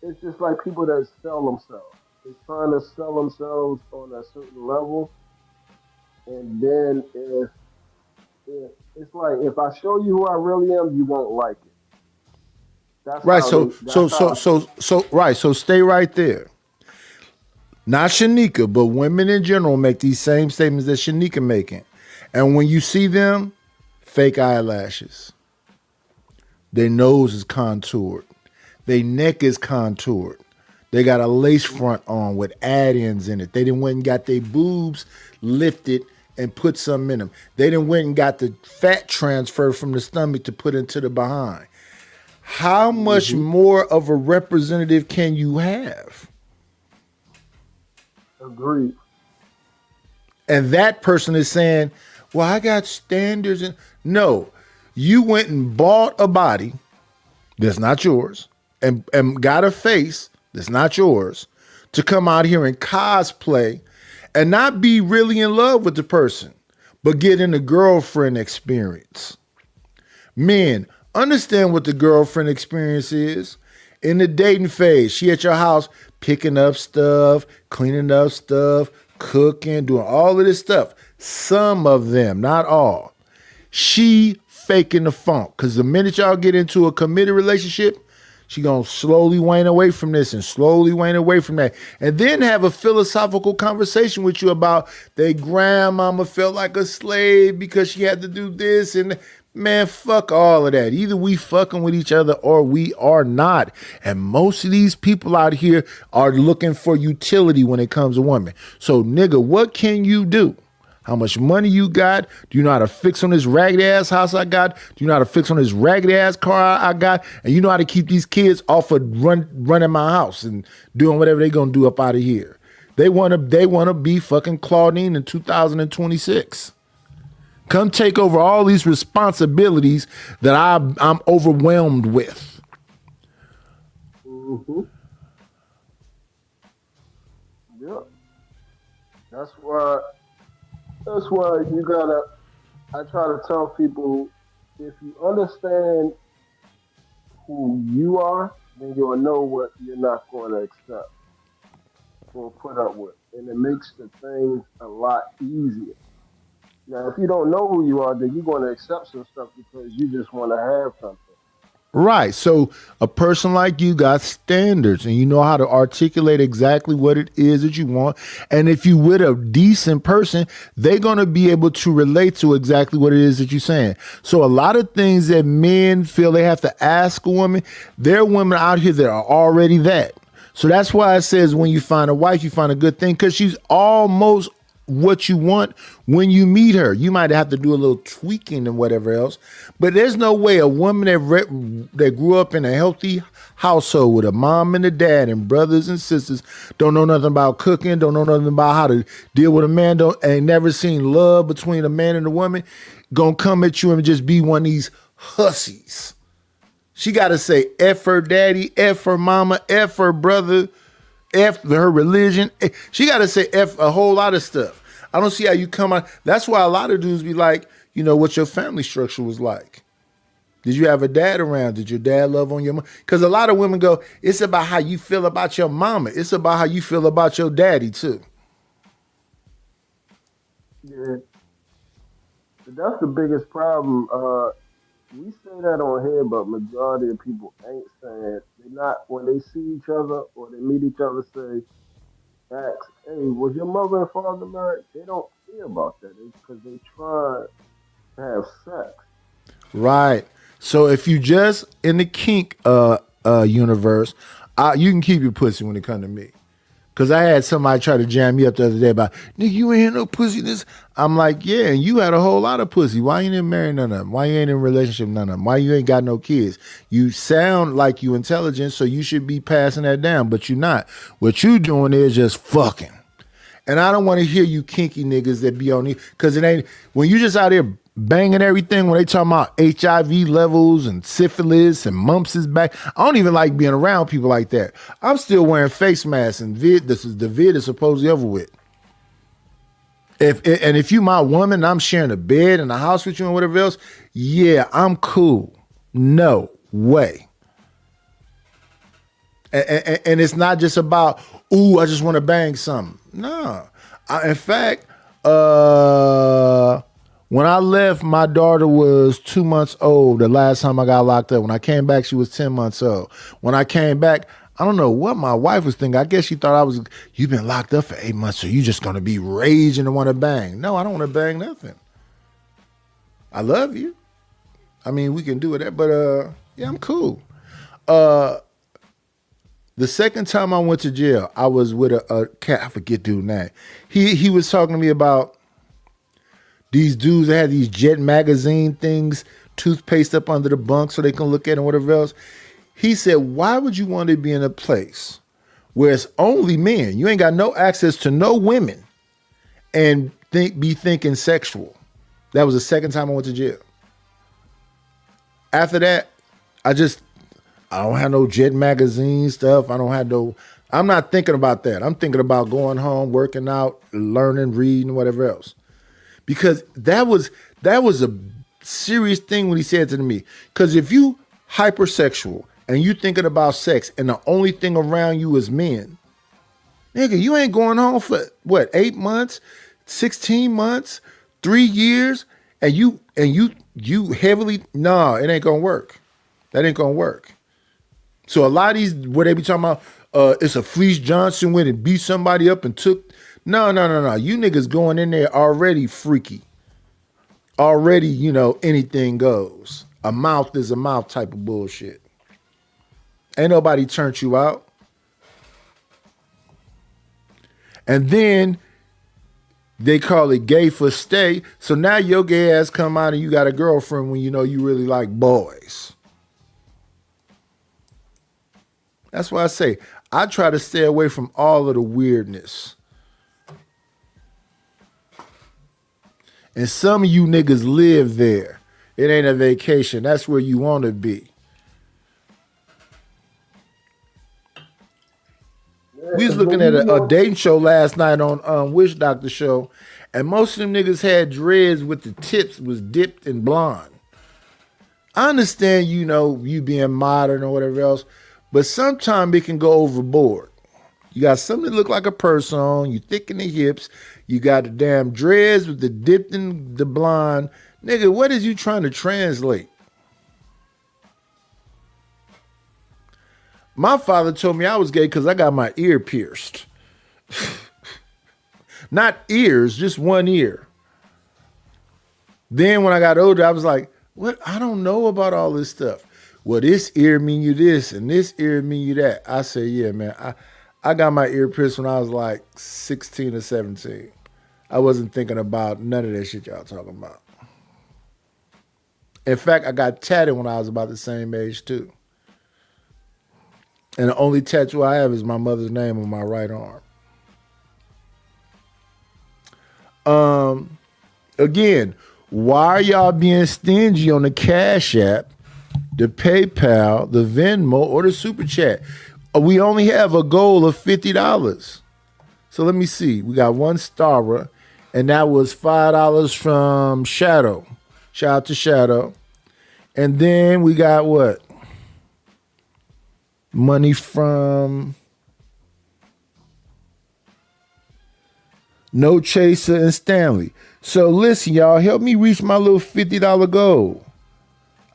it's just like people that sell themselves. They're trying to sell themselves on a certain level, and then if it's like, if I show you who I really am, you won't like it. That's right. So stay right there. Not Shanika, but women in general make these same statements that Shanika making. And when you see them, fake eyelashes. Their nose is contoured. Their neck is contoured. They got a lace front on with add-ins in it. They done went and got their boobs lifted and put something in them. They done went and got the fat transfer from the stomach to put into the behind. How much more of a representative can you have? Agreed. And that person is saying, well, I got standards. And no, you went and bought a body that's not yours and got a face that's not yours to come out here and cosplay and not be really in love with the person, but get in the girlfriend experience. Men, understand what the girlfriend experience is. In the dating phase, she at your house picking up stuff, cleaning up stuff, cooking, doing all of this stuff. Some of them, not all. She faking the funk, because the minute y'all get into a committed relationship, she gonna slowly wane away from this and slowly wane away from that. And then have a philosophical conversation with you about their grandmama felt like a slave because she had to do this. And man, fuck all of that. Either we fucking with each other or we are not. And most of these people out here are looking for utility when it comes to women. So nigga, what can you do? How much money you got? Do you know how to fix on this ragged ass house I got? Do you know how to fix on this ragged ass car I got? And you know how to keep these kids off of running my house and doing whatever they gonna do up out of here. They wanna be fucking Claudine in 2026. Come take over all these responsibilities that I'm overwhelmed with. Mm-hmm. Yeah. That's why you gotta, I try to tell people, if you understand who you are, then you'll know what you're not going to accept or put up with. And it makes the things a lot easier. Now, if you don't know who you are, then you're going to accept some stuff because you just want to have something. Right. So a person like you got standards and you know how to articulate exactly what it is that you want. And if you with a decent person, they're going to be able to relate to exactly what it is that you're saying. So a lot of things that men feel they have to ask a woman, there are women out here that are already that. So that's why it says when you find a wife, you find a good thing, because she's almost what you want when you meet her. You might have to do a little tweaking and whatever else, but there's no way a woman that grew up in a healthy household with a mom and a dad and brothers and sisters, don't know nothing about cooking, don't know nothing about how to deal with a man, ain't never seen love between a man and a woman, gonna come at you and just be one of these hussies. She got to say F her daddy, F her mama, F her brother, F her religion. She got to say F a whole lot of stuff. I don't see how you come out. That's why a lot of dudes be like, you know, what your family structure was like. Did you have a dad around? Did your dad love on your mom? Because a lot of women go, it's about how you feel about your mama. It's about how you feel about your daddy too. Yeah. But that's the biggest problem. We say that on here, but majority of people ain't saying it. They not, when they see each other or they meet each other, say, ask, hey, was your mother and father married? They don't care about that because they try to have sex. Right. So if you just in the kink universe, you can keep your pussy when it come to me. Because I had somebody try to jam me up the other day about, nigga, you ain't had no pussy. This, I'm like, yeah, and you had a whole lot of pussy. Why you didn't marry none of them? Why you ain't in a relationship with none of them? Why you ain't got no kids? You sound like you intelligent, so you should be passing that down, but you're not. What you doing is just fucking. And I don't want to hear you kinky niggas that be on these, because it ain't, when you just out here banging everything, when they talking about HIV levels and syphilis and mumps is back, I don't even like being around people like that. I'm still wearing face masks and the vid is supposedly over with. If you my woman and I'm sharing a bed and a house with you and whatever else, yeah, I'm cool. No way. And it's not just about, ooh, I just want to bang something. No. In fact, when I left, my daughter was 2 months old the last time I got locked up. When I came back, she was 10 months old. When I came back, I don't know what my wife was thinking. I guess she thought you've been locked up for 8 months, so you just gonna be raging and want to bang. No, I don't want to bang nothing. I love you. I mean, we can do it, but yeah, I'm cool. The second time I went to jail, I was with a cat. I forget dude's name. He was talking to me about these dudes that had these Jet magazine things, toothpaste up under the bunk so they can look at it and whatever else. He said, why would you want to be in a place where it's only men? You ain't got no access to no women and be thinking sexual. That was the second time I went to jail. After that, I don't have no Jet magazine stuff. I'm not thinking about that. I'm thinking about going home, working out, learning, reading, whatever else. Because that was a serious thing when he said to me. Because if you hypersexual and you thinking about sex and the only thing around you is men, nigga, you ain't going home for what, 8 months, 16 months, 3 years, and you heavily, no, it ain't gonna work. That ain't gonna work. So a lot of these, where they be talking about, it's a Fleece Johnson went and beat somebody up and took. No. You niggas going in there already freaky. Already, anything goes. A mouth is a mouth type of bullshit. Ain't nobody turned you out. And then they call it gay for stay. So now your gay ass come out and you got a girlfriend when you know you really like boys. That's why I say I try to stay away from all of the weirdness. And some of you niggas live there. It ain't a vacation. That's where you want to be. We was looking at a dating show last night on Witch Doctor Show, and most of them niggas had dreads with the tips was dipped in blonde. I understand, you being modern or whatever else, but sometimes it can go overboard. You got something that look like a purse on, you thick in the hips, you got the damn dreads with the dipped in the blonde. Nigga, what is you trying to translate? My father told me I was gay because I got my ear pierced. Not ears, just one ear. Then when I got older, I was like, what? I don't know about all this stuff. Well, this ear mean you this and this ear mean you that. I said, yeah, man, I got my ear pierced when I was like 16 or 17. I wasn't thinking about none of that shit y'all talking about. In fact, I got tatted when I was about the same age too. And the only tattoo I have is my mother's name on my right arm. Again, why are y'all being stingy on the Cash App, the PayPal, the Venmo, or the Super Chat? We only have a goal of $50. So let me see. We got one starer, and that was $5 from Shadow. Shout out to Shadow. And then we got what? Money from No Chaser and Stanley. So listen, y'all, help me reach my little $50 goal.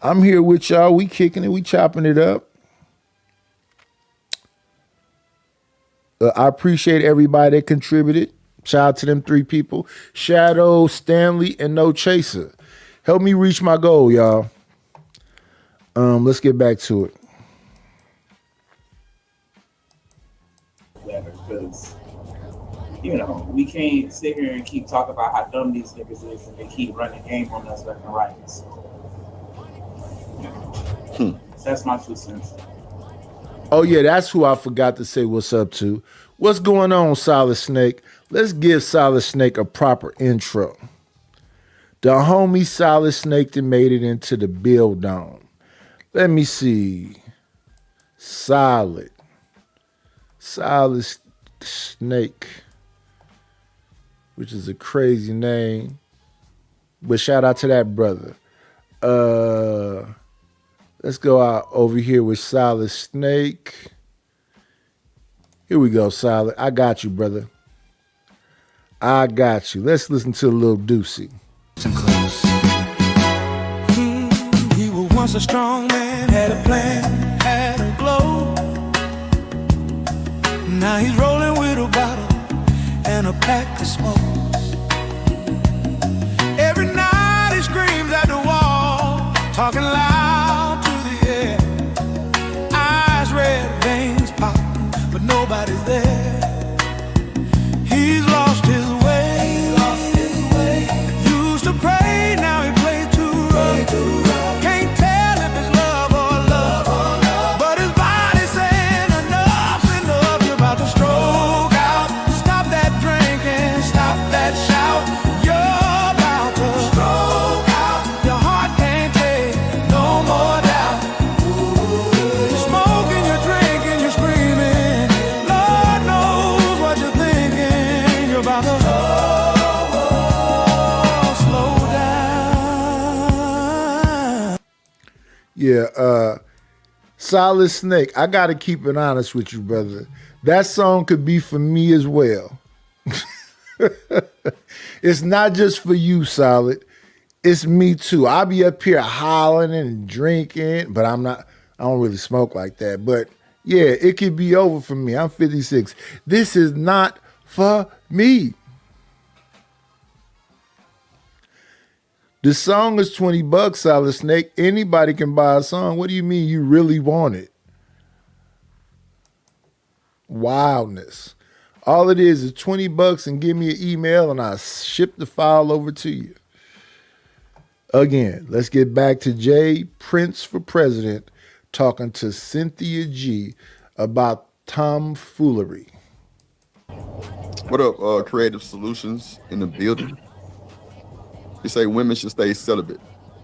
I'm here with y'all. We kicking it. We chopping it up. I appreciate everybody that contributed. Shout out to them 3 people. Shadow, Stanley, and No Chaser. Help me reach my goal, y'all. Let's get back to it. Because, we can't sit here and keep talking about how dumb these niggas is and they keep running game on us left and right. So that's my 2 cents. Oh, yeah, that's who I forgot to say what's up to. What's going on, Solid Snake? Let's give Solid Snake a proper intro. The homie Solid Snake that made it into the Bill Dome. Let me see. Solid Snake, which is a crazy name. But shout out to that brother. Let's go out over here with Solid Snake. Here we go, Solid. I got you, brother. I got you. Let's listen to a little Deucey. He was once a strong man, had a plan, had a glow. Now he's rolling with a bottle and a pack of smokes. Every night he screams at the wall, talking loud to the air. Eyes red, veins pop, but nobody's there. He's lost his way. Used to pray, now he plays too rough. Can't tell if it's love or love, but his body's saying enough's enough. You're about to stroke out. Stop that drinking, stop that shout. You're about to stroke out. Your heart can't take no more doubt. You're smoking, you're drinking, you're screaming. Lord knows what you're thinking. You're about to slow down. Yeah, Solid Snake, I gotta keep it honest with you, brother. That song could be for me as well. It's not just for you, Solid. It's me too. I'll be up here hollering and drinking, but I don't really smoke like that. But yeah, it could be over for me. I'm 56. This is not for me. The song is $20, Solid Snake. Anybody can buy a song. What do you mean you really want it? Wildness. All it is $20 and give me an email and I'll ship the file over to you. Again, let's get back to Jay Prince for President talking to Cynthia G about tomfoolery. What up, Creative Solutions in the building? You say women should stay celibate.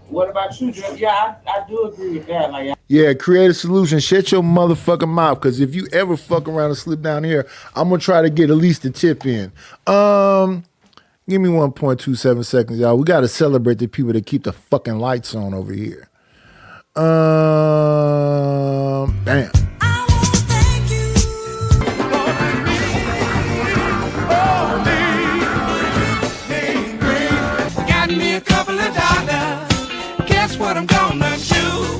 What about you, Joe? Yeah, I do agree with that. Like, Yeah, Creative Solution, shut your motherfucking mouth, because if you ever fuck around and slip down here, I'm going to try to get at least a tip in. Give me 1.27 seconds, y'all. We got to celebrate the people that keep the fucking lights on over here. Damn. Got me a couple of dollars. Guess what I'm gonna do?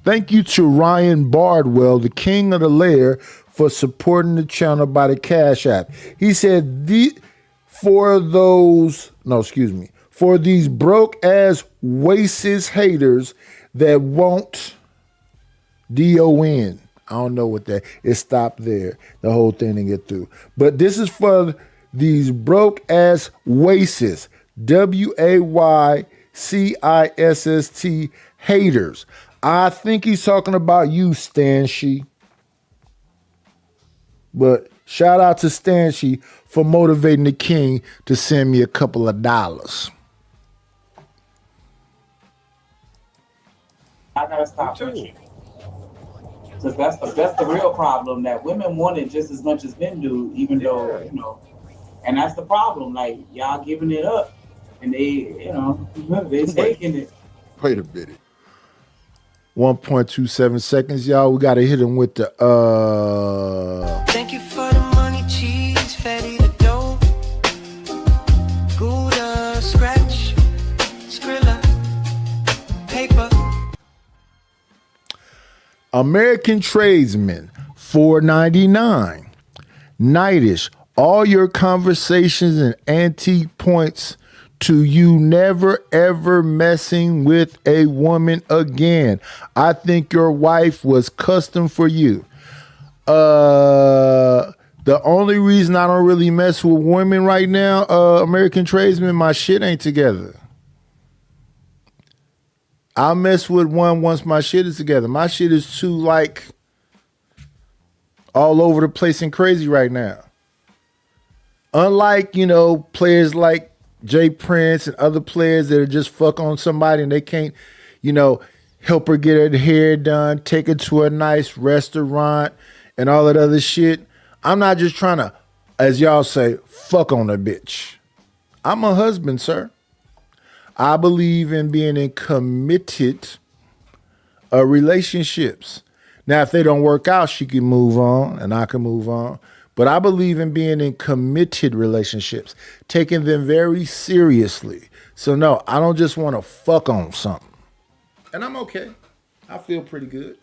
Thank you to Ryan Bardwell, the king of the lair, for supporting the channel by the Cash App. He said, for these broke ass racist haters that won't DON. I don't know what that it stopped there. The whole thing didn't get through. But this is for these broke ass racist, WAYCISST haters. I think he's talking about you, Stanshi. But shout out to Stanshi for motivating the king to send me a couple of dollars. I gotta stop with you. Because that's the real problem, that women want it just as much as men do, even though, you know, and that's the problem. Like, y'all giving it up and they, you know, they taking it. Wait a minute. 1.27 seconds, y'all. We gotta hit him with the Thank you for the money, cheese, fatty the dough. Gouda, scratch, Skrilla, paper. American Tradesman, $4.99. Nightish, all your conversations and antique points to you never ever messing with a woman again. I think your wife was custom for you. The only reason I don't really mess with women right now, American Tradesman, my shit ain't together. I'll mess with one once my shit is together. My shit is too, like, all over the place and crazy right now. Unlike, you know, players like Jay Prince and other players that are just fuck on somebody and they can't, you know, help her get her hair done, take her to a nice restaurant and all that other shit. I'm not just trying to, as y'all say, fuck on a bitch. I'm a husband, sir. I believe in being in committed relationships. Now, if they don't work out, she can move on and I can move on. But I believe in being in committed relationships, taking them very seriously. So no, I don't just want to fuck on something. And I'm okay. I feel pretty good.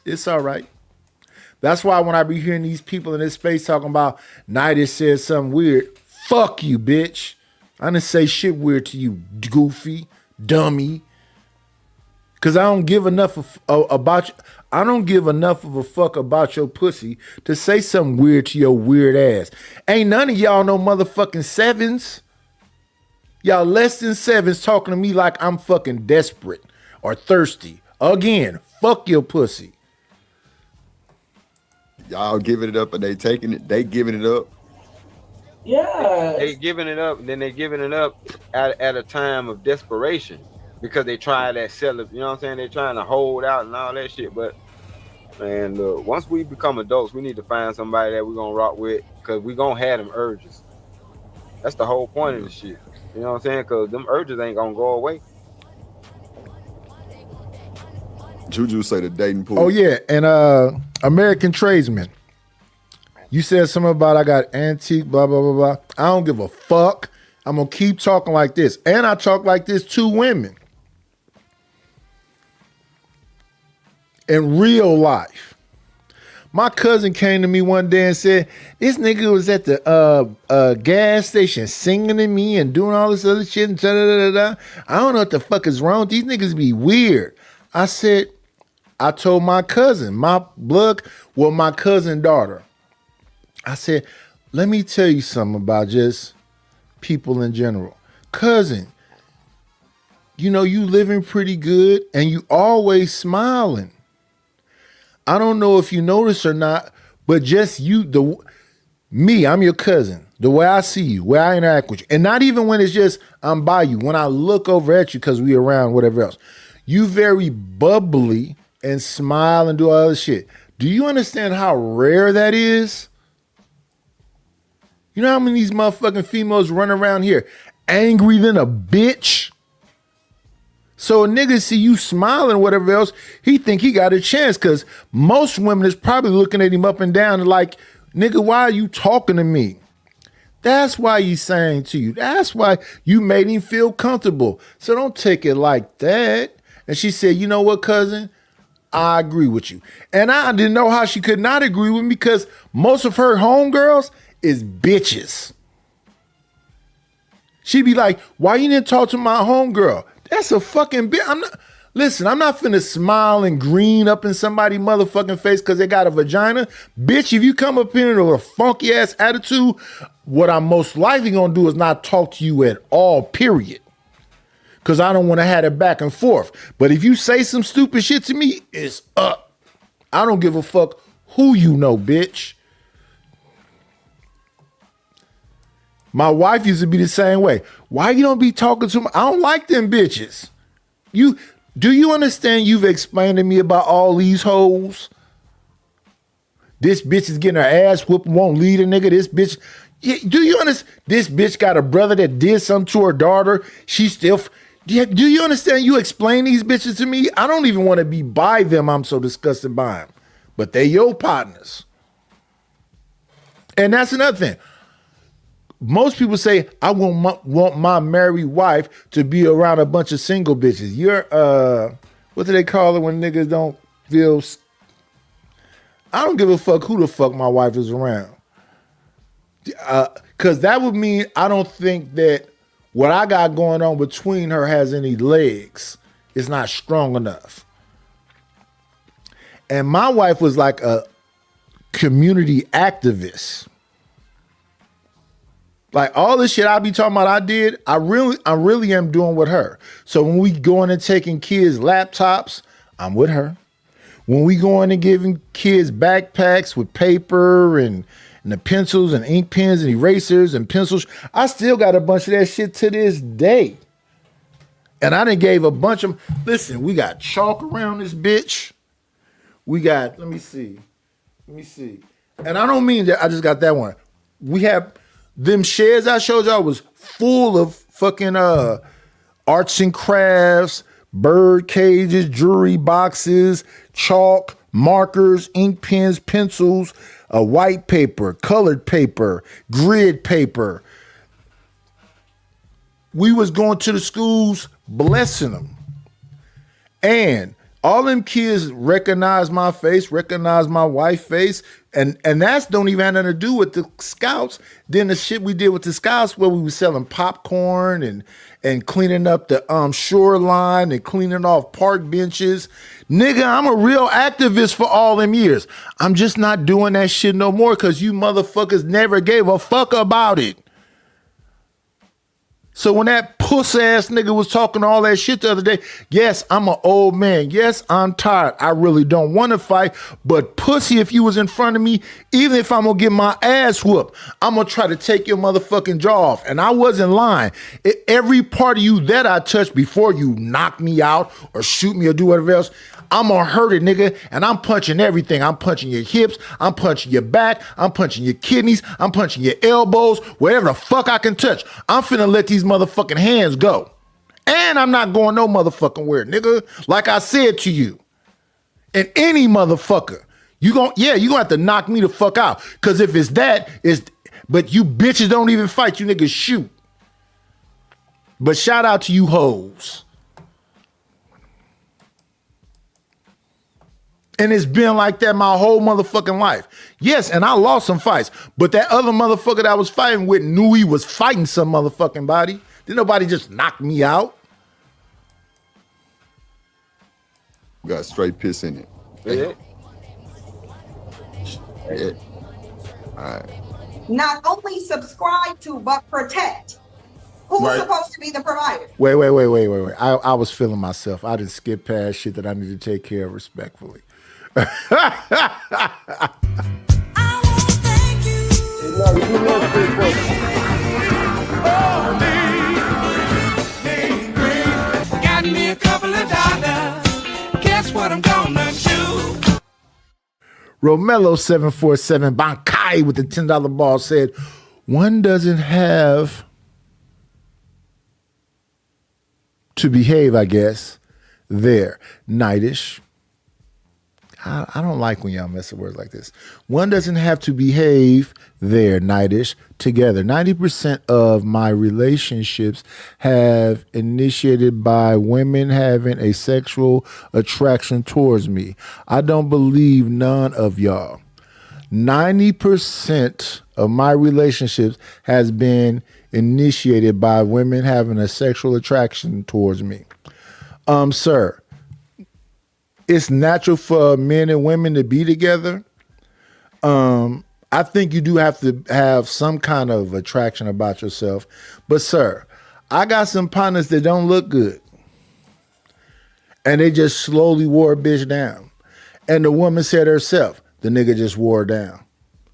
It's all right. That's why when I be hearing these people in this space talking about Nida said something weird, fuck you, bitch. I didn't say shit weird to you, goofy, dummy. Cause I don't give enough about you. I don't give enough of a fuck about your pussy to say something weird to your weird ass. Ain't none of y'all no motherfucking sevens. Y'all less than sevens talking to me like I'm fucking desperate or thirsty. Again, fuck your pussy. Y'all giving it up and they taking it. They giving it up. Yeah. They giving it up, and then they giving it up at a time of desperation because they try that sell it. You know what I'm saying? They trying to hold out and all that shit. But man, look, once we become adults, we need to find somebody that we're gonna rock with because we gonna have them urges. That's the whole point of the shit. You know what I'm saying? Because them urges ain't gonna go away. Juju say the dating pool. Oh yeah, and American Tradesman. You said something about I got antique, blah, blah, blah, blah. I don't give a fuck. I'm gonna keep talking like this. And I talk like this to women. In real life. My cousin came to me one day and said, this nigga was at the gas station singing to me and doing all this other shit and da-da-da-da-da. I don't know what the fuck is wrong. These niggas be weird. I said, I told my cousin, my cousin daughter. I said, let me tell you something about just people in general. Cousin, you know, you living pretty good and you always smiling. I don't know if you notice or not, but just you, I'm your cousin, the way I see you, where I interact with you. And not even when it's just I'm by you, when I look over at you because we around, whatever else. You very bubbly and smile and do all this shit. Do you understand how rare that is? You know how many of these motherfucking females run around here angry than a bitch? So a nigga see you smiling, whatever else, he think he got a chance because most women is probably looking at him up and down and like, nigga, why are you talking to me? That's why he's saying to you. That's why you made him feel comfortable. So don't take it like that. And she said, you know what, cousin? I agree with you. And I didn't know how she could not agree with me because most of her homegirls is bitches. She'd be like, why you didn't talk to my homegirl? That's a fucking bitch. I'm not finna smile and green up in somebody's motherfucking face because they got a vagina. Bitch, if you come up here with a funky ass attitude, what I'm most likely gonna do is not talk to you at all, period. Because I don't want to have it back and forth. But if you say some stupid shit to me, it's up. I don't give a fuck who you know, bitch. My wife used to be the same way. Why you don't be talking to me? I don't like them bitches. Do you understand you've explained to me about all these hoes? This bitch is getting her ass whooped, won't lead a nigga. This bitch, do you understand? This bitch got a brother that did something to her daughter. She still, do you understand you explain these bitches to me? I don't even want to be by them. I'm so disgusted by them. But they your partners. And that's another thing. Most people say, I want my married wife to be around a bunch of single bitches. You're, what do they call it when niggas don't feel? I don't give a fuck who the fuck my wife is around. Because that would mean I don't think that what I got going on between her has any legs. It's not strong enough. And my wife was like a community activist. Like all this shit I be talking about I did, I really am doing with her. So when we going and taking kids laptops, I'm with her. When we going and giving kids backpacks with paper and the pencils and ink pens and erasers and pencils, I still got a bunch of that shit to this day. And I done gave a bunch of, listen, we got chalk around this bitch. We got, let me see. And I don't mean that I just got that one. We have, them sheds I showed y'all was full of fucking arts and crafts, bird cages, jewelry boxes, chalk, markers, ink pens, pencils, white paper, colored paper, grid paper. We was going to the schools blessing them. And All them kids recognize my face, recognize my wife's face, and that's don't even have nothing to do with the scouts. Then the shit we did with the scouts where we were selling popcorn and cleaning up the shoreline and cleaning off park benches. Nigga, I'm a real activist for all them years. I'm just not doing that shit no more because you motherfuckers never gave a fuck about it. So when that puss ass nigga was talking all that shit the other day, yes, I'm an old man. Yes, I'm tired. I really don't want to fight. But pussy, if you was in front of me, even if I'm gonna get my ass whooped, I'm gonna try to take your motherfucking jaw off. And I wasn't lying. Every part of you that I touched before you knock me out or shoot me or do whatever else, I'm gonna hurt it, nigga, and I'm punching everything. I'm punching your hips, I'm punching your back, I'm punching your kidneys, I'm punching your elbows, whatever the fuck I can touch. I'm finna let these motherfucking hands go. And I'm not going no motherfucking where, nigga. Like I said to you, and any motherfucker, you gonna have to knock me the fuck out. Cause if it's that, but you bitches don't even fight, you niggas shoot. But shout out to you hoes. And it's been like that my whole motherfucking life. Yes, and I lost some fights. But that other motherfucker that I was fighting with knew he was fighting some motherfucking body. Didn't nobody just knock me out? Got straight piss in it. Yeah. Yeah. All right. Not only subscribe to, but protect. Who's Right. supposed to be the provider? Wait. I was feeling myself. I didn't skip past shit that I need to take care of respectfully. Got me a couple of dollars. Guess what I'm gonna do? Romello 747 Bankai with the $10 ball said, one doesn't have to behave, I guess. There. Knightish. I don't like when y'all mess with words like this. One doesn't have to behave there, Knightish, together. 90% of my relationships have initiated by women having a sexual attraction towards me. I don't believe none of y'all. 90% of my relationships has been initiated by women having a sexual attraction towards me. Sir, it's natural for men and women to be together. I think you do have to have some kind of attraction about yourself. But sir, I got some partners that don't look good. And they just slowly wore a bitch down. And the woman said herself, the nigga just wore her down.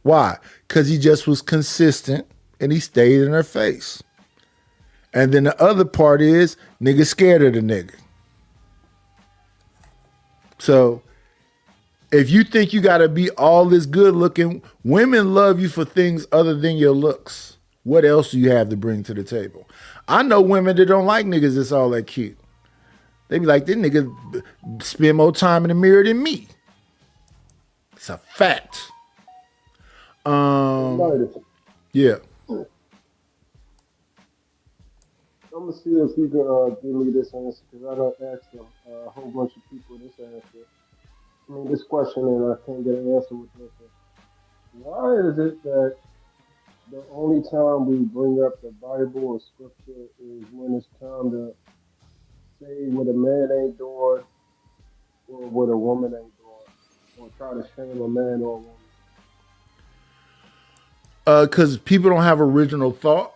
Why? Because he just was consistent and he stayed in her face. And then the other part is, nigga scared of the nigga. So if you think you got to be all this good looking, women love you for things other than your looks. What else do you have to bring to the table? I know women that don't like niggas that's all that cute. They be like, this nigga spend more time in the mirror than me. It's a fact. Yeah. I'm gonna see if you can give me this answer because I don't ask them a whole bunch of people this answer. I mean, this question, and I can't get an answer with this. Why is it that the only time we bring up the Bible or Scripture is when it's time to say what a man ain't doing or what a woman ain't doing, or try to shame a man or a woman? Because people don't have original thought.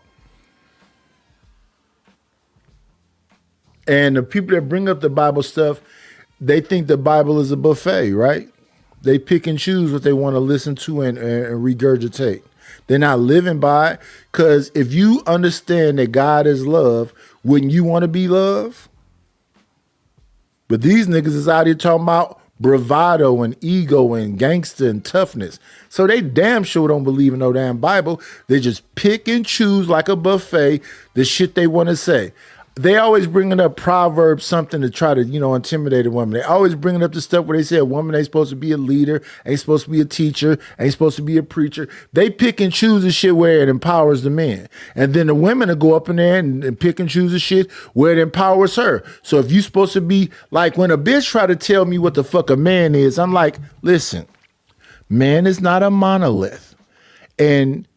And the people that bring up the Bible stuff, they think the Bible is a buffet, right? They pick and choose what they want to listen to and regurgitate. They're not living by it. Because if you understand that God is love, wouldn't you want to be love? But these niggas is out here talking about bravado and ego and gangster and toughness. So they damn sure don't believe in no damn Bible. They just pick and choose like a buffet the shit they want to say. they always bringing up Proverbs something to try to, intimidate a woman. They always bringing up the stuff where they say a woman ain't supposed to be a leader, ain't supposed to be a teacher, ain't supposed to be a preacher. They pick and choose the shit where it empowers the men. And then the women will go up in there and pick and choose the shit where it empowers her. So if you supposed to be, like when a bitch try to tell me what the fuck a man is, I'm like, listen, man is not a monolith. And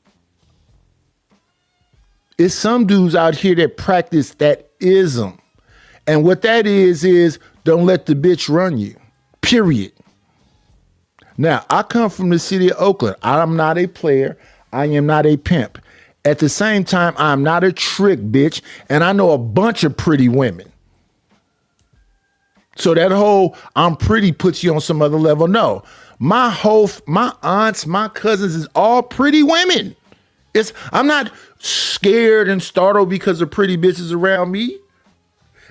it's some dudes out here that practice that ism. And what that is don't let the bitch run you, period. Now, I come from the city of Oakland. I'm not a player. I am not a pimp. At the same time, I'm not a trick bitch. And I know a bunch of pretty women. So that whole I'm pretty puts you on some other level. No, my aunts, my cousins is all pretty women. I'm not scared and startled because of pretty bitches around me.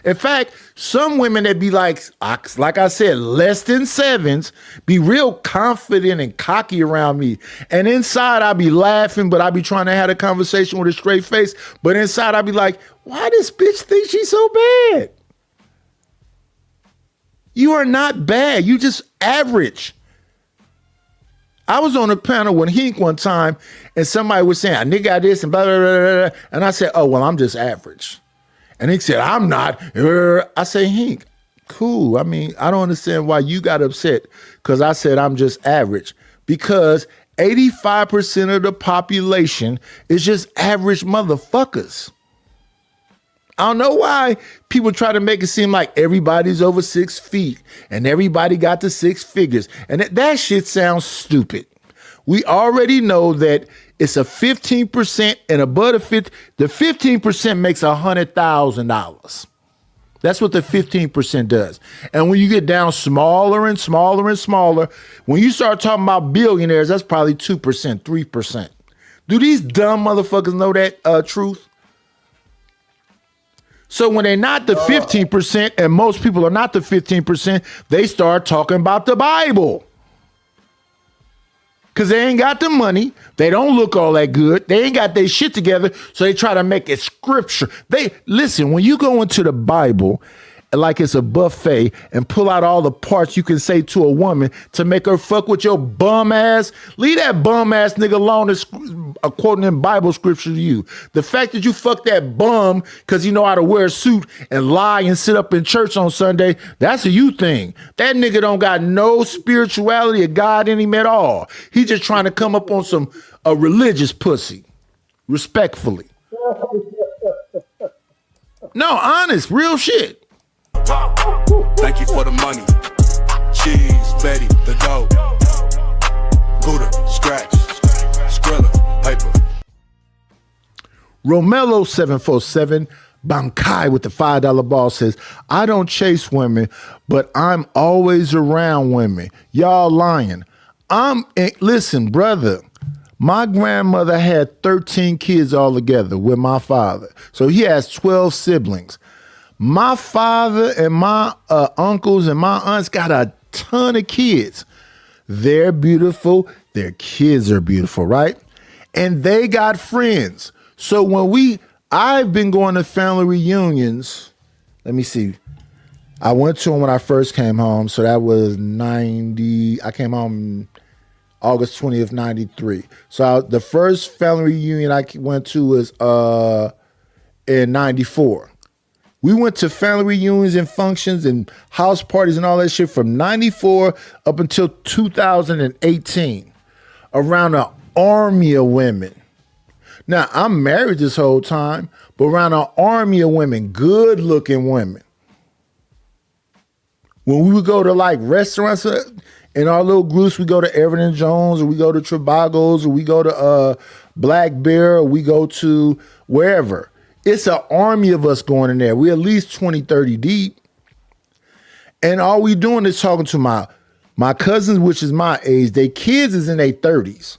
In fact, some women that be like I said, less than sevens, be real confident and cocky around me. And inside I be laughing, but I be trying to have a conversation with a straight face. But inside I be like, why this bitch think she's so bad? You are not bad. You just average. I was on a panel with Hink one time and somebody was saying, a nigga got this and blah, blah, blah, blah. And I said, oh, well, I'm just average. And he said, I'm not. I say, Hink, cool. I mean, I don't understand why you got upset because I said I'm just average. Because 85% of the population is just average motherfuckers. I don't know why people try to make it seem like everybody's over 6 feet and everybody got to 6 figures. And that shit sounds stupid. We already know that it's a 15% and above the 15% makes $100,000. That's what the 15% does. And when you get down smaller and smaller and smaller, when you start talking about billionaires, that's probably 2%, 3%. Do these dumb motherfuckers know that truth? So when they're not the 15%, and most people are not the 15%, they start talking about the Bible. Because they ain't got the money. They don't look all that good. They ain't got their shit together. So they try to make it scripture. Listen, when you go into the Bible, like it's a buffet, and pull out all the parts you can say to a woman to make her fuck with your bum ass, leave that bum ass nigga alone is quoting in Bible scripture to you. The fact that you fuck that bum because you know how to wear a suit and lie and sit up in church on Sunday, that's a you thing. That nigga don't got no spirituality or God in him at all. He just trying to come up on a religious pussy, respectfully. No, honest, real shit. Thank you for the money. Cheese, Betty, the dough. Buddha, scratch, Skrilla, paper. Romello 747 Bankai with the $5 ball says, I don't chase women, but I'm always around women. Y'all lying. Listen, brother, my grandmother had 13 kids all together with my father. So he has 12 siblings. My father and my uncles and my aunts got a ton of kids. They're beautiful. Their kids are beautiful, right? And they got friends. So I've been going to family reunions. Let me see. I went to them when I first came home. So that was 90. I came home August 20th, 93. So the first family reunion I went to was in 94. We went to family reunions and functions and house parties and all that shit from 94 up until 2018 around an army of women. Now, I'm married this whole time, but around an army of women, good looking women. When we would go to like restaurants in our little groups, we go to Everett & Jones or we go to Trivago's or we go to Black Bear or we go to wherever. It's an army of us going in there. We're at least 20, 30 deep. And all we doing is talking to my cousins, which is my age. Their kids is in their 30s.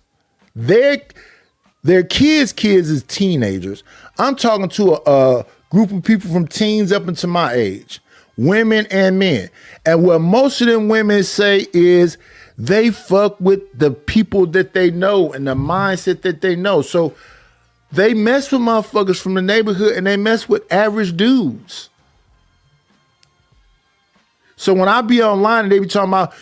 Their kids is teenagers. I'm talking to a group of people from teens up into my age, women and men. And what most of them women say is they fuck with the people that they know and the mindset that they know. So They mess with motherfuckers from the neighborhood and they mess with average dudes. So when I be online and they be talking about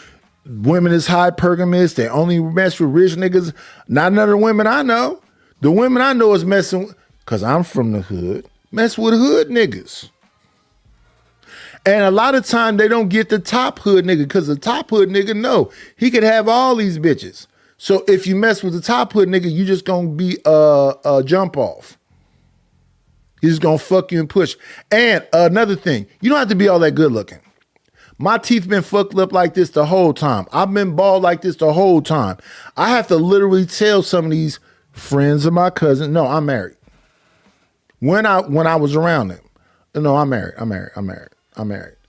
women is hypergamous, they only mess with rich niggas, not none of the women I know. The women I know is messing, because I'm from the hood, mess with hood niggas. And a lot of time they don't get the top hood nigga, because the top hood nigga know he could have all these bitches. So if you mess with the top hood nigga, you just gonna be a jump off. He's just gonna fuck you and push. And another thing, you don't have to be all that good looking. My teeth been fucked up like this the whole time. I've been bald like this the whole time. I have to literally tell some of these friends of my cousin, no, I'm married. When I was around them, no, I'm married.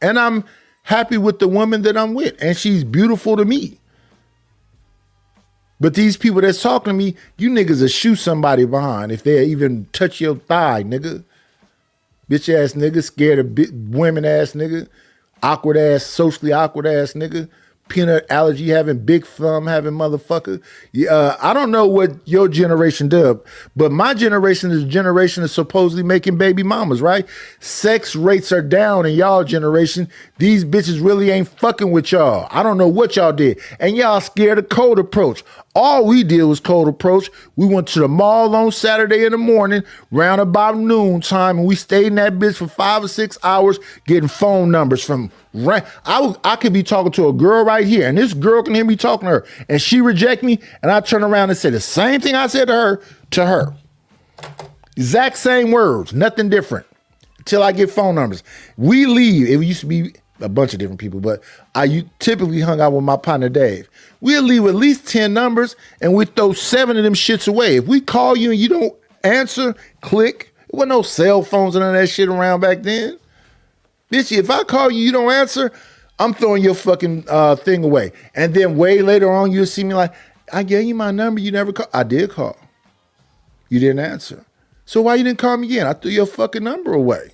And I'm happy with the woman that I'm with. And she's beautiful to me. But these people that's talking to me, you niggas will shoot somebody behind if they even touch your thigh, nigga. Bitch ass nigga, scared of women ass nigga. Awkward ass, socially awkward ass nigga, peanut allergy having, big thumb having motherfucker. I don't know what your generation does, but my generation is a generation of supposedly making baby mamas, right? Sex rates are down in y'all generation. These bitches really ain't fucking with y'all. I don't know what y'all did. And y'all scared of cold approach. All we did was cold approach. We went to the mall on Saturday in the morning, round about noon time, and we stayed in that bitch for 5 or 6 hours getting phone numbers from. I could be talking to a girl right here, and this girl can hear me talking to her, and she reject me, and I turn around and say the same thing I said to her. Exact same words, nothing different, until I get phone numbers. We leave. It used to be a bunch of different people, but I typically hung out with my partner Dave. We'll leave at least 10 numbers and we throw 7 of them shits away. If we call you and you don't answer, click. There wasn't no cell phones and none of that shit around back then. Bitch, if I call you, you don't answer, I'm throwing your fucking thing away. And then way later on, you'll see me like, I gave you my number, you never call. I did call. You didn't answer. So why you didn't call me again? I threw your fucking number away.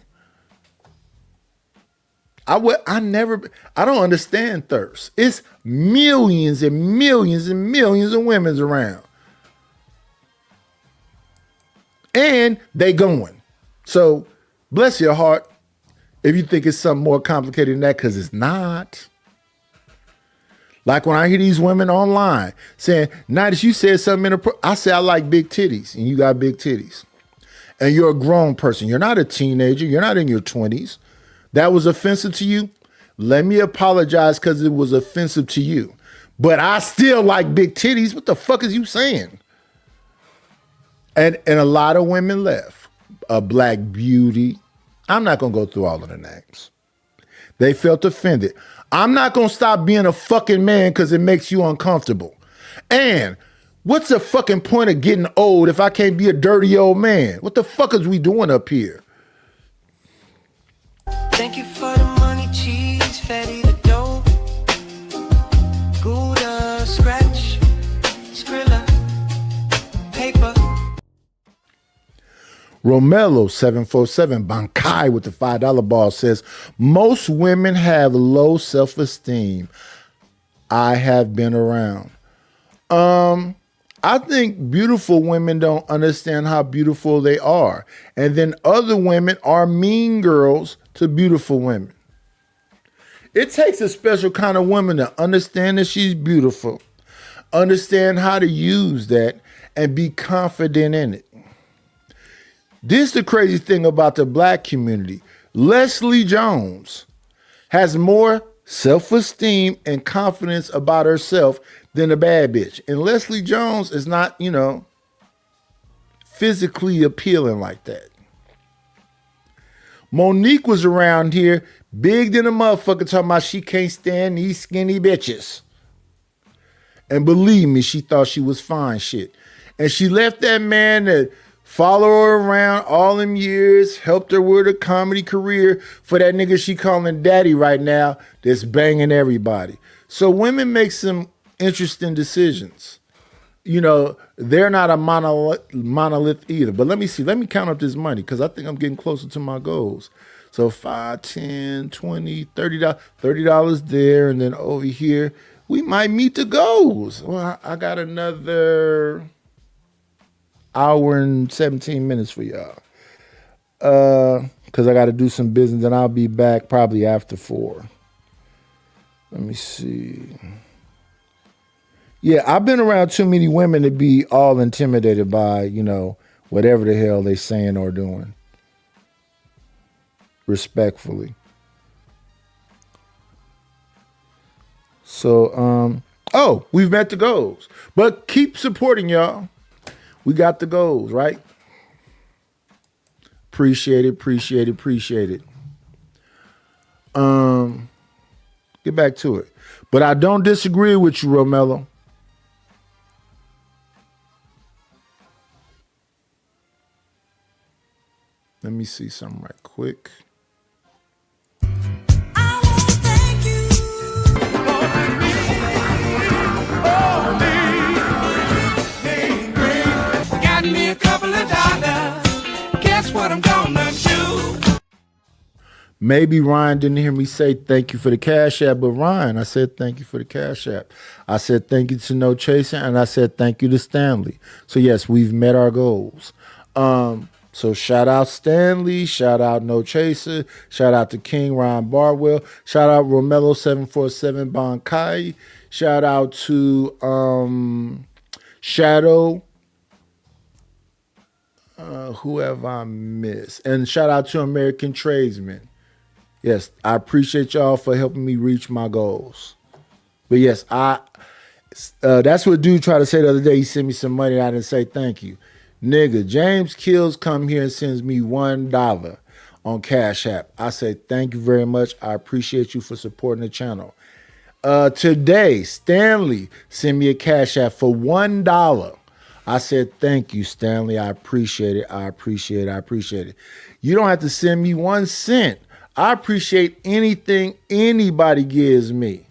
I don't understand thirst. It's millions and millions and millions of women around. And they going. So bless your heart if you think it's something more complicated than that, because it's not. Like when I hear these women online saying, Nidus, you said something I say I like big titties, and you got big titties. And you're a grown person. You're not a teenager. You're not in your 20s. That was offensive to you? Let me apologize because it was offensive to you. But I still like big titties. What the fuck is you saying? And a lot of women left. A Black Beauty. I'm not going to go through all of the names. They felt offended. I'm not going to stop being a fucking man because it makes you uncomfortable. And what's the fucking point of getting old if I can't be a dirty old man? What the fuck is we doing up here? Thank you for the money, cheese, fatty the dough. Gouda, scratch, Skrilla, paper. Romello 747 Bankai with the $5 ball says, most women have low self-esteem. I have been around. I think beautiful women don't understand how beautiful they are. And then other women are mean girls to beautiful women. It takes a special kind of woman to understand that she's beautiful, understand how to use that, and be confident in it. This is the crazy thing about the Black community. Leslie Jones has more self-esteem and confidence about herself than a bad bitch. And Leslie Jones is not, physically appealing like that. Monique was around here, big than a motherfucker, talking about she can't stand these skinny bitches. And believe me, she thought she was fine shit. And she left that man that followed her around all them years, helped her with a comedy career for that nigga she calling daddy right now that's banging everybody. So women make some interesting decisions. They're not a monolith either. But let me see. Let me count up this money because I think I'm getting closer to my goals. So $5, $10, $20, $30, $30 there. And then over here, we might meet the goals. Well, I got another hour and 17 minutes for y'all. Because I got to do some business, and I'll be back probably after 4. Let me see. Yeah, I've been around too many women to be all intimidated by, you know, whatever the hell they saying or doing. Respectfully. So, we've met the goals. But keep supporting y'all. We got the goals, right? Appreciate it. Get back to it. But I don't disagree with you, Romello. Let me see something right quick. Got me a couple of dollars. Guess what I'm gonna do? Maybe Ryan didn't hear me say thank you for the Cash App, but Ryan, I said thank you for the Cash App. I said thank you to No Chaser, and I said thank you to Stanley. So yes, we've met our goals. So shout out Stanley, shout out No Chaser, shout out to King Ryan Barwell, shout out Romello 747 Bonkai, shout out to Shadow. Who have I missed? And shout out to American Tradesmen. Yes, I appreciate y'all for helping me reach my goals. But yes, that's what dude tried to say the other day. He sent me some money and I didn't say thank you. Nigga, James Kills come here and sends me $1 on Cash App. I say thank you very much. I appreciate you for supporting the channel. Today, Stanley sent me a Cash App for $1. I said, thank you, Stanley. I appreciate it. You don't have to send me 1 cent. I appreciate anything anybody gives me.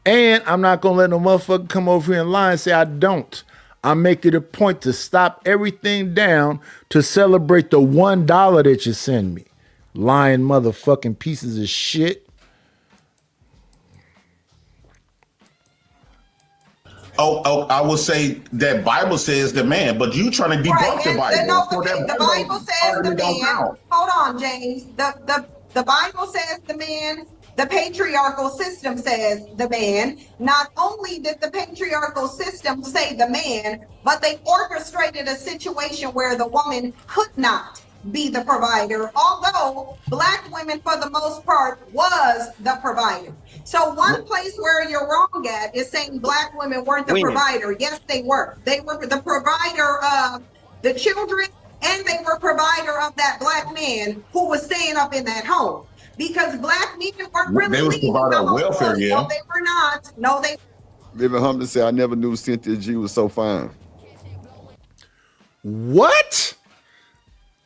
And I'm not going to let no motherfucker come over here and lie and say I don't. I make it a point to stop everything down to celebrate the $1 that you send me. Lying motherfucking pieces of shit. Oh, I will say that Bible says the man, but you trying to debunk the Bible. The Bible says the man. Hold on, James. The Bible says the man. The patriarchal system says the man. Not only did the patriarchal system say the man, but they orchestrated a situation where the woman could not be the provider, although Black women, for the most part, was the provider. So one place where you're wrong at is saying Black women weren't the provider. Yes, they were. They were the provider of the children, and they were provider of that Black man who was staying up in that home. Because Black men weren't really they was provider of welfare, yeah. No, they were not. No, they. Living Humphrey said, I never knew Cynthia G was so fine. What?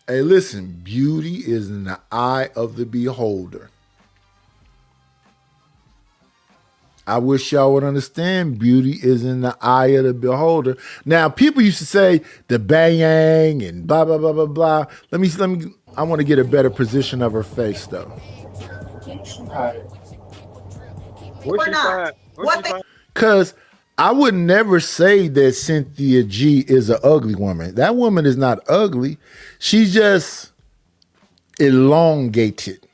Hey, listen, beauty is in the eye of the beholder. I wish y'all would understand beauty is in the eye of the beholder. Now, people used to say the bang and blah, blah, blah, blah, blah. Let me, I want to get a better position of her face, though. Because I would never say that Cynthia G is an ugly woman. That woman is not ugly. She's just elongated.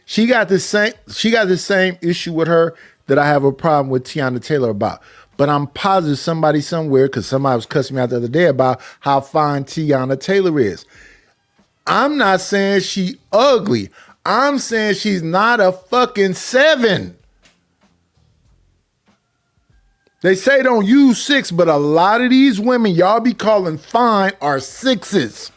She got the same issue with her that I have a problem with Tiana Taylor about. But I'm positive somebody somewhere, because somebody was cussing me out the other day about how fine Tiana Taylor is. I'm not saying she ugly. I'm saying she's not a fucking 7. They say don't use 6, but a lot of these women y'all be calling fine are 6s.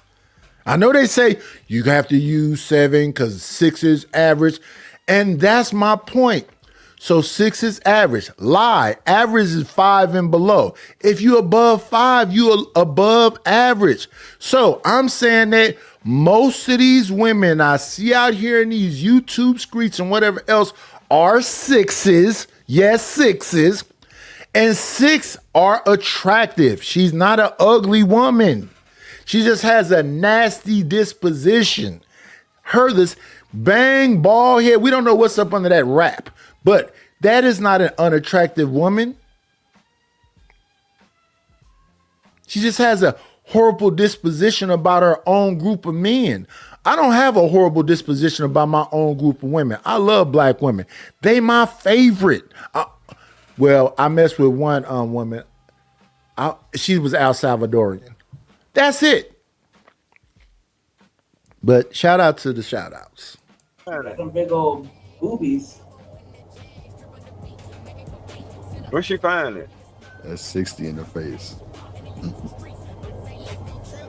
I know they say you have to use 7 because 6 is average. And that's my point. So 6 is average. Lie. Average is 5 and below. If you above 5, you above average. So I'm saying that most of these women I see out here in these YouTube streets and whatever else are 6s. Yes, 6s. And 6 are attractive. She's not an ugly woman. She just has a nasty disposition. Her this bang bald head. We don't know what's up under that wrap. But that is not an unattractive woman. She just has a horrible disposition about her own group of men. I don't have a horrible disposition about my own group of women. I love black women. They my favorite. Well, I messed with one woman. She was El Salvadorian. That's it. But shout out to the shout outs. Some big old boobies. Where she find it? That's 60 in the face.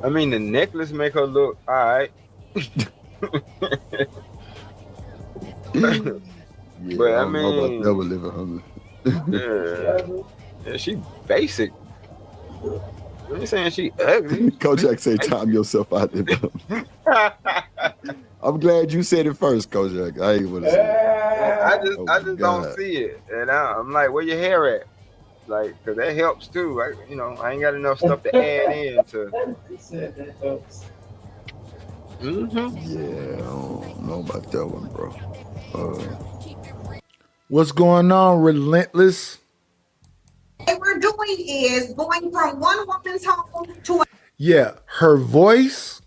I mean, the necklace make her look all right. Yeah, But I don't know about mean, Never Living Hungry. yeah, she basic. I ain't saying she ugly. Kojak say time yourself out there. I'm glad you said it first, Kojak. I ain't gonna say it. I just don't see it, and I'm like, where your hair at? Like, cause that helps too. I ain't got enough stuff to add in to. Yeah, I don't know about that one, bro. What's going on, Relentless? What we're doing is going from one woman's home to Yeah, her voice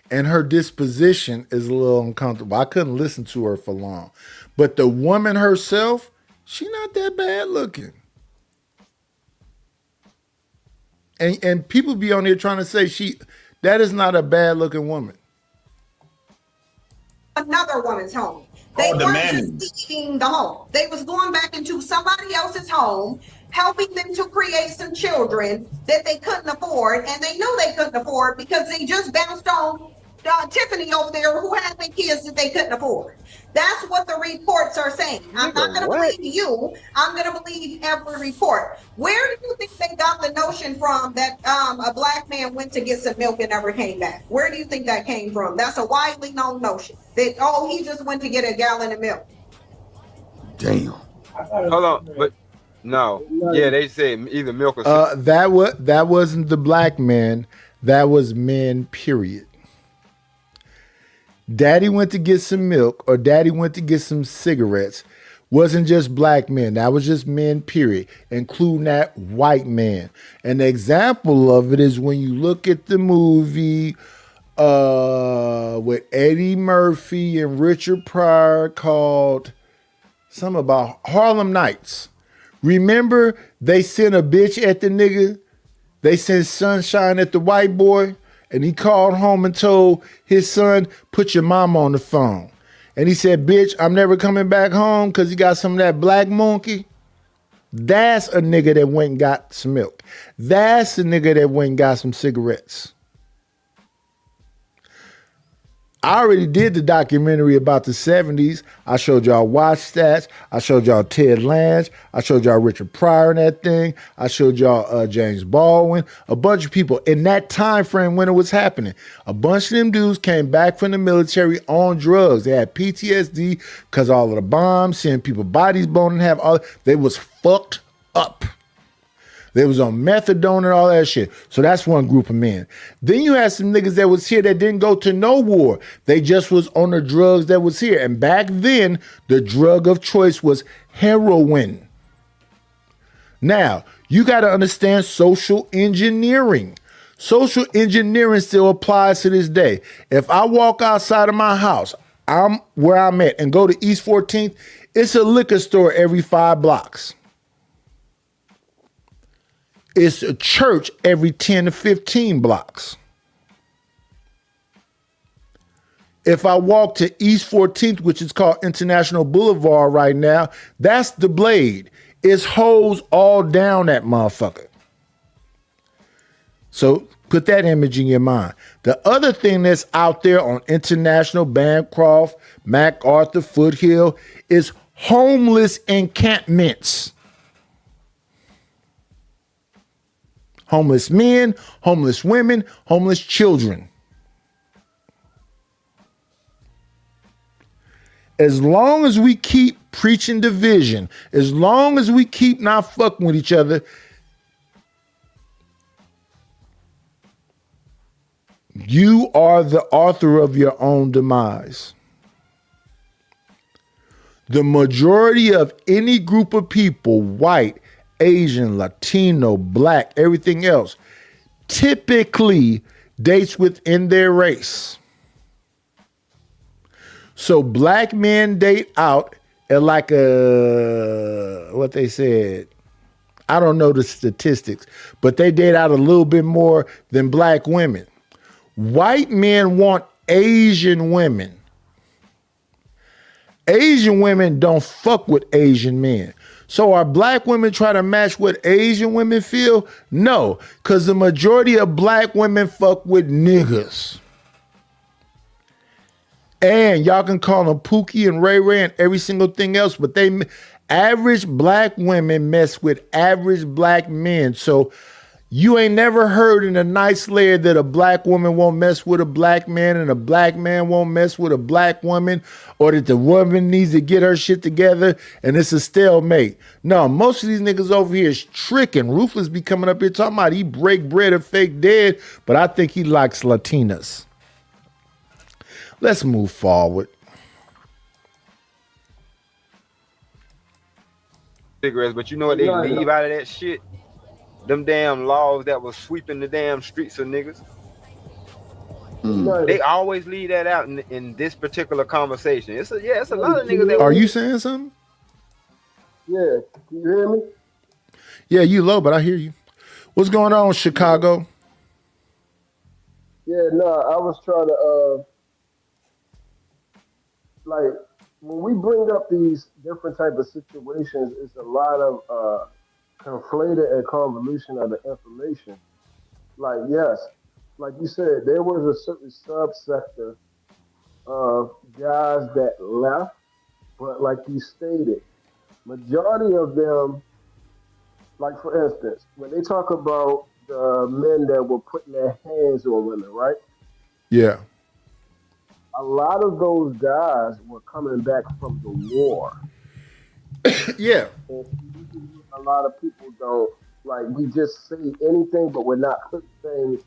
and her disposition is a little uncomfortable. I couldn't listen to her for long. But the woman herself, she not that bad looking. And people be on here trying to say that is not a bad looking woman. another woman's home. They weren't just leaving the home. They was going back into somebody else's home, helping them to create some children that they couldn't afford, and they knew they couldn't afford because they just bounced on Tiffany over there who had the kids that they couldn't afford. That's what the reports are saying. I'm not going to believe you. I'm going to believe every report. Where do you think they got the notion from that a black man went to get some milk and never came back? Where do you think that came from? That's a widely known notion that, oh, he just went to get a gallon of milk. Damn. Hold on, but no. Yeah, they said either milk or that wasn't the black man. That was men, period. Daddy went to get some milk or daddy went to get some cigarettes. Wasn't just black men. That was just men, period, including that white man. An example of it is when you look at the movie with Eddie Murphy and Richard Pryor called something about Harlem Nights. Remember they sent a bitch at the nigga? They sent sunshine at the white boy? And he called home and told his son, put your mama on the phone. And he said, bitch, I'm never coming back home because he got some of that black monkey. That's a nigga that went and got some milk. That's a nigga that went and got some cigarettes. I already did the documentary about the 70s. I showed y'all watch stats. I showed y'all Ted Lange. I showed y'all Richard Pryor in that thing. I showed y'all James Baldwin. A bunch of people in that time frame when it was happening. A bunch of them dudes came back from the military on drugs. They had PTSD because all of the bombs, seeing people bodies blown in half. They was fucked up. They was on methadone and all that shit. So that's one group of men. Then you had some niggas that was here that didn't go to no war. They just was on the drugs that was here. And back then, the drug of choice was heroin. Now, you got to understand social engineering. Social engineering still applies to this day. If I walk outside of my house, I'm where I'm at, and go to East 14th, it's a liquor store every 5 blocks. It's a church every 10 to 15 blocks. If I walk to East 14th, which is called International Boulevard right now, that's the Blade. It's hoes all down that motherfucker. So put that image in your mind. The other thing that's out there on International, Bancroft, MacArthur, Foothill is homeless encampments. Homeless men, homeless women, homeless children. As long as we keep preaching division, as long as we keep not fucking with each other, you are the author of your own demise. The majority of any group of people, white, Asian, Latino, black, everything else, typically dates within their race. So black men date out at like what they said. I don't know the statistics, but they date out a little bit more than black women. White men want Asian women. Asian women don't fuck with Asian men. So are black women trying to match what Asian women feel? No, because the majority of black women fuck with niggas. And y'all can call them Pookie and Ray Ray and every single thing else, but average black women mess with average black men. So you ain't never heard in a nice layer that a black woman won't mess with a black man and a black man won't mess with a black woman, or that the woman needs to get her shit together and it's a stalemate. No, most of these niggas over here is tricking. Ruthless be coming up here talking about he break bread or fake dead, but I think he likes Latinas. Let's move forward. Cigarettes, but you know what they leave out of that shit? Them damn laws that was sweeping the damn streets of niggas. They always leave that out in this particular conversation. It's a lot of niggas that. Are you saying something? Yeah, can you hear me? Yeah, you low, but I hear you. What's going on, Chicago? Yeah, no, I was trying to like when we bring up these different type of situations, it's a lot of conflated and convolution of the information. Like, yes, like you said, there was a certain subsector of guys that left, but like you stated, majority of them, like for instance, when they talk about the men that were putting their hands on women, right? Yeah. A lot of those guys were coming back from the war. Yeah. And a lot of people don't, like, we just say anything, but we're not putting things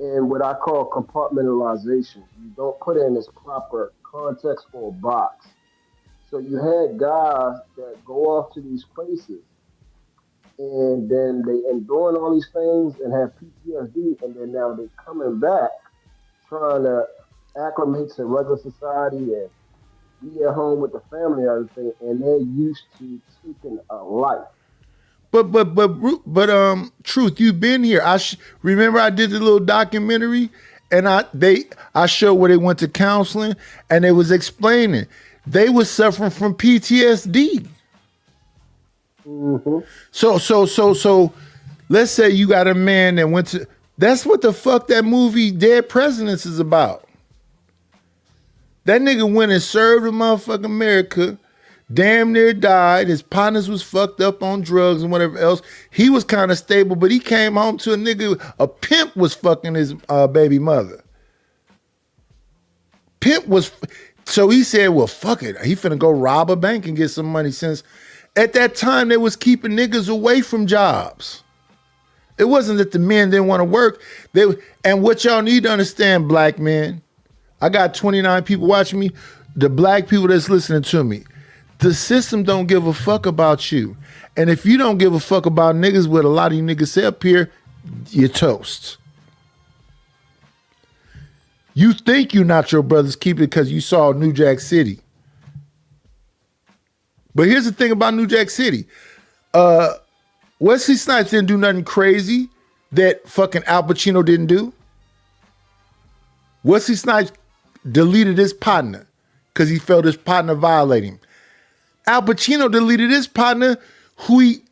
in what I call compartmentalization. You don't put it in this proper context or box. So you had guys that go off to these places and then they enduring all these things and have PTSD, and then now they're coming back trying to acclimate to regular society and be at home with the family and everything, and they're used to taking a life. But Truth, you've been here. Remember I did the little documentary, and I showed where they went to counseling, and they was explaining they was suffering from PTSD. Mm-hmm. So let's say you got a man that went to. That's what the fuck that movie Dead Presidents is about. That nigga went and served in motherfucking America, damn near died. His partners was fucked up on drugs and whatever else. He was kind of stable, but he came home to a pimp was fucking his baby mother. So he said, well, fuck it. He finna go rob a bank and get some money, since at that time they was keeping niggas away from jobs. It wasn't that the men didn't want to work. And what y'all need to understand, black men, I got 29 people watching me. The black people that's listening to me, the system don't give a fuck about you. And if you don't give a fuck about niggas, what a lot of you niggas say up here, you're toast. You think you not your brother's keeper because you saw New Jack City. But here's the thing about New Jack City. Wesley Snipes didn't do nothing crazy that fucking Al Pacino didn't do. Wesley Snipes deleted his partner because he felt his partner violating him. Al Pacino deleted his partner who he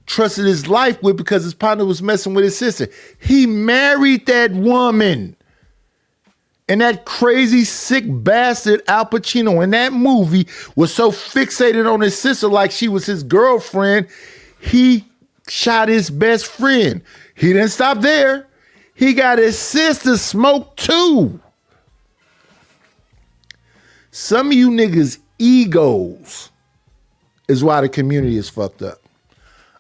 trusted his life with because his partner was messing with his sister. He married that woman. And that crazy, sick bastard Al Pacino in that movie was so fixated on his sister like she was his girlfriend, he shot his best friend. He didn't stop there. He got his sister smoked too. Some of you niggas' egos is why the community is fucked up.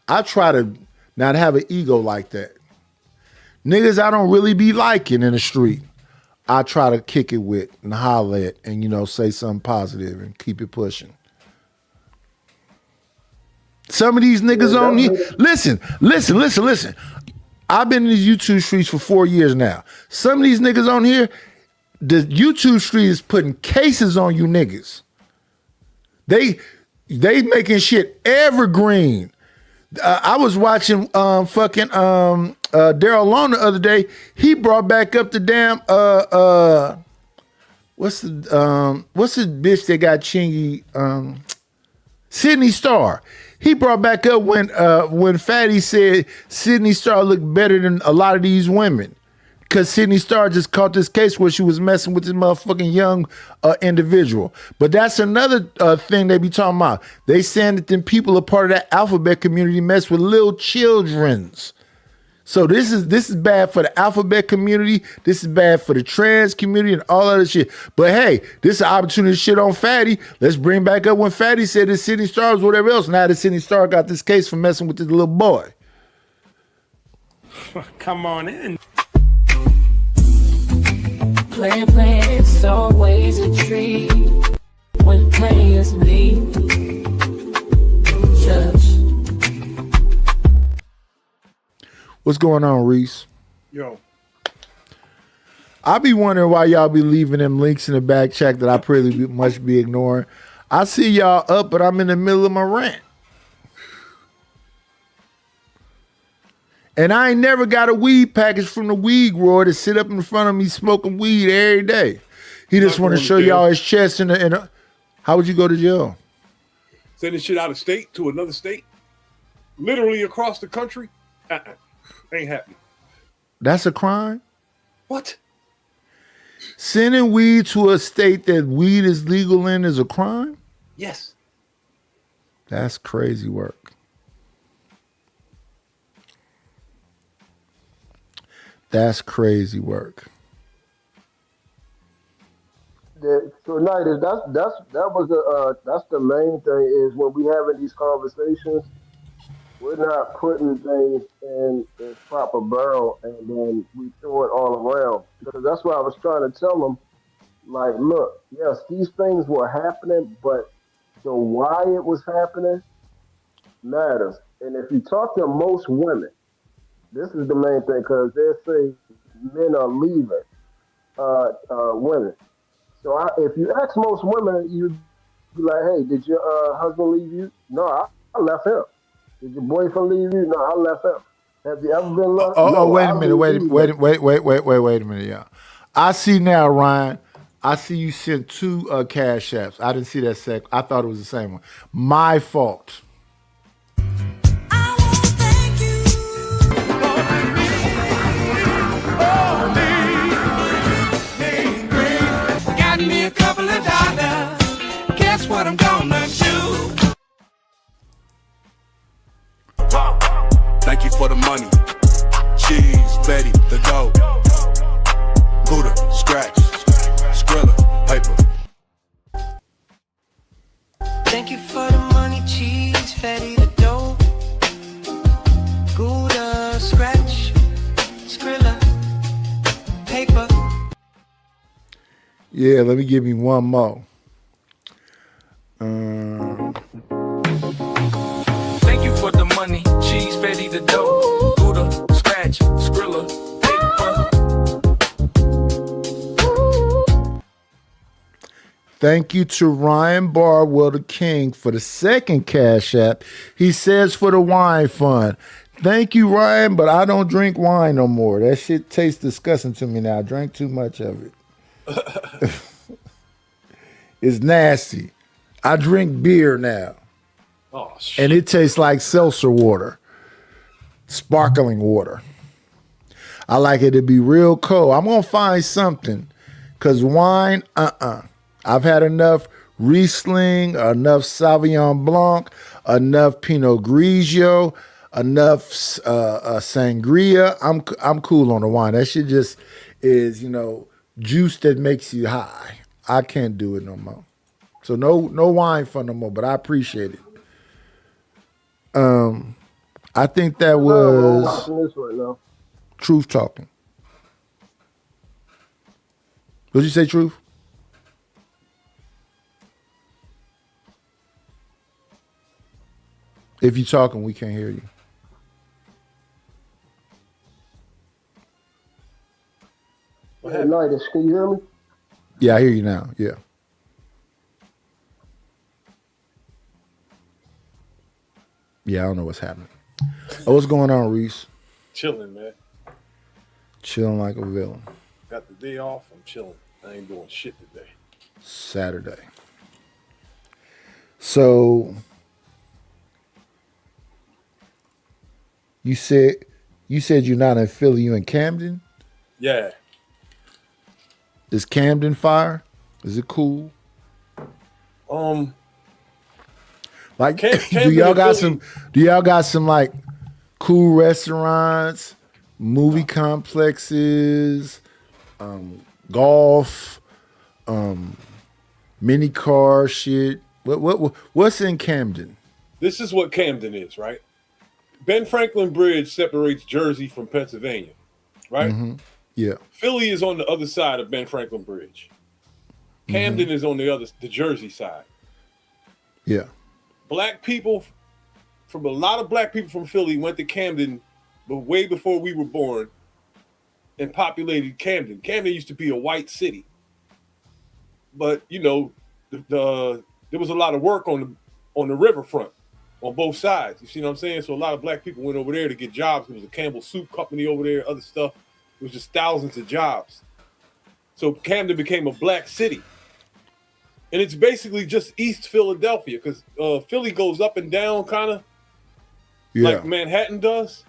I try to not have an ego like that. Niggas I don't really be liking in the street, I try to kick it with and holler at and, say something positive and keep it pushing. Some of these niggas on here, listen. I've been in these YouTube streets for 4 years now. Some of these niggas on here, the YouTube street is putting cases on you niggas. They making shit evergreen. I was watching Daryl Long the other day. He brought back up the damn what's the bitch that got Chingy Sydney Starr. He brought back up when Fatty said Sydney Starr looked better than a lot of these women. Because Sydney Starr just caught this case where she was messing with this motherfucking young individual. But that's another thing they be talking about. They saying that them people are part of that alphabet community mess with little children's. So this is bad for the alphabet community. This is bad for the trans community and all other shit. But hey, this is an opportunity to shit on Fatty. Let's bring back up when Fatty said that Sydney Starr was whatever else. Now that Sydney Starr got this case for messing with this little boy. Come on in. Playing, it's always a treat when players leave. Judge. What's going on, Reese? Yo. I be wondering why y'all be leaving them links in the back check that I pretty much be ignoring. I see y'all up, but I'm in the middle of my rant. And I ain't never got a weed package from the weed grower to sit up in front of me smoking weed every day. He just want to show y'all his chest in a. How would you go to jail? Sending shit out of state to another state, literally across the country. Ain't happening. That's a crime? What? Sending weed to a state that weed is legal in is a crime? Yes. That's crazy work. That's crazy work. So, Nida, that's the main thing is when we having these conversations, we're not putting things in proper barrel and then we throw it all around. Because that's what I was trying to tell them. Like, look, yes, these things were happening, but the why it was happening matters. And if you talk to most women, this is the main thing, because they say men are leaving women. So if you ask most women, you'd be like, hey, did your husband leave you? No, I left him. Did your boyfriend leave you? No, I left him. Have you ever been left? No, wait a minute. Wait a minute, y'all. I see now, Ryan. I see you sent 2 cash apps. I didn't see that second. I thought it was the same one. My fault. Got me a couple of dollars. Guess what I'm gonna do? Thank you for the money. Cheese, Betty, the dough. Buddha, scratch, Skrilla, paper. Thank you for the money, cheese, fatty, the dough. Gouda, scratch, Skrilla, paper. Yeah, let me give you one more. Thank you for the money, cheese, fatty, the dough. Gouda, scratch, Skrilla, paper. Thank you to Ryan Barwell, the King, for the second cash app. He says for the wine fund. Thank you, Ryan, but I don't drink wine no more. That shit tastes disgusting to me now. I drank too much of it. It's nasty. I drink beer now. Oh, shit. And it tastes like seltzer water. Sparkling water. I like it to be real cold. I'm going to find something. Because wine, I've had enough Riesling, enough Sauvignon Blanc, enough Pinot Grigio, enough sangria. I'm cool on the wine. That shit just is, juice that makes you high. I can't do it no more. So no wine for no more, but I appreciate it. I think that was Truth talking. What'd you say, Truth? If you're talking, we can't hear you. Yeah, Nidus, can you hear me? Yeah, I hear you now. Yeah. Yeah, I don't know what's happening. Oh, what's going on, Reese? Chilling, man. Chilling like a villain. Got the day off. I'm chilling. I ain't doing shit today. Saturday. So you said you're not in Philly, you in Camden? Yeah. Is Camden fire? Is it cool? Like Camden do y'all got Philly- some like cool restaurants, movie complexes, golf, mini car shit? What's in Camden? This is what Camden is, right? Ben Franklin Bridge separates Jersey from Pennsylvania, right? Mhm. Yeah. Philly is on the other side of Ben Franklin Bridge. Camden is on the Jersey side. Yeah. Black people, a lot of black people from Philly went to Camden, but way before we were born, and populated Camden. Camden used to be a white city, but you know, there was a lot of work on the riverfront on both sides. You see what I'm saying? So a lot of black people went over there to get jobs. There was a Campbell Soup Company over there, other stuff. It was just thousands of jobs. So Camden became a black city. And it's basically just East Philadelphia because Philly goes up and down kind of like Manhattan does.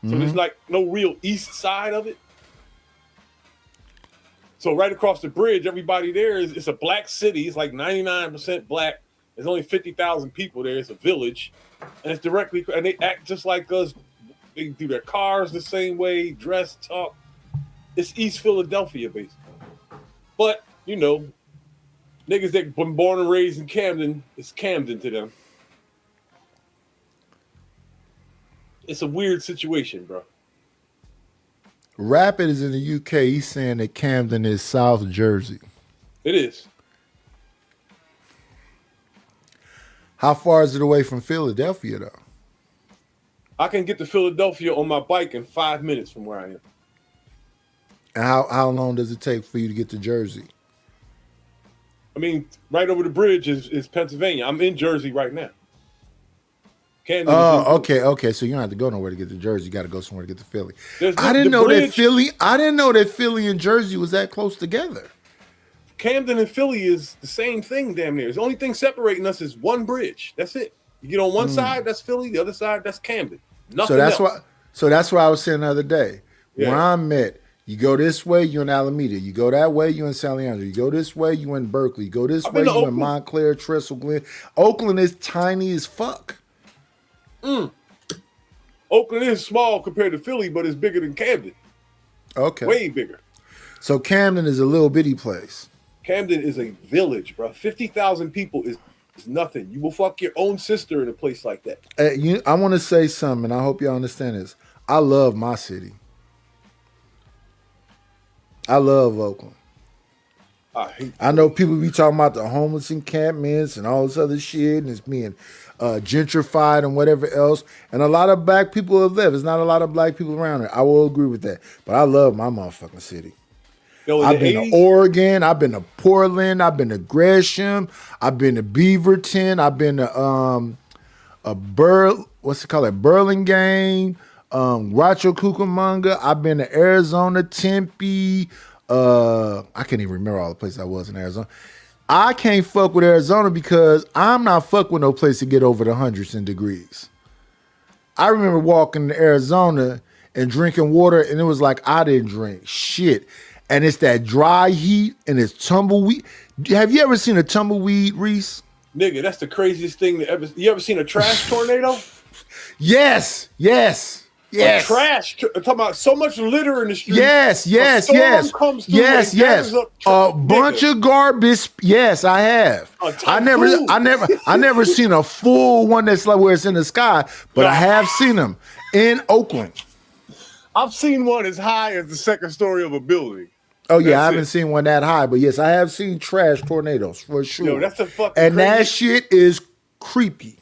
So there's like no real east side of it. So right across the bridge, everybody there it's a black city. It's like 99% black. There's only 50,000 people there. It's a village. And it's directly, and they act just like us. They do their cars the same way, dress, talk. It's East Philadelphia, basically. But, you know, niggas that been born and raised in Camden, it's Camden to them. It's a weird situation, bro. Rapid is in the UK. He's saying that Camden is South Jersey. It is. How far is it away from Philadelphia, though? I can get to Philadelphia on my bike in 5 minutes from where I am. And how long does it take for you to get to Jersey? I mean, right over the bridge is Pennsylvania. I'm in Jersey right now. Camden is in- Okay. So you don't have to go nowhere to get to Jersey. You got to go somewhere to get to Philly. There's I the didn't know bridge- that Philly and Jersey was that close together. Camden and Philly is the same thing, damn near. The only thing separating us is one bridge. That's it. You get on one side, that's Philly. The other side, that's Camden. Nothing else. So that's why I was saying the other day. Yeah. Where I'm at, you go this way, you're in Alameda. You go that way, you're in San Leandro. You go this way, you in Berkeley. You go this I've way, been to you in Oakland. Montclair, Trestle Glen. Oakland is tiny as fuck. Oakland is small compared to Philly, but it's bigger than Camden. Okay. Way bigger. So Camden is a little bitty place. Camden is a village, bro. 50,000 people is nothing. You will fuck your own sister in a place like that. I want to say something, and I hope y'all understand this. I love my city. I love Oakland. I know people be talking about the homeless encampments and all this other shit, and it's being gentrified and whatever else. And a lot of black people have left. There's not a lot of black people around here. I will agree with that. But I love my motherfucking city. Yo, in I've the been 80s, to Oregon. I've been to Portland. I've been to Gresham. I've been to Beaverton. I've been to Burlingame, Rancho Cucamonga. I've been to Arizona, Tempe. I can't even remember all the places I was in Arizona. I can't fuck with Arizona because I'm not fuck with no place to get over the hundreds in degrees. I remember walking to Arizona and drinking water, and it was like I didn't drink shit. And it's that dry heat and it's tumbleweed. Have you ever seen a tumbleweed, Reese? nigga, that's the craziest thing that ever. You ever seen a trash tornado? Yes. A trash. Talking about so much litter in the street. Yes. A storm comes through and gathers up A bunch of garbage. Yes, I have. I never seen a full one that's like where it's in the sky, but I have seen them in Oakland. I've seen one as high as the second story of a building. Oh yeah, I haven't seen one that high, but yes, I have seen trash tornadoes for sure. Yo, that's a fucking and crazy. that shit is creepy.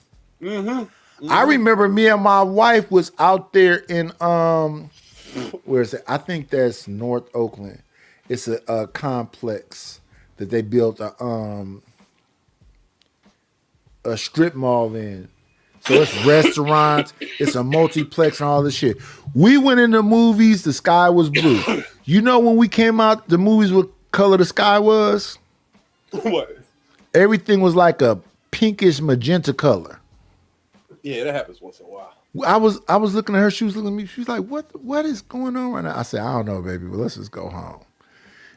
I remember me and my wife was out there in where is it? I think that's North Oakland, It's a complex that they built a strip mall in. So it's restaurants, it's a multiplex and all this shit. We went into movies, the sky was blue. You know when we came out, the movies what color the sky was? What? Everything was like a pinkish magenta color. Yeah, that happens once in a while. I was looking at her, she was looking at me, she was like, what is going on right now? I said, I don't know, baby, but let's just go home.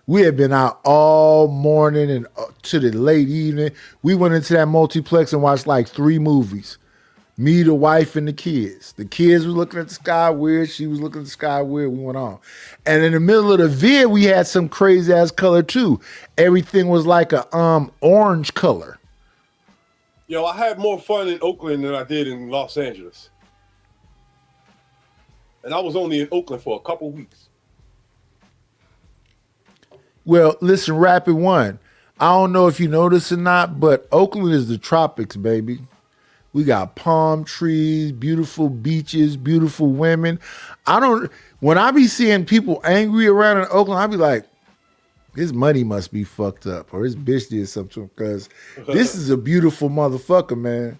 We had been out all morning and to the late evening. We went into that multiplex and watched like 3 movies. Me, the wife, and the kids. The kids were looking at the sky weird. She was looking at the sky weird. We went on. And in the middle of the vid, we had some crazy ass color too. Everything was like a orange color. Yo, I had more fun in Oakland than I did in Los Angeles. And I was only in Oakland for a couple weeks. Well, listen, Rapid One. I don't know if you know this or not, but Oakland is the tropics, baby. We got palm trees, beautiful beaches, beautiful women. When I be seeing people angry around in Oakland, I be like, his money must be fucked up or his bitch did something because this is a beautiful motherfucker, man.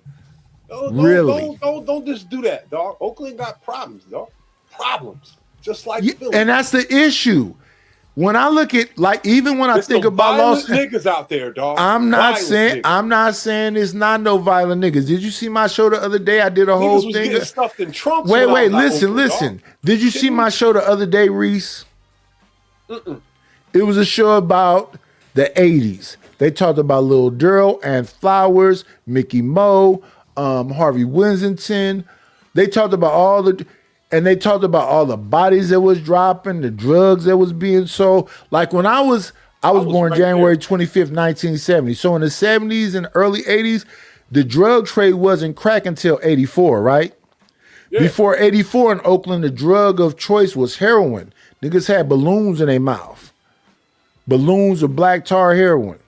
Really? Don't just do that, dog. Oakland got problems, dog. Problems. Just like Philly. And that's the issue. When I look at even when I think about Los niggas out there, dog. I'm not saying it's not no violent niggas. Did you see my show the other day? I did a whole was thing. Getting stuffed in trunks. Wait, listen. Did you see my show the other day, Reese? It was a show about the 80s. They talked about Lil Durrell and Flowers, Mickey Mo, Harvey Winsington. They talked about all the bodies that was dropping, the drugs that was being sold. Like when I was born January 25th, 1970. So in the 70s and early 80s, the drug trade wasn't crack until 84, right? Yeah. Before 84 in Oakland, the drug of choice was heroin. Niggas had balloons in their mouth. Balloons of black tar heroin.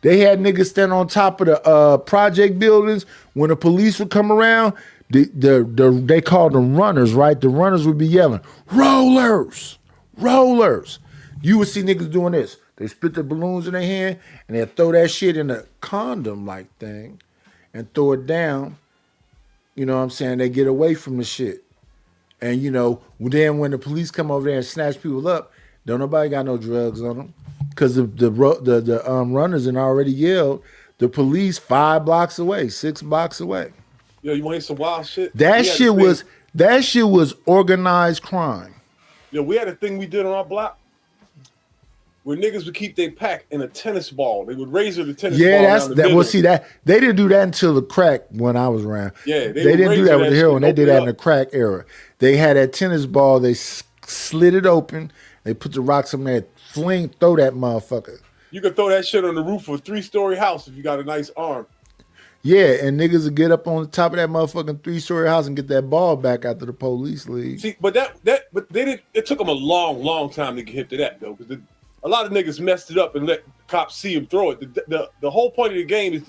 They had niggas stand on top of the project buildings. When the police would come around, they called them runners, right? The runners would be yelling, rollers, rollers. You would see niggas doing this. They spit the balloons in their hand and they'd throw that shit in a condom-like thing and throw it down. You know what I'm saying? They get away from the shit. And, then when the police come over there and snatch people up, don't nobody got no drugs on them. Because the runners had already yelled, the police 5 blocks away, 6 blocks away. Yo, you want some wild shit? That shit was organized crime. Yo, we had a thing we did on our block where niggas would keep their pack in a tennis ball. They would razor the tennis ball. Yeah, they didn't do that until the crack when I was around. Yeah, they didn't do that with the heroin. They did that in the crack era. They had that tennis ball. They slid it open. They put the rocks in there. Throw that motherfucker. You could throw that shit on the roof of a 3-story house if you got a nice arm. Yeah, and niggas would get up on the top of that motherfucking 3-story house and get that ball back after the police leave. See, but they did. It took them a long time to get hit to that though, because a lot of niggas messed it up and let cops see him throw it. The whole point of the game is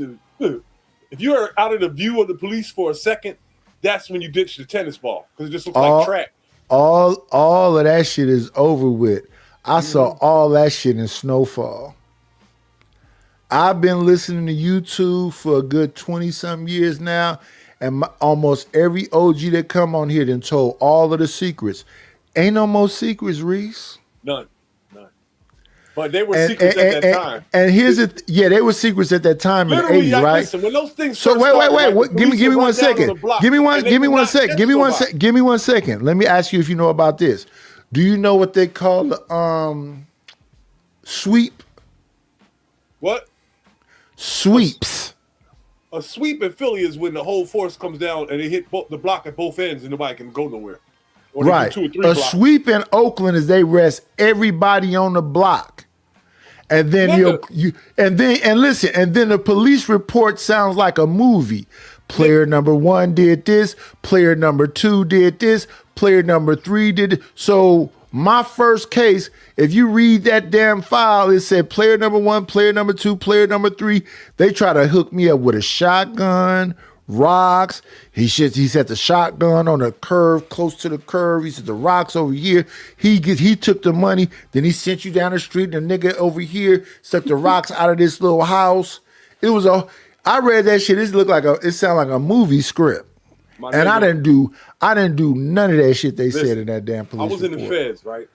if you are out of the view of the police for a second, that's when you ditch the tennis ball because it just looks like track. All of that shit is over with. I saw all that shit in Snowfall. I've been listening to YouTube for a good 20-something years now, and almost every OG that come on here done told all of the secrets. Ain't no more secrets, Reese. None. But they were secrets at that time. And here's they were secrets at that time in the 80s, right? Listen, when those things so wait. Give me 1 second. Give me 1 second. Give me 1 second. Let me ask you if you know about this. Do you know what they call the sweep? What? Sweeps. A sweep in Philly is when the whole force comes down and they hit the block at both ends and nobody can go nowhere. Or right. 2 or 3 a blocks. Sweep in Oakland is they rest everybody on the block. And then then the police report sounds like a movie. Player number 1 did this, player number 2 did this, player number 3 did it. So my first case, if you read that damn file, it said player number 1, player number 2, player number 3. They try to hook me up with a shotgun, rocks. He set the shotgun on the curve, close to the curve. He said the rocks over here. He took the money, then he sent you down the street, and the nigga over here stuck the rocks out of this little house. I read that shit. It sounded like a movie script. I didn't do none of that shit they said in that damn police I was in the feds, right?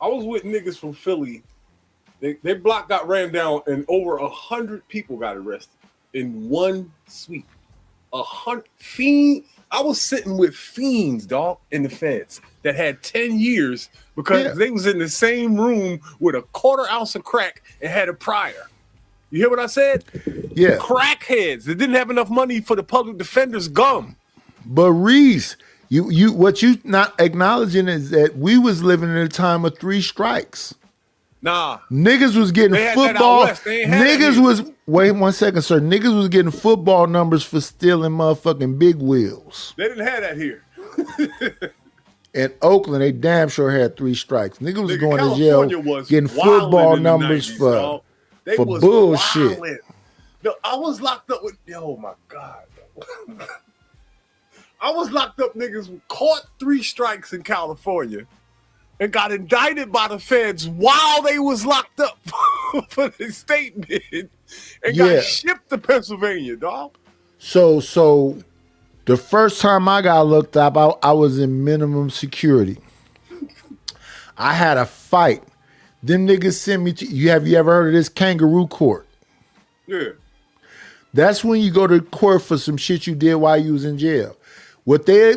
I was with niggas from Philly. Their block got ran down, and over 100 people got arrested in one sweep. 100 fiends. I was sitting with fiends, dog, in the feds that had 10 years because they was in the same room with a quarter ounce of crack and had a prior. You hear what I said? Yeah. Crackheads that didn't have enough money for the public defender's gum. But Reese, what you not acknowledging is that we was living in a time of 3 strikes. Nah. Niggas was getting football. Niggas was, wait 1 second, sir. Niggas was getting football numbers for stealing motherfucking big wheels. They didn't have that here. In Oakland, they damn sure had 3 strikes. Niggas was going to jail getting football numbers 90s, for they was bullshit. Wildin'. No, I was locked up with, oh my God. I was locked up, niggas caught 3 strikes in California and got indicted by the feds while they was locked up for the statement and got shipped to Pennsylvania, dog. So the first time I got looked up, I was in minimum security. I had a fight. Them niggas sent me to, have you ever heard of this kangaroo court? Yeah. That's when you go to court for some shit you did while you was in jail. What they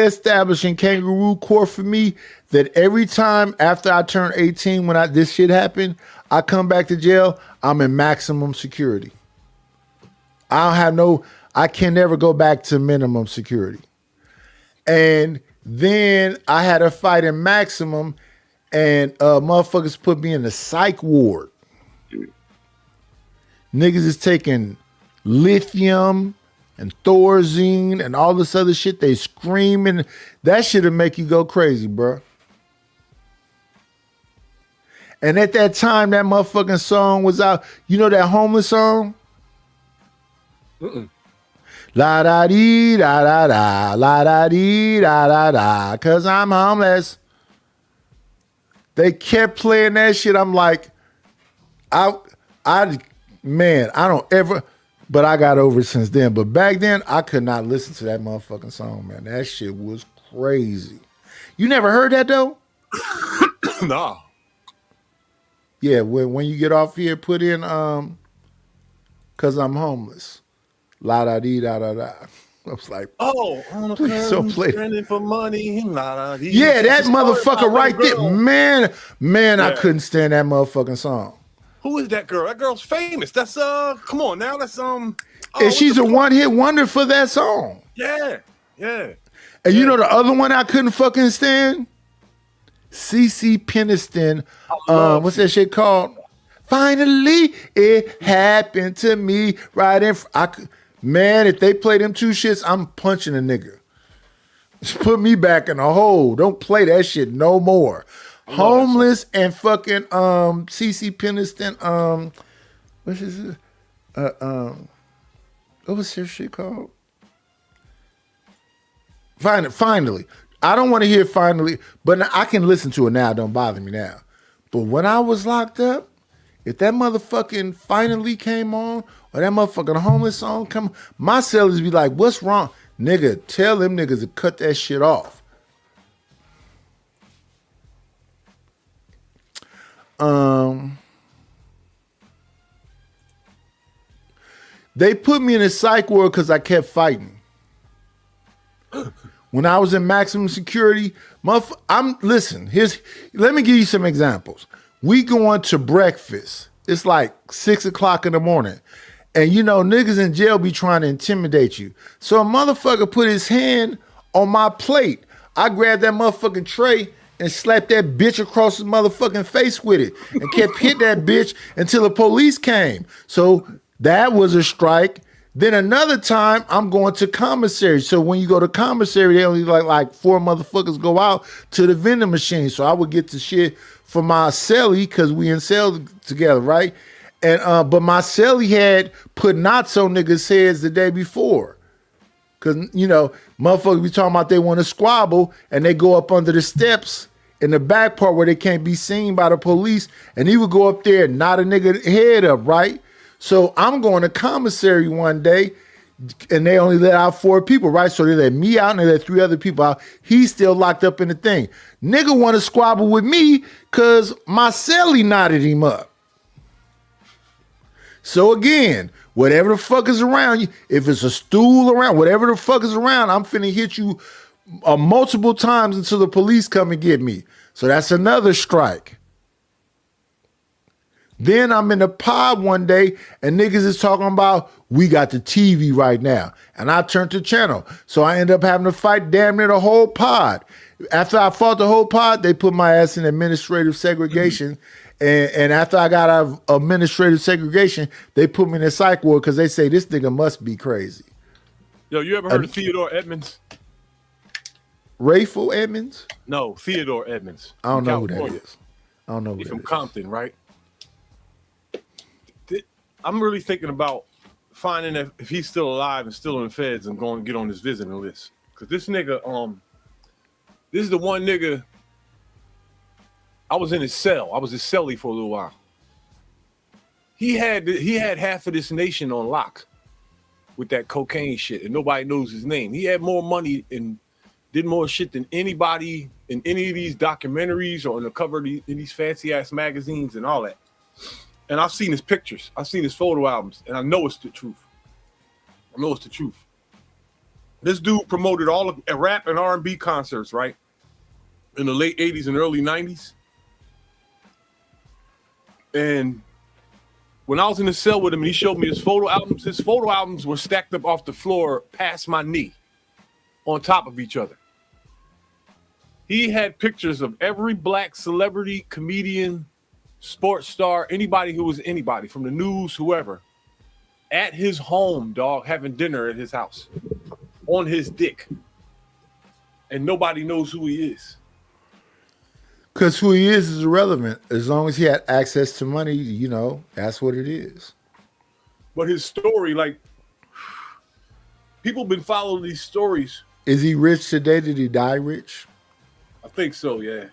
established in kangaroo court for me, that every time after I turned 18, when this shit happened, I come back to jail, I'm in maximum security. I can never go back to minimum security. And then I had a fight in maximum, and motherfuckers put me in the psych ward. Niggas is taking lithium and Thorazine and all this other shit. They screaming. That shit'll make you go crazy, bro. And at that time, that motherfucking song was out. You know that homeless song? La da dee da da da, la da dee da da da, 'cause I'm homeless. They kept playing that shit. I'm like, I don't ever, but I got over it since then. But back then, I could not listen to that motherfucking song, man. That shit was crazy. You never heard that though? Nah. Yeah, when you get off here, put in 'cause I'm homeless. La da dee da da da. I was like, please don't play. For money, yeah, that motherfucker right there, man. I couldn't stand that motherfucking song. Who is that girl? That girl's famous. That's come on now. That's and she's a one-hit wonder for that song. Yeah. And you know the other one I couldn't fucking stand? CeCe Peniston. What's that shit called? Finally, it happened to me right in. Man, if they play them 2 shits, I'm punching a nigga. Just put me back in a hole. Don't play that shit no more. Homeless and fucking CeCe Peniston. What is it? What was her shit called? Finally. I don't want to hear finally, but I can listen to it now. It don't bother me now. But when I was locked up, if that motherfucking finally came on, or that motherfucking homeless song come, my sellers be like, what's wrong? Nigga, tell them niggas to cut that shit off. They put me in a psych ward because I kept fighting. When I was in maximum security, listen, let me give you some examples. We going to breakfast. It's like 6 o'clock in the morning. And you know, niggas in jail be trying to intimidate you. So a motherfucker put his hand on my plate. I grabbed that motherfucking tray and slapped that bitch across his motherfucking face with it and kept hitting that bitch until the police came. So that was a strike. Then another time, I'm going to commissary. So when you go to commissary, they only like 4 motherfuckers go out to the vending machine. So I would get the shit for my cellie because we in cell together, right? And but my cellie had put knots on niggas' heads the day before. Cause motherfuckers be talking about they want to squabble and they go up under the steps in the back part where they can't be seen by the police, and he would go up there and knot a nigga head up, right? So I'm going to commissary one day, and they only let out 4 people, right? So they let me out and they let 3 other people out. He's still locked up in the thing. Nigga want to squabble with me because my cellie knotted him up. So again, whatever the fuck is around you, if it's a stool around, whatever the fuck is around, I'm finna hit you multiple times until the police come and get me. So that's another strike. Then I'm in the pod one day and niggas is talking about, we got the TV right now. And I turned the channel. So I end up having to fight damn near the whole pod. After I fought the whole pod, they put my ass in administrative segregation. And after I got out of administrative segregation, they put me in a psych ward because they say this nigga must be crazy. Yo, you ever heard of Theodore Edmonds? Rayful Edmonds? No, Theodore Edmonds. I don't know who California. that is. I don't know who He's that from is. Compton, right? I'm really thinking about finding if he's still alive and still in the feds and going to get on his visiting list. Because this nigga, this is the one nigga, I was in his cell. I was his cellie for a little while. He had half of this nation on lock with that cocaine shit, and nobody knows his name. He had more money and did more shit than anybody in any of these documentaries or on the cover of in these fancy ass magazines and all that. And I've seen his pictures. I've seen his photo albums, and I know it's the truth. I know it's the truth. This dude promoted all of rap and R&B concerts, right? In the late 80s and early 90s. And when I was in the cell with him and he showed me his photo albums were stacked up off the floor past my knee on top of each other. He had pictures of every black celebrity, comedian, sports star, anybody who was anybody from the news, whoever, at his home, dog, having dinner at his house on his dick. And nobody knows who he is. Because who he is irrelevant. As long as he had access to money, that's what it is. But his story, like, people been following these stories. Is he rich today? Did he die rich? I think so, yeah.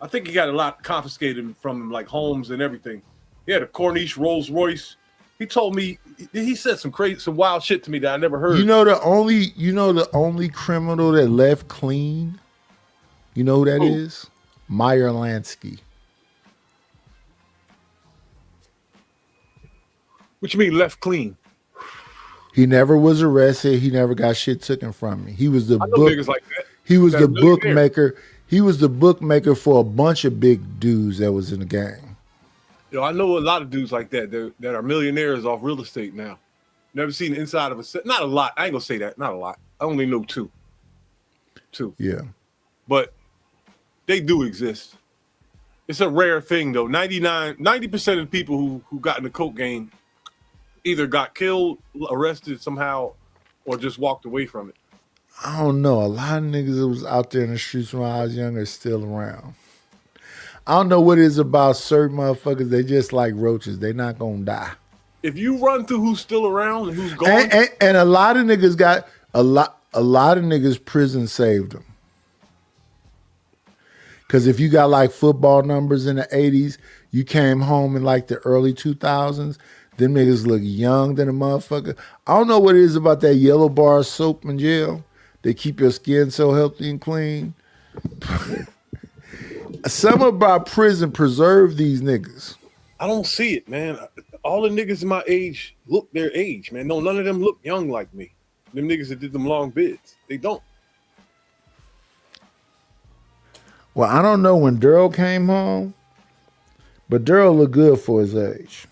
I think he got a lot confiscated from him, like homes and everything. He had a Corniche Rolls Royce. He told me, he said some wild shit to me that I never heard. The only criminal that left clean, you know who that is? Meyer Lansky. What you mean left clean? He never was arrested. He never got shit taken from me. He was the niggas like that. He was That the are millionaires. bookmaker. He was the bookmaker for a bunch of big dudes that was in the gang. I know a lot of dudes like that that are millionaires off real estate now. Never seen the inside of a set. Not a lot. I ain't gonna say that. Not a lot. I only know 2. Yeah. But they do exist. It's a rare thing though. 90% of the people who got in the coke game either got killed, arrested somehow, or just walked away from it. I don't know. A lot of niggas that was out there in the streets when I was younger are still around. I don't know what it is about certain motherfuckers. They just like roaches. They not gonna die. If you run through who's still around and who's gone, And a lot of niggas got a lot of niggas prison saved them. Cause if you got like football numbers in the 80s, you came home in like the early 2000s, them niggas look young than a motherfucker. I don't know what it is about that yellow bar soap in jail. They keep your skin so healthy and clean. Some about prison preserve these niggas. I don't see it, man. All the niggas in my age look their age, man. No, none of them look young like me. Them niggas that did them long bids, they don't. Well, I don't know when Daryl came home, but Daryl looked good for his age.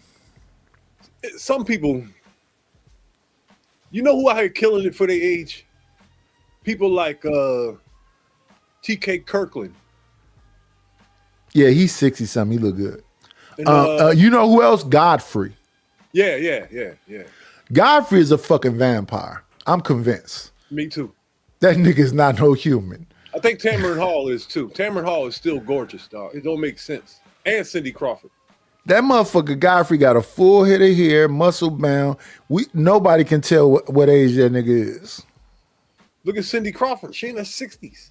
Some people, you know who out here killing it for their age? People like T.K. Kirkland. Yeah, he's 60-something. He look good. And, you know who else? Godfrey. Yeah. Godfrey is a fucking vampire. I'm convinced. Me too. That nigga's not no human. I think Tamron Hall is too. Tamron Hall is still gorgeous, dog. It don't make sense. And Cindy Crawford. That motherfucker Godfrey got a full head of hair, muscle bound. Nobody can tell what age that nigga is. Look at Cindy Crawford. She in her 60s.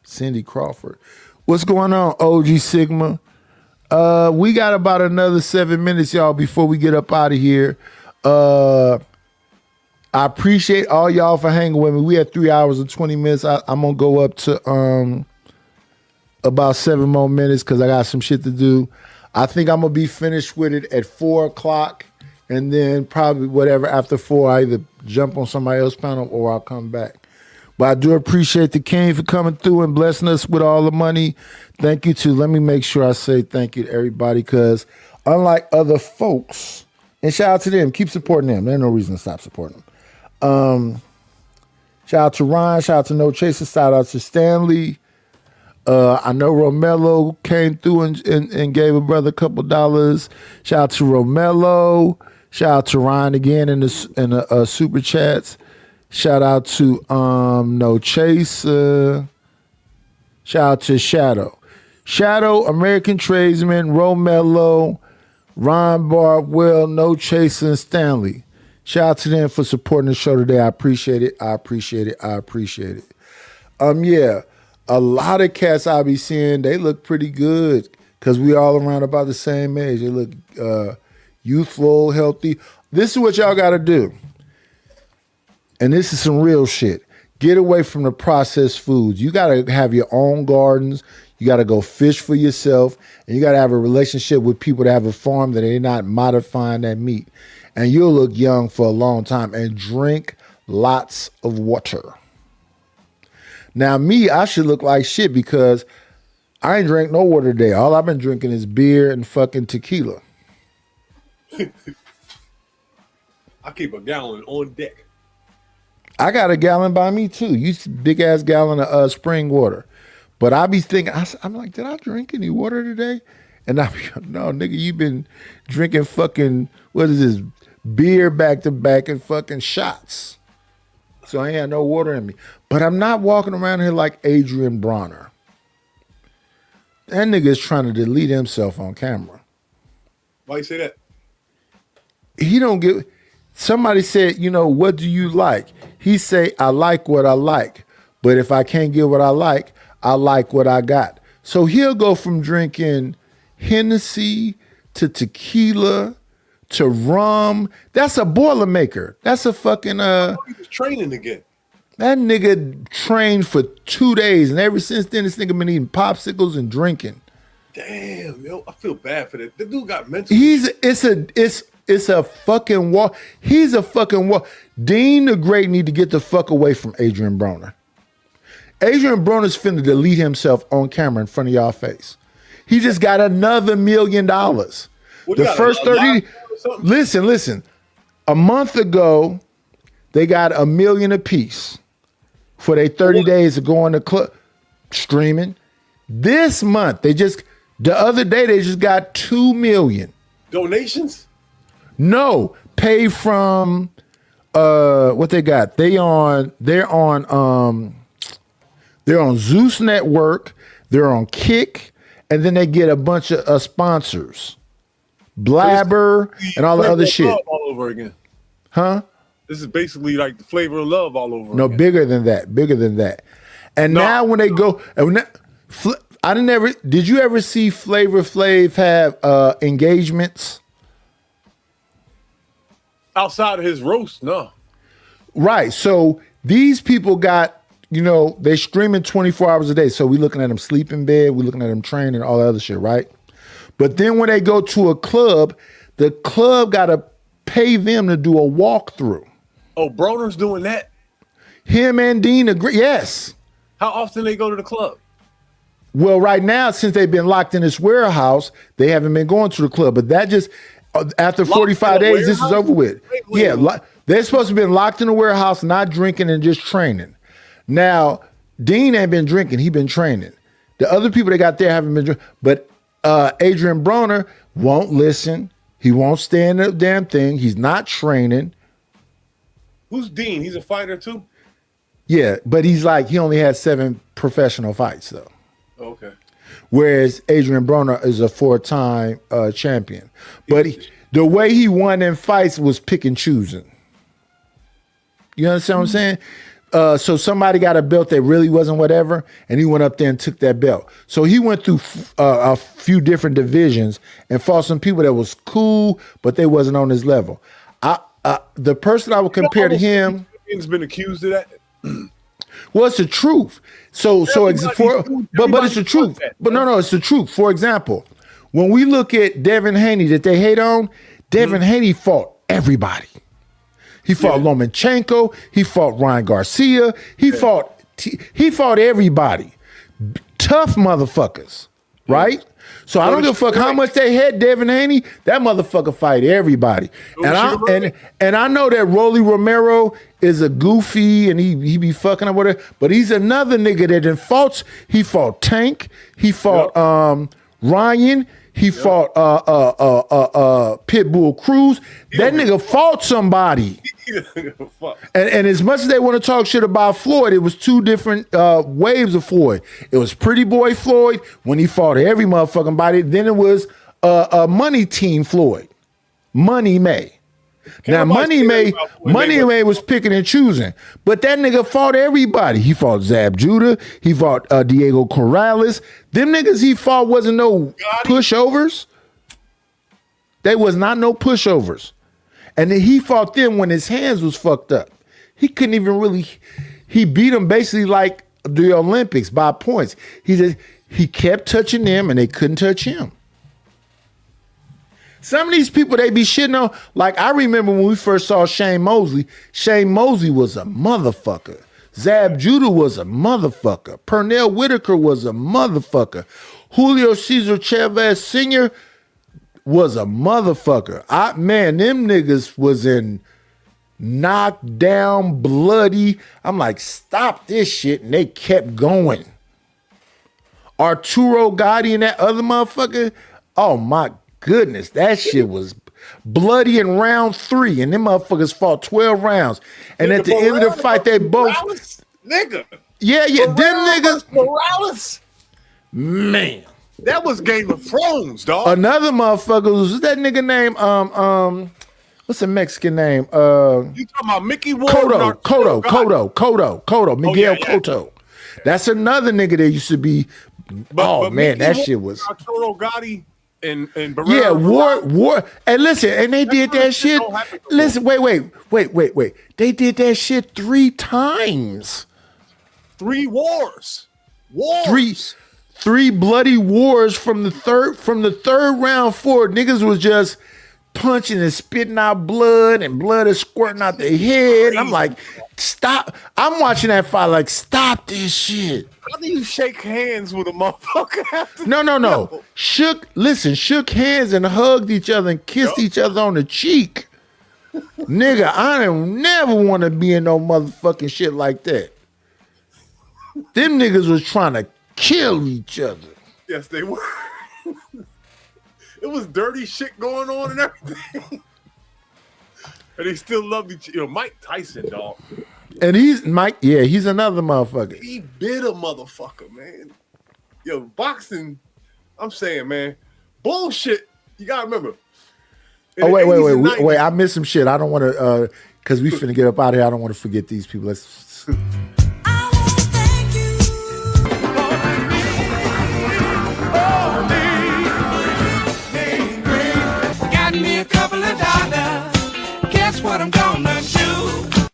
Cindy Crawford. What's going on, OG Sigma? We got about another 7 minutes, y'all, before we get up out of here. I appreciate all y'all for hanging with me. We had 3 hours and 20 minutes. I'm gonna go up to about 7 more minutes because I got some shit to do. I think I'm gonna be finished with it at 4 o'clock, and then probably whatever after 4, I either jump on somebody else's panel or I'll come back. But I do appreciate the King for coming through and blessing us with all the money. Thank you to. Let me make sure I say thank you to everybody, because unlike other folks, and shout out to them, keep supporting them. There's no reason to stop supporting them. Shout out to Ryan, shout out to No Chaser, shout out to Stanley. I know Romello came through and gave a brother a couple dollars. Shout out to Romello. Shout out to Ryan again in the super chats. Shout out to No Chaser. Shout out to Shadow, American Tradesman, Romello, Ron Barbwell, No Chaser, and Stanley. Shout out to them for supporting the show today. I appreciate it. Yeah, a lot of cats I be seeing, they look pretty good because we all around about the same age. They look youthful, healthy. This is what y'all got to do. And this is some real shit. Get away from the processed foods. You got to have your own gardens. You got to go fish for yourself. And you got to have a relationship with people that have a farm that they're not modifying that meat. And you'll look young for a long time. And drink lots of water. Now, me, I should look like shit because I ain't drank no water today. All I've been drinking is beer and fucking tequila. I keep a gallon on deck. I got a gallon by me too. You big ass gallon of spring water. But I be thinking, I'm like, did I drink any water today? And I be, no, nigga, you been drinking fucking, what is this, beer back to back and fucking shots. So I ain't had no water in me. But I'm not walking around here like Adrian Bronner. That nigga is trying to delete himself on camera. Why you say that? He don't give. Somebody said, what do you like? He say, I like what I like. But if I can't get what I like what I got. So he'll go from drinking Hennessy to tequila to rum. That's a Boilermaker. That's a fucking He was training again. That nigga trained for 2 days, and ever since then, this nigga been eating popsicles and drinking. Damn, yo, I feel bad for that. The dude got mental. It's a fucking walk. He's a fucking walk. Dean the Great need to get the fuck away from Adrian Broner. Adrian Broner's finna delete himself on camera in front of y'all face. He just got another $1 million. The first 30. Listen. A month ago, they got $1 million apiece for their 30 days of going to club streaming. This month, the other day, they just got $2 million. Donations? No, pay from what they got. They're on Zeus Network, they're on Kick, and then they get a bunch of sponsors. Blabber and all the other shit. All over again. Huh? This is basically like the Flavor of Love all over No, again. bigger than that. And now when they go, did you ever see Flavor Flav have engagements? Outside of his roast, no. Right. So these people got, they streaming 24 hours a day. So we looking at them sleep in bed, we looking at them train and all that other shit, right? But then when they go to a club, the club got to pay them to do a walkthrough. Oh, Broner's doing that? Him and Dean agree. Yes. How often they go to the club? Well, right now, since they've been locked in this warehouse, they haven't been going to the club. But that just, after 45 days, this is over with. Yeah, they're supposed to have been locked in the warehouse, not drinking and just training. Now, Dean ain't been drinking. He been training. The other people they got there haven't been drinking. But Adrian Broner won't listen. He won't stay in the damn thing. He's not training. Who's Dean? He's a fighter too? Yeah, but he only had 7 professional fights, though. Okay. Whereas Adrian Broner is a 4-time champion. But the way he won in fights was pick and choosing. You understand what I'm saying? So somebody got a belt that really wasn't whatever, and he went up there and took that belt. So he went through a few different divisions and fought some people that was cool, but they wasn't on his level. The person I would compare to him has been accused of that. Well, it's the truth. But it's the truth. But no, it's the truth. For example, when we look at Devin Haney that they hate on, Devin Haney fought everybody. He fought Lomachenko. He fought Ryan Garcia. He fought everybody. Tough motherfuckers, right? So I don't give a fuck how much they hate Devin Haney. That motherfucker fight everybody. And I know that Rolly Romero is a goofy and he be fucking up whatever, but he's another nigga that in faults. He fought Tank. He fought Ryan. He fought Pitbull Cruz. That nigga fought somebody. And as much as they want to talk shit about Floyd, it was two different waves of Floyd. It was Pretty Boy Floyd when he fought every motherfucking body. Then it was Money Team Floyd. Money May. Now Money May was picking and choosing, but that nigga fought everybody. He fought Zab Judah. He fought Diego Corrales. Them niggas he fought wasn't no pushovers. They was not no pushovers. And then he fought them when his hands was fucked up. He couldn't even really. He beat them basically like the Olympics by points. He kept touching them and they couldn't touch him. Some of these people they be shitting on. Like I remember when we first saw Shane Mosley. Shane Mosley was a motherfucker. Zab Judah was a motherfucker. Pernell Whitaker was a motherfucker. Julio Cesar Chavez Sr. was a motherfucker. Them niggas was in knocked down, bloody. I'm like, stop this shit. And they kept going. Arturo Gotti and that other motherfucker. Oh my goodness, that shit was bloody in round 3, and them motherfuckers fought 12 rounds. And at the end of the fight, they both nigga. Yeah, them niggas. Morales. Man. That was Game of Thrones, dog. Another motherfucker was that nigga name, what's the Mexican name? You talking about Mickey Ward? Cotto, Miguel Cotto. That's another nigga that used to be, but man, that shit was. Arturo Gotti and Barrera. Yeah, war. And listen, and they did that shit. Listen, wait. They did that shit 3 times. 3 wars. Three bloody wars from the third round forward. Niggas was just punching and spitting out blood, and blood is squirting out their head. And I'm like, stop. I'm watching that fight like, stop this shit. How do you shake hands with a motherfucker? No. Shook hands and hugged each other and kissed each other on the cheek. Nigga, I don't never want to be in no motherfucking shit like that. Them niggas was trying to kill each other. Yes, they were. It was dirty shit going on and everything. And they still loved each other. Mike Tyson, dog. And he's another motherfucker. He bit a motherfucker, man. Yo, boxing, I'm saying, man, bullshit. You gotta remember. Wait. I missed some shit. I don't want to, because we finna get up out of here. I don't want to forget these people. Let's. Got me a couple of dollars. Guess what I'm gonna do?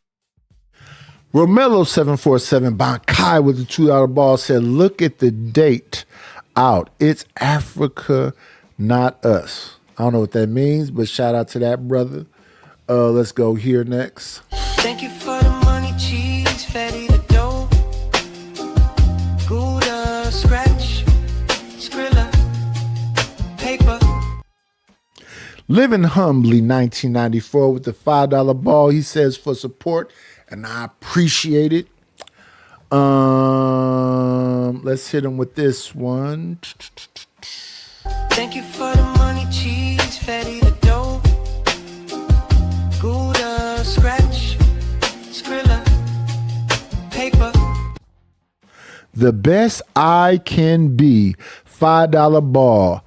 Romello 747 Bankai with the $2 ball said, look at the date out. It's Africa, not us. I don't know what that means, but shout out to that brother. Let's go here next. Thank you for the money, cheese, fatty the dough. Gouda, scratch, Skrilla, paper. Living Humbly 1994 with the $5 ball. He says for support, and I appreciate it. Let's hit him with this one. Thank you for the money, cheese, fatty the dough. Gouda, scratch, Skrilla, paper. The best I can be, $5 ball.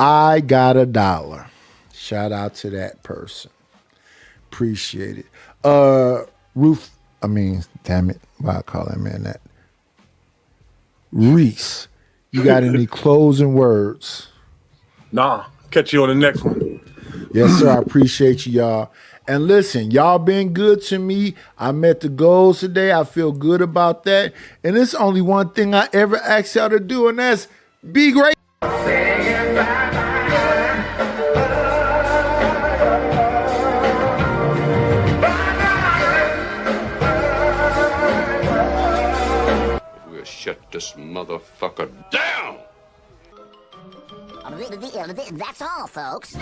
I got $1. Shout out to that person. Appreciate it. Damn it. Why I call that man that? Reese, you got any closing words? Nah, catch you on the next one. Yes, sir. I appreciate you, y'all. And listen, y'all been good to me. I met the goals today. I feel good about that. And it's only one thing I ever asked y'all to do, and that's be great. We'll shut this motherfucker down. That's all, folks.